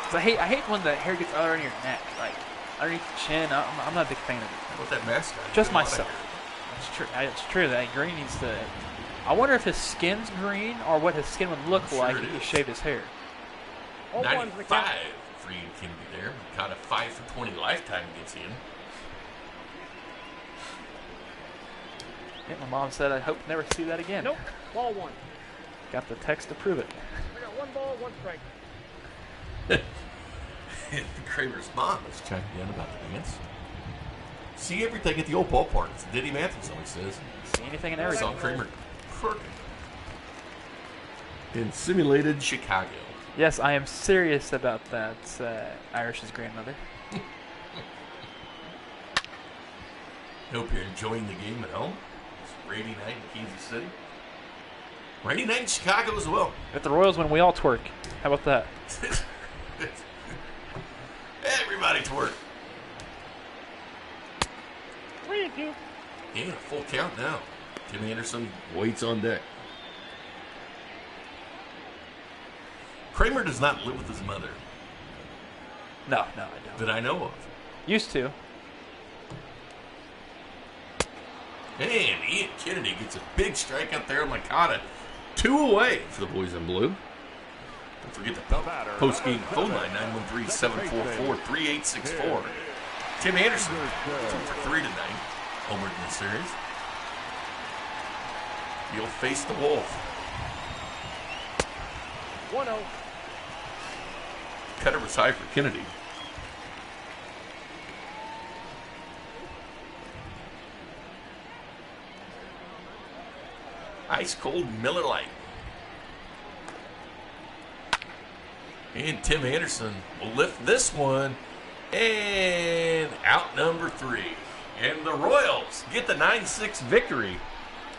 'Cause I hate when the hair gets under your neck, like underneath the chin. I'm not a big fan of it. How about that mascot? Just myself. That's true. It's true that green needs to. I wonder if his skin's green or what his skin would look I'm sure like it if he is. shaved his hair. 0-1 for the 95 count. for Ian Kennedy there. Caught a 5 for 20 lifetime against him. Yeah, my mom said I hope to never see that again. Nope. Ball one. Got the text to prove it. We got 1 ball, 1 strike. And Kramer's mom was chiming in about the dance. See everything at the old ballpark. It's Diddy Matthews always says. See anything and I saw everything. Kramer crooked. In simulated Chicago. Yes, I am serious about that. Irish's grandmother. Hope you're enjoying the game at home. It's a rainy night in Kansas City. Rainy night in Chicago as well. If the Royals win, we all twerk. How about that? Everybody twerk. 3-2. And a full count now. Tim Anderson waits on deck. Kramer does not live with his mother No, I don't. that I know of. Used to. And Ian Kennedy gets a big strikeout there on Licata. 2 away for the boys in blue. Don't forget the post-game phone line, 913-744-3864. Tim Anderson, 2 for 3 tonight. Homered in the series. He'll face the Wolf. 1-0. Cutter was high for Kennedy. Ice cold Miller Lite. And Tim Anderson will lift this one. And out number 3. And the Royals get the 9-6 victory.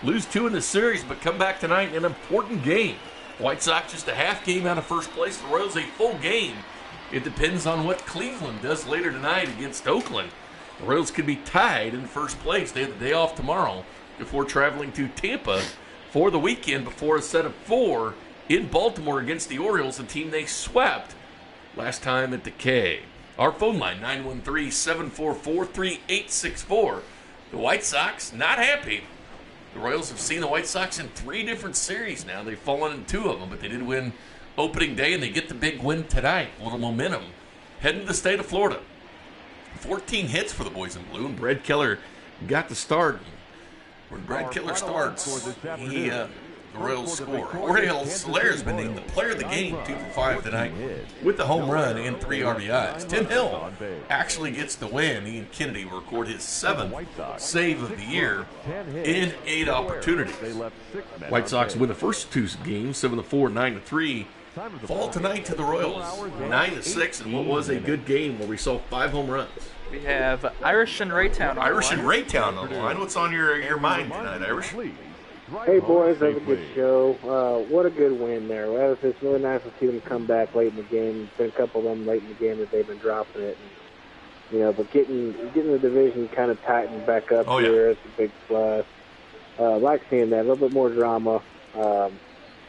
Lose 2 in the series, but come back tonight in an important game. White Sox just a half game out of first place. The Royals a full game. It depends on what Cleveland does later tonight against Oakland. The Royals could be tied in first place. They have the day off tomorrow before traveling to Tampa for the weekend before a set of 4 in Baltimore against the Orioles, a team they swept last time at the K. Our phone line, 913-744-3864. The White Sox, not happy. The Royals have seen the White Sox in 3 different series now. They've fallen in 2 of them, but they did win opening day, and they get the big win tonight. A little momentum heading to the state of Florida. 14 hits for the boys in blue, and Brad Keller got the start. When Brad Keller starts, the Royals score. Jorge Soler has been named the player of the game, 2 for 5 tonight, with the home run and 3 RBIs. Tim Hill actually gets the win. Ian Kennedy will record his 7th save of the year in 8 opportunities. White Sox win the first 2 games, 7-4, 9-3. Fall tonight to the Royals, 9-6, in what was a good game where we saw 5 home runs. We have Irish and Raytown. Irish and Raytown on the line. What's on your mind tonight, Irish? Hey boys, that was a good show. What a good win there. Well, it's really nice to see them come back late in the game. There's been a couple of them late in the game that they've been dropping it. And, but getting the division kind of tightened back up here is a big plus. Like seeing that, a little bit more drama. Got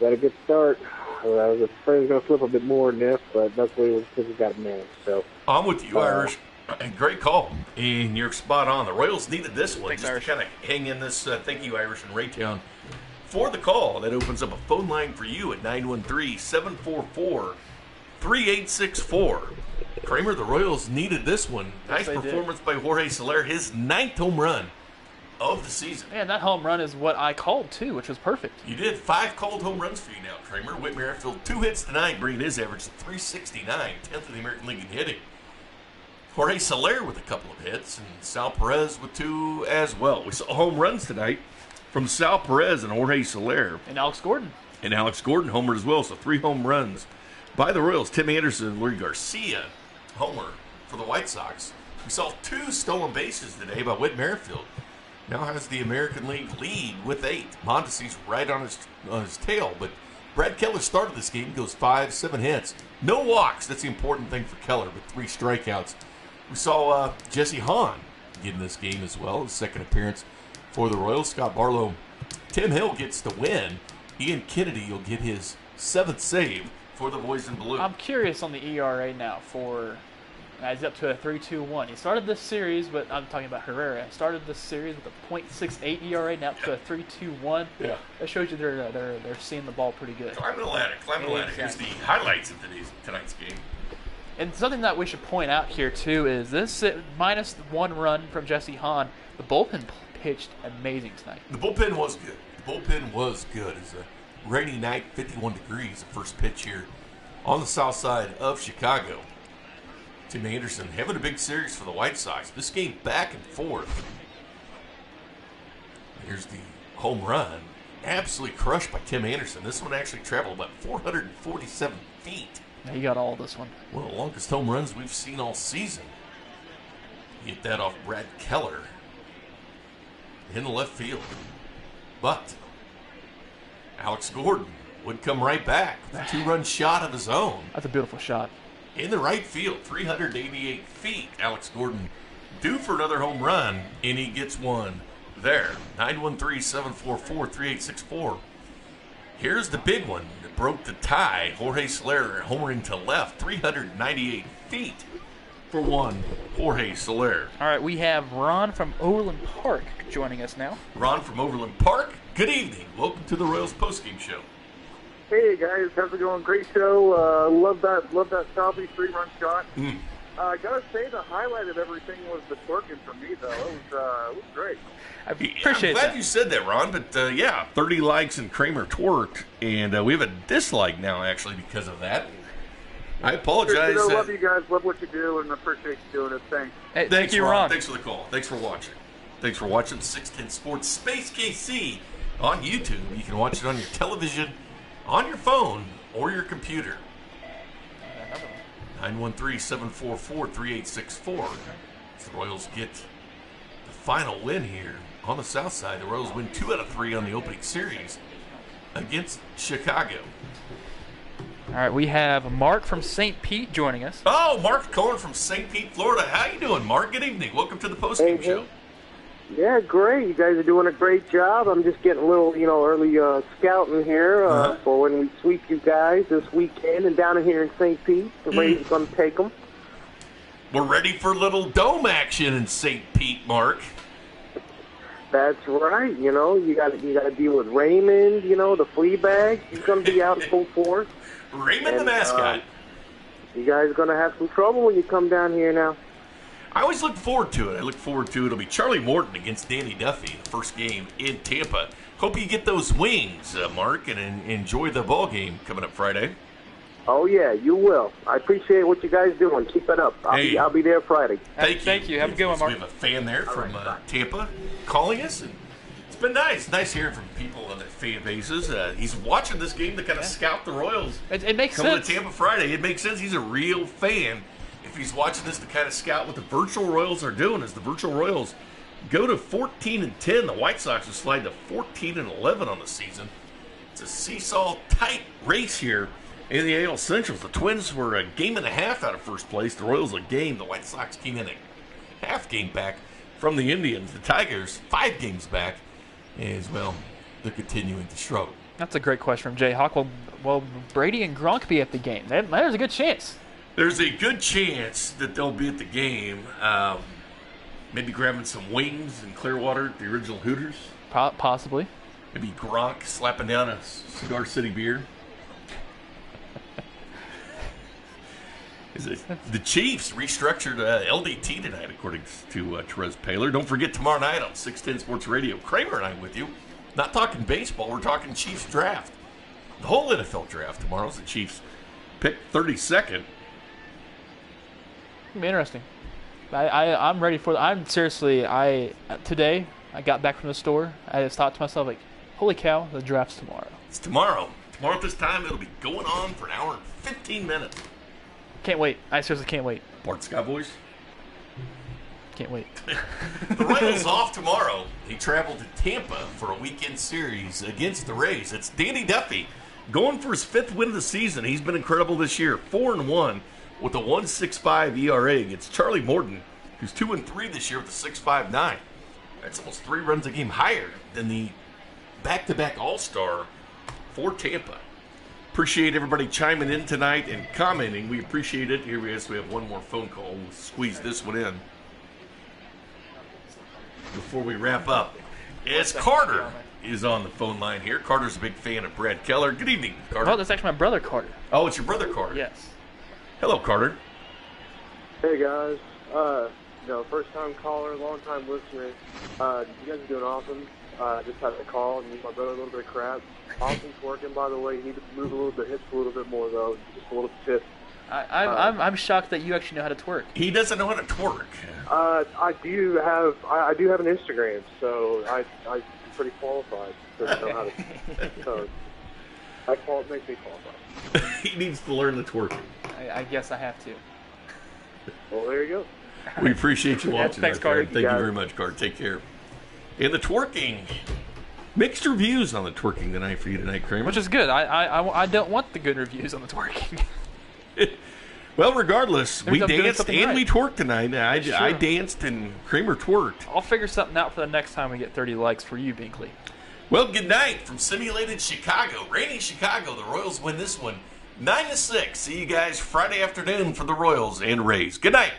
a good start. The Springs going to flip a bit more than this, but that's the way we got to manage. So I'm with you, Irish. Great call, and you're spot on. The Royals needed this one just to kind of hang in this. Thank you, Irish and Raytown, for the call. That opens up a phone line for you at 913-744-3864. Kramer, the Royals needed this one. Nice performance by Jorge Soler, his 9th home run of the season. Man, that home run is what I called, too, which was perfect. You did 5 called home runs for you now, Kramer. Whit Merrifield, 2 hits tonight, bringing his average to 369, 10th in the American League in hitting. Jorge Soler with a couple of hits, and Sal Perez with 2 as well. We saw home runs tonight from Sal Perez and Jorge Soler. And Alex Gordon. And Alex Gordon homered as well, so 3 home runs by the Royals. Tim Anderson and Luis Garcia homer for the White Sox. We saw 2 stolen bases today by Whit Merrifield. Now has the American League lead with 8. Mondesi's right on his tail, but Brad Keller started this game, goes 5, 7 hits. No walks, that's the important thing for Keller, but 3 strikeouts. We saw Jesse Hahn get in this game as well, his second appearance for the Royals. Scott Barlow, Tim Hill gets the win. Ian Kennedy will get his 7th save for the boys in blue. I'm curious on the ERA now for... he's up to a 3.21. He started this series, but I'm talking about Herrera. Started this series with a .68 ERA, now up to a 3.21. Yeah. That shows you they're seeing the ball pretty good. Climbing the ladder. Here's the highlights of tonight's game. And something that we should point out here, too, is this minus 1 run from Jesse Hahn, the bullpen pitched amazing tonight. The bullpen was good. It's a rainy night, 51 degrees, the first pitch here on the south side of Chicago. Tim Anderson having a big series for the White Sox. This game back and forth. Here's the home run. Absolutely crushed by Tim Anderson. This one actually traveled about 447 feet. Yeah, he got all this one. One of the longest home runs we've seen all season. Get that off Brad Keller in the left field. But Alex Gordon would come right back with a 2-run shot of his own. That's a beautiful shot. In the right field, 388 feet. Alex Gordon due for another home run, and he gets one there. 913-744-3864. Here's the big one that broke the tie. Jorge Soler homering to left, 398 feet for one Jorge Soler. All right, we have Ron from Overland Park joining us now. Ron from Overland Park, good evening. Welcome to the Royals postgame show. Hey guys, how's it going? Great show. Love that salvage 3-run shot. I gotta say the highlight of everything was the twerking for me though. It was great. I appreciate I'm glad that. you said that, Ron. But 30 likes and Kramer twerked, and we have a dislike now actually because of that. I apologize. I love you guys. Love what you do, and appreciate you doing it. Thanks. Hey, Thanks, you, Ron. Thanks for the call. Thanks for watching. 610 Sports Space KC on YouTube. You can watch it on your television, on your phone, or your computer. 913-744-3864. The Royals get the final win here on the south side. The Royals win 2 out of 3 on the opening series against Chicago. All right, we have Mark from St. Pete joining us. Oh, Mark Cohen from St. Pete, Florida. How you doing, Mark? Good evening. Welcome to the postgame show. Yeah, great. You guys are doing a great job. I'm just getting a little, early scouting here for when we sweep you guys this weekend and down here in St. Pete. The Rays going to take them. We're ready for a little dome action in St. Pete, Mark. That's right. You got to deal with Raymond. The flea bag. He's going to be out in full force. Raymond the mascot. You guys are going to have some trouble when you come down here now. I always look forward to it. It'll be Charlie Morton against Danny Duffy, the first game in Tampa. Hope you get those wings, Mark, and enjoy the ball game coming up Friday. Oh, yeah, you will. I appreciate what you guys doing. Keep it up. I'll be there Friday. Thank you. Have a good one, Mark. We have a fan there from Tampa calling us, and it's been nice. Nice hearing from people on their fan bases. He's watching this game to kind of scout the Royals. It makes coming sense. to Tampa Friday. It makes sense. He's a real fan. If he's watching this to kind of scout what the virtual Royals are doing, as the virtual Royals go to 14-10, the White Sox will slide to 14-11 on the season. It's a seesaw-type race here in the AL Centrals. The Twins were a game and a half out of first place. The Royals a game. The White Sox came in a half game back from the Indians. The Tigers 5 games back as well. They're continuing to struggle. That's a great question from Jay Hawk. Will Brady and Gronk be at the game? There's a good chance. There's a good chance that they'll be at the game. Maybe grabbing some wings in Clearwater at the original Hooters. Possibly. Maybe Gronk slapping down a Cigar City beer. The Chiefs restructured LDT tonight, according to Therese Paylor. Don't forget tomorrow night on 610 Sports Radio. Kramer and I with you. Not talking baseball, we're talking Chiefs draft. The whole NFL draft tomorrow's the Chiefs pick 32nd. It'll be interesting. I'm ready for today I got back from the store. I just thought to myself, like, holy cow, the draft's tomorrow. It's tomorrow. Tomorrow at this time, it'll be going on for an hour and 15 minutes. Can't wait. I seriously can't wait. Bart Scott boys? Can't wait. The Royals off tomorrow. He traveled to Tampa for a weekend series against the Rays. It's Danny Duffy going for his 5th win of the season. He's been incredible this year. 4-1 with a 1.65 ERA against Charlie Morton, who's 2-3 this year with a 6.59. That's almost 3 runs a game higher than the back-to-back All-Star for Tampa. Appreciate everybody chiming in tonight and commenting. We appreciate it. Here we have one more phone call. We'll squeeze this one in before we wrap up. As Carter is on the phone line here. Carter's a big fan of Brad Keller. Good evening, Carter. Oh, that's actually my brother, Carter. Oh, it's your brother, Carter. Yes. Hello, Carter. Hey guys, first time caller, long time listener. You guys are doing awesome. Just had to call and give my brother a little bit of crap. Austin's working, by the way. You need to move a little bit, hips a little bit more though. Just a little tip. I'm shocked that you actually know how to twerk. He doesn't know how to twerk. I do have an Instagram, so I'm pretty qualified to know how to. So that makes me qualified. He needs to learn the twerking. I guess I have to. Well, there you go. We appreciate you watching. Thanks, Carter. Thank you very much, Carter. Take care. And the twerking. Mixed reviews on the twerking tonight for you tonight, Kramer. Which is good. I don't want the good reviews on the twerking. Well, regardless, we danced and right. we twerked tonight. I danced and Kramer twerked. I'll figure something out for the next time we get 30 likes for you, Binkley. Well, good night from simulated Chicago. Rainy Chicago. The Royals win this one 9-6. See you guys Friday afternoon for the Royals and Rays. Good night.